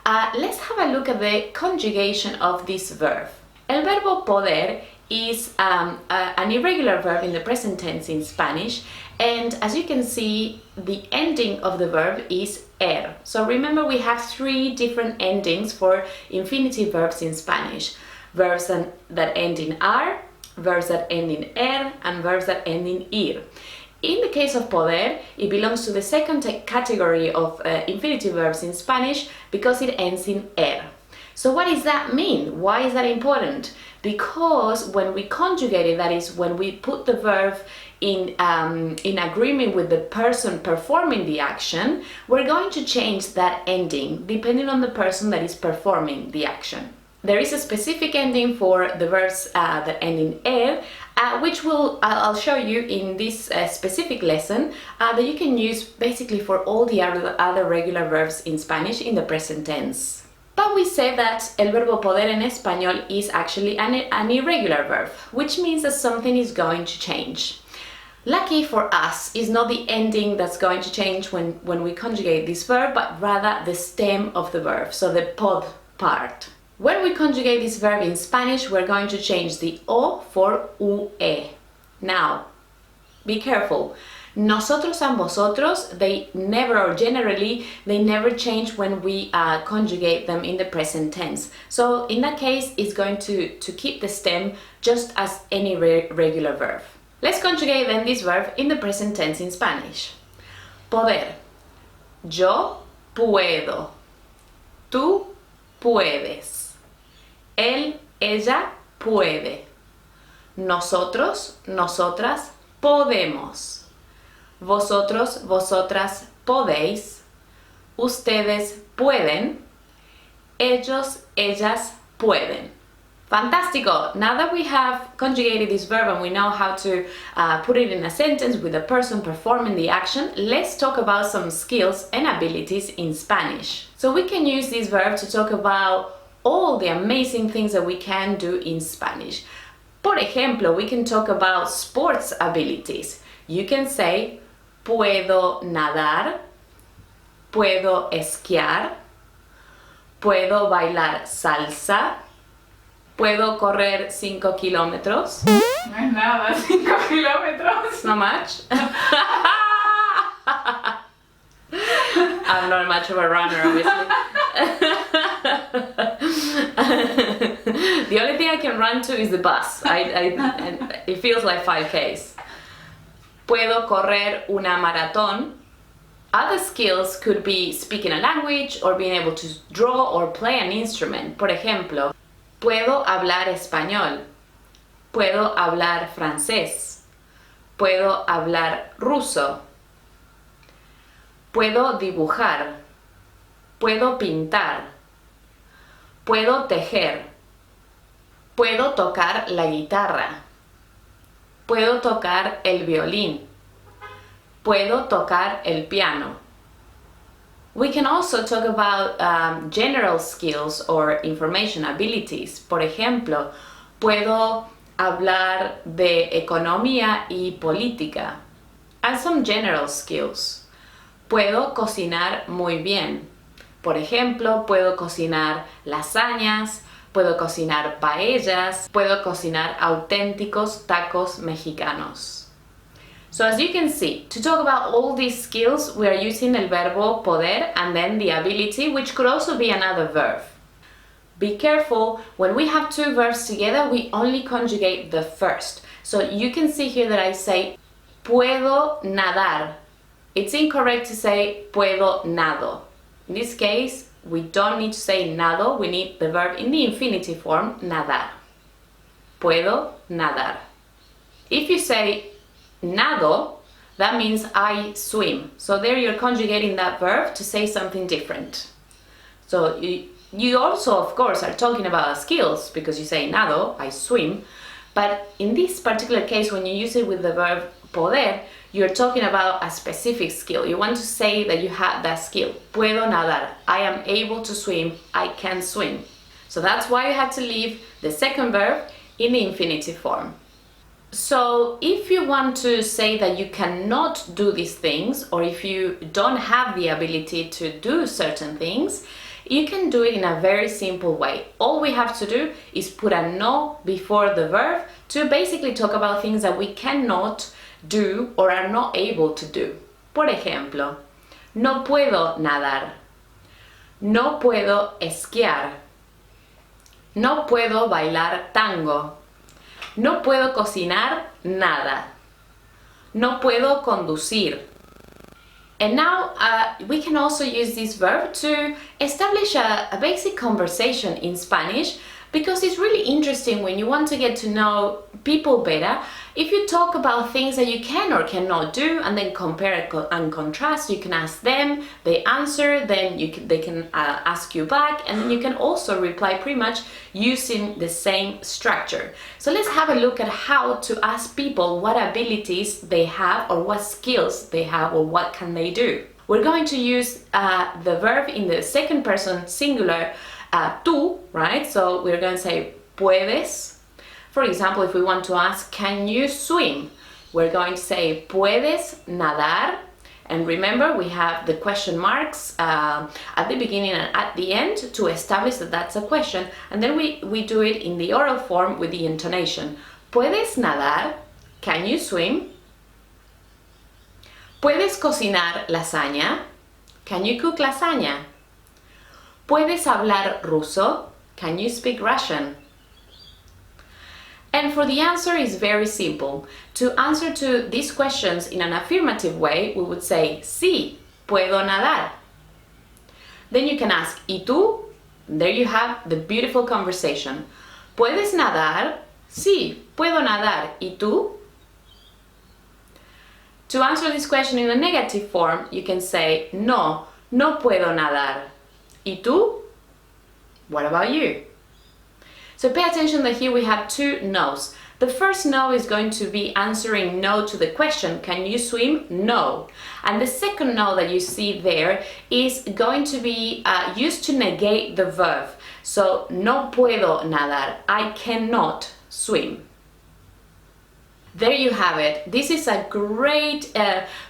let's have a look at the conjugation of this verb. El verbo poder is an irregular verb in the present tense in Spanish, and as you can see, the ending of the verb is er. So remember, we have three different endings for infinitive verbs in Spanish. Verbs that end in ar, verbs that end in er, and verbs that end in ir. In the case of poder, it belongs to the second category of infinitive verbs in Spanish because it ends in er. So what does that mean? Why is that important? Because when we conjugate it, that is when we put the verb in agreement with the person performing the action, we're going to change that ending depending on the person that is performing the action. There is a specific ending for the verbs that end in er, which I'll show you in this specific lesson that you can use basically for all the other regular verbs in Spanish in the present tense. But we say that el verbo poder en español is actually an irregular verb, which means that something is going to change. Lucky for us is not the ending that's going to change when we conjugate this verb, but rather the stem of the verb, so the pod part. When we conjugate this verb in Spanish, we're going to change the o for ue. Now, be careful. Nosotros and vosotros, they never, or generally, they never change when we conjugate them in the present tense. So in that case, it's going to keep the stem just as any regular verb. Let's conjugate then this verb in the present tense in Spanish. Poder. Yo puedo. Tú puedes. Él, ella puede. Nosotros, nosotras podemos. Vosotros, vosotras podéis. Ustedes pueden. Ellos, ellas pueden. Fantastico! Now that we have conjugated this verb and we know how to put it in a sentence with the person performing the action, let's talk about some skills and abilities in Spanish. So we can use this verb to talk about all the amazing things that we can do in Spanish. Por ejemplo, we can talk about sports abilities. You can say, puedo nadar, puedo esquiar, puedo bailar salsa, puedo correr 5 kilómetros. No es nada, 5 kilómetros. Not much. I'm not much of a runner, obviously. The only thing I can run to is the bus. And it feels like 5Ks. Puedo correr una maratón. Other skills could be speaking a language or being able to draw or play an instrument. Por ejemplo, puedo hablar español. Puedo hablar francés. Puedo hablar ruso. Puedo dibujar. Puedo pintar. Puedo tejer. Puedo tocar la guitarra. Puedo tocar el violín. Puedo tocar el piano. We can also talk about general skills or information abilities. Por ejemplo, puedo hablar de economía y política. And some general skills. Puedo cocinar muy bien. Por ejemplo, puedo cocinar lasañas, puedo cocinar paellas, puedo cocinar auténticos tacos mexicanos. So as you can see, to talk about all these skills, we are using el verbo poder and then the ability, which could also be another verb. Be careful, when we have two verbs together, we only conjugate the first. So you can see here that I say puedo nadar. It's incorrect to say puedo nado. In this case, we don't need to say nado, we need the verb in the infinitive form, nadar. Puedo nadar. If you say nado, that means I swim. So there you're conjugating that verb to say something different. So you also, of course, are talking about skills because you say nado, I swim. But in this particular case, when you use it with the verb poder, you're talking about a specific skill. You want to say that you have that skill. Puedo nadar. I am able to swim. I can swim. So that's why you have to leave the second verb in the infinitive form. So if you want to say that you cannot do these things, or if you don't have the ability to do certain things, you can do it in a very simple way. All we have to do is put a no before the verb to basically talk about things that we cannot do or are not able to do. Por ejemplo, no puedo nadar. No puedo esquiar. No puedo bailar tango. No puedo cocinar nada. No puedo conducir. And now we can also use this verb to establish a basic conversation in Spanish, because it's really interesting when you want to get to know people better. If you talk about things that you can or cannot do and then compare and contrast, you can ask them, they answer, then they can ask you back, and then you can also reply pretty much using the same structure. So let's have a look at how to ask people what abilities they have or what skills they have or what can they do. We're going to use the verb in the second person singular, tú, right? So we're going to say puedes. For example, if we want to ask, can you swim? We're going to say puedes nadar. And remember, we have the question marks at the beginning and at the end to establish that that's a question. And then we do it in the oral form with the intonation. Puedes nadar? Can you swim? Puedes cocinar lasaña? Can you cook lasagna? Puedes hablar ruso? Can you speak Russian? And for the answer is very simple. To answer to these questions in an affirmative way, we would say, sí, puedo nadar. Then you can ask, ¿y tú? There you have the beautiful conversation. ¿Puedes nadar? Sí, puedo nadar. ¿Y tú? To answer this question in a negative form, you can say, no, no puedo nadar. ¿Y tú? What about you? So pay attention that here we have two no's. The first no is going to be answering no to the question, can you swim? No. And the second no that you see there is going to be used to negate the verb. So, no puedo nadar, I cannot swim. There you have it. This is a great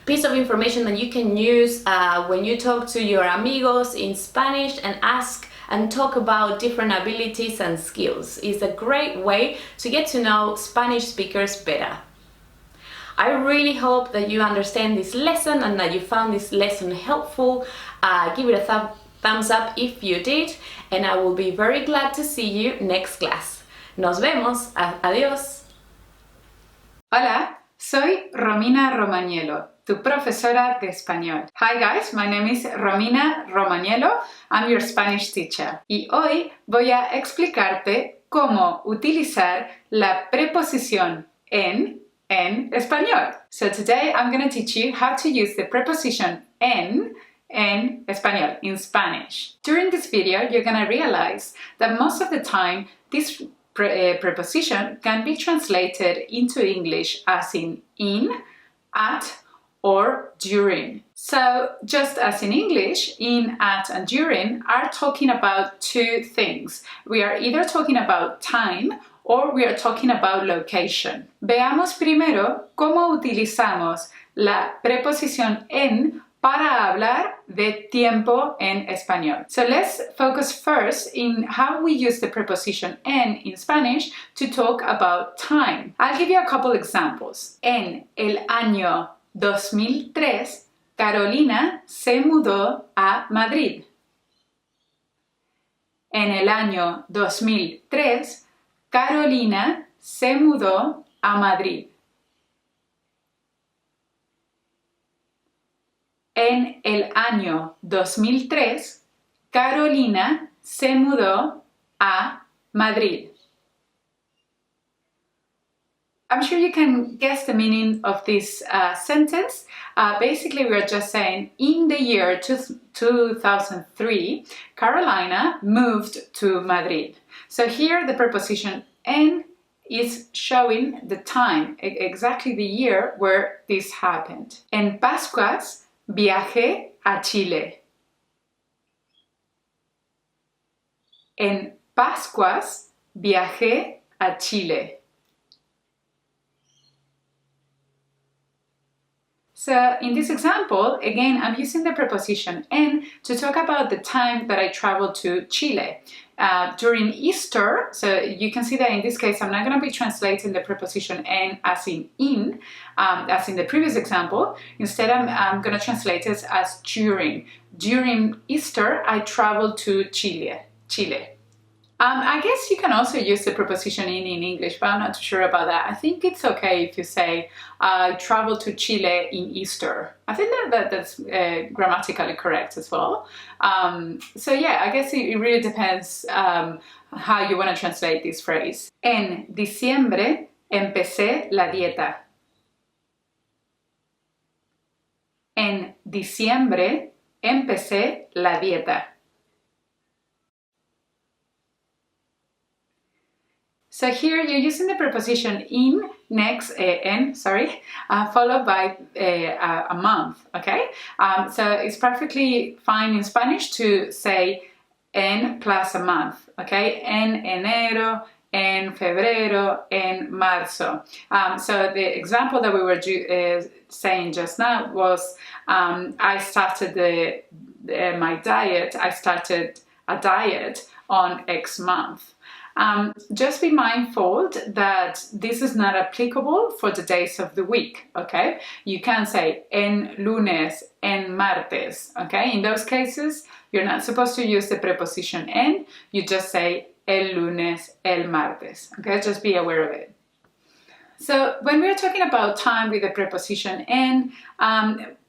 piece of information that you can use when you talk to your amigos in Spanish and ask and talk about different abilities and skills. It's a great way to get to know Spanish speakers better. I really hope that you understand this lesson and that you found this lesson helpful. Give it a thumbs up if you did, and I will be very glad to see you next class. Nos vemos. Adiós. Hola, soy Romina Romagnello, tu profesora de español. Hi guys, my name is Romina Romagnello. I'm your Spanish teacher. Y hoy voy a explicarte cómo utilizar la preposición en español. So today I'm going to teach you how to use the preposition en español, in Spanish. During this video, you're going to realize that most of the time this preposition can be translated into English as in, at, or during. So just as in English, in, at, and during are talking about two things. We are either talking about time or we are talking about location. Veamos primero cómo utilizamos la preposición en para hablar de tiempo en español. So let's focus first in how we use the preposition en in Spanish to talk about time. I'll give you a couple examples. En el año 2003, Carolina se mudó a Madrid. En el año 2003, Carolina se mudó a Madrid. En el año 2003, Carolina se mudó a Madrid. I'm sure you can guess the meaning of this sentence. Basically, we're just saying in the year 2003, Carolina moved to Madrid. So here the preposition en is showing the time, exactly the year where this happened. En Pascuas viajé a Chile. En Pascuas viajé a Chile. So in this example, again, I'm using the preposition en to talk about the time that I traveled to Chile. During Easter, so you can see that in this case, I'm not going to be translating the preposition en as in, as in the previous example. Instead, I'm going to translate it as during. During Easter, I traveled to Chile. I guess you can also use the preposition in English, but I'm not too sure about that. I think it's okay if you say, I traveled to Chile in Easter. I think that's grammatically correct as well. So yeah, I guess it really depends how you want to translate this phrase. En diciembre empecé la dieta. En diciembre empecé la dieta. So here you're using the preposition followed by a month, okay? So it's perfectly fine in Spanish to say en plus a month, okay? En enero, en febrero, en marzo. So the example that we were saying just now was I started my diet, I started a diet on X month. Just be mindful that this is not applicable for the days of the week, okay? You can say en lunes, en martes, okay? In those cases, you're not supposed to use the preposition en, you just say el lunes, el martes, okay? Just be aware of it. So when we're talking about time with the preposition en,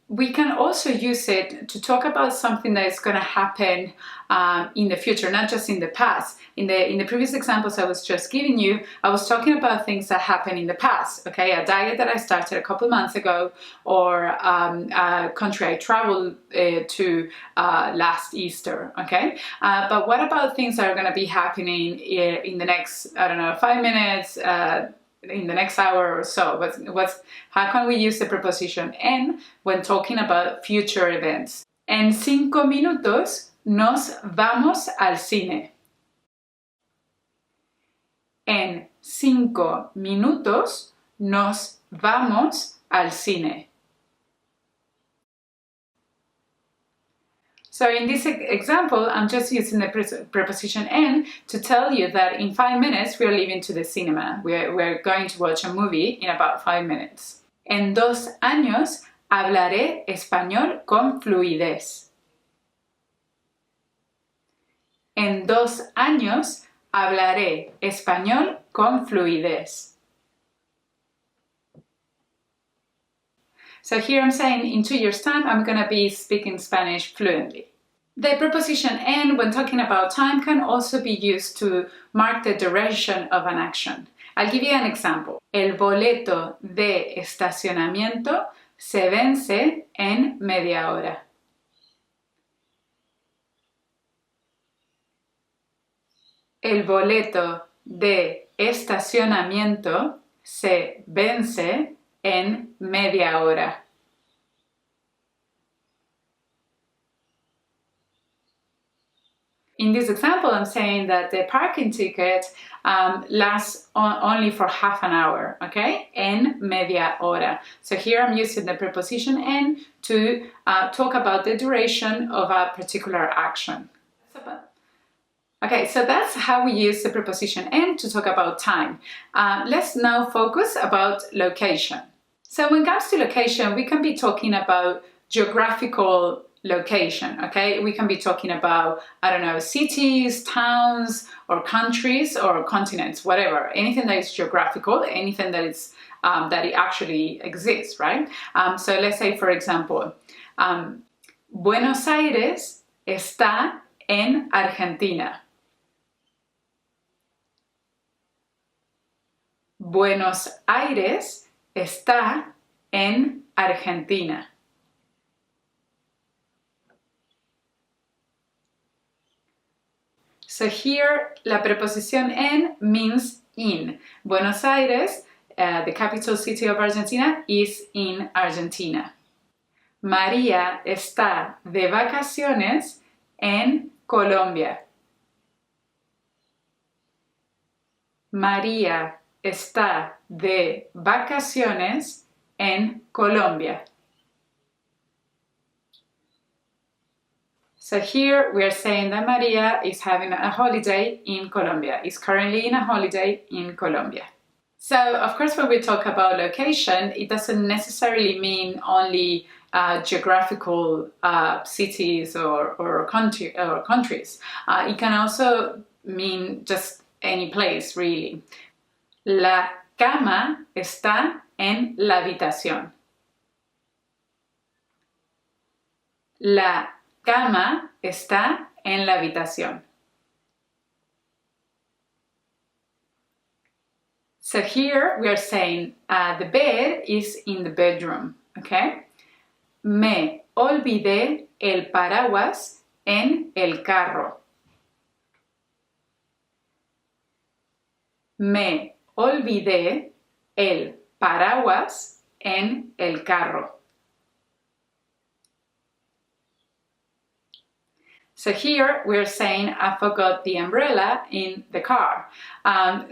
we can also use it to talk about something that is going to happen in the future, not just in the past. In the previous examples I was just giving you, I was talking about things that happened in the past, okay? A diet that I started a couple months ago, or a country I traveled to last Easter, okay? But what about things that are going to be happening in the next, 5 minutes, in the next hour or so? How can we use the preposition en when talking about future events? En 5 minutos nos vamos al cine. En 5 minutos nos vamos al cine. So in this example, I'm just using the preposition en to tell you that in 5 minutes we are leaving to the cinema. We're going to watch a movie in about 5 minutes. En 2 años hablaré español con fluidez. En 2 años hablaré español con fluidez. So here I'm saying in 2 years' time, I'm going to be speaking Spanish fluently. The preposition en, when talking about time, can also be used to mark the duration of an action. I'll give you an example. El boleto de estacionamiento se vence en media hora. El boleto de estacionamiento se vence en media hora. In this example, I'm saying that the parking ticket lasts only for half an hour, okay? En media hora. So here I'm using the preposition en to talk about the duration of a particular action. Okay, so that's how we use the preposition en to talk about time. Let's now focus about location. So when it comes to location, we can be talking about geographical location, okay? We can be talking about, I don't know, cities, towns, or countries, or continents, whatever. Anything that is geographical, anything that is that it actually exists, right? So let's say, for example, Buenos Aires está en Argentina. Buenos Aires está en Argentina. So here, la preposición en means in. Buenos Aires, the capital city of Argentina, is in Argentina. María está de vacaciones en Colombia. María está de vacaciones en Colombia. So here we are saying that Maria is having a holiday in Colombia, is currently in a holiday in Colombia. So of course when we talk about location, it doesn't necessarily mean only geographical cities or countries. It can also mean just any place, really. La cama está en la habitación. La cama está en la habitación. So here we are saying the bed is in the bedroom, okay? Me olvidé el paraguas en el carro. Me olvidé el paraguas en el carro. So here we're saying I forgot the umbrella in the car.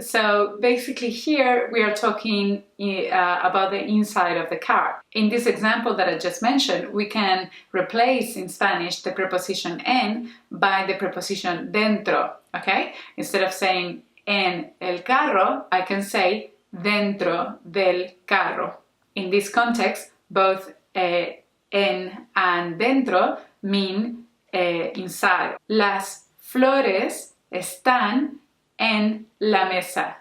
So basically here we are talking about the inside of the car. In this example that I just mentioned, we can replace in Spanish the preposition en by the preposition dentro, okay? Instead of saying en el carro, I can say dentro del carro. In this context, both en and dentro mean inside. Las flores están en la mesa.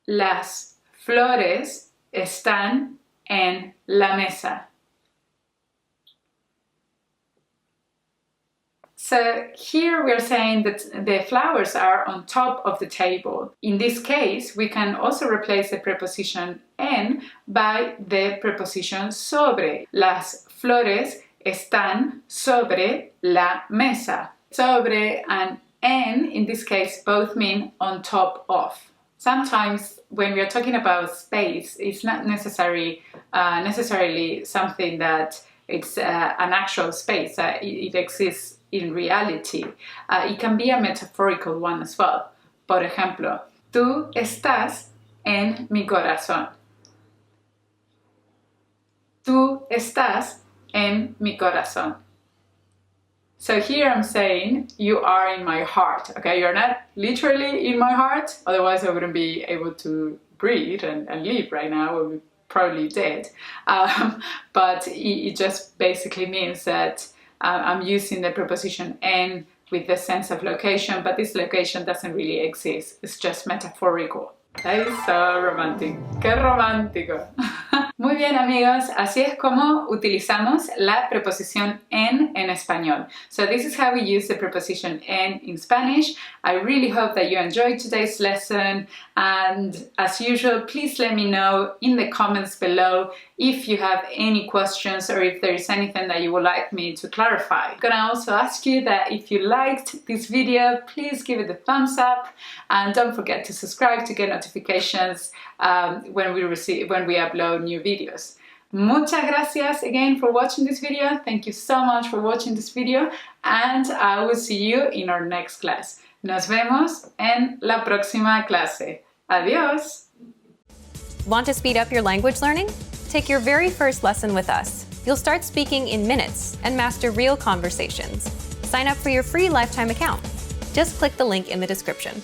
Las flores están en la mesa. So here we're saying that the flowers are on top of the table. In this case, we can also replace the preposition en by the preposition sobre. Las flores están sobre la mesa. Sobre and en, in this case, both mean on top of. Sometimes when we are talking about space, it's not necessarily something that it's an actual space. It exists in reality. It can be a metaphorical one as well. Por ejemplo, tú estás en mi corazón. Tú estás en mi corazón. So here I'm saying you are in my heart, okay? You're not literally in my heart, otherwise I wouldn't be able to breathe and live right now. I would be probably dead. But it just basically means that I'm using the preposition en with the sense of location, but this location doesn't really exist. It's just metaphorical. That is so romantic. ¡Qué romántico! Muy bien, amigos, así es como utilizamos la preposición en español. So this is how we use the preposition en in Spanish. I really hope that you enjoyed today's lesson, and as usual, please let me know in the comments below if you have any questions or if there is anything that you would like me to clarify. I'm gonna also ask you that if you liked this video, please give it a thumbs up, and don't forget to subscribe to get notifications when we upload new videos. Muchas gracias again for watching this video. Thank you so much for watching this video, and I will see you in our next class. Nos vemos en la próxima clase. Adiós! Want to speed up your language learning? Take your very first lesson with us. You'll start speaking in minutes and master real conversations. Sign up for your free lifetime account. Just click the link in the description.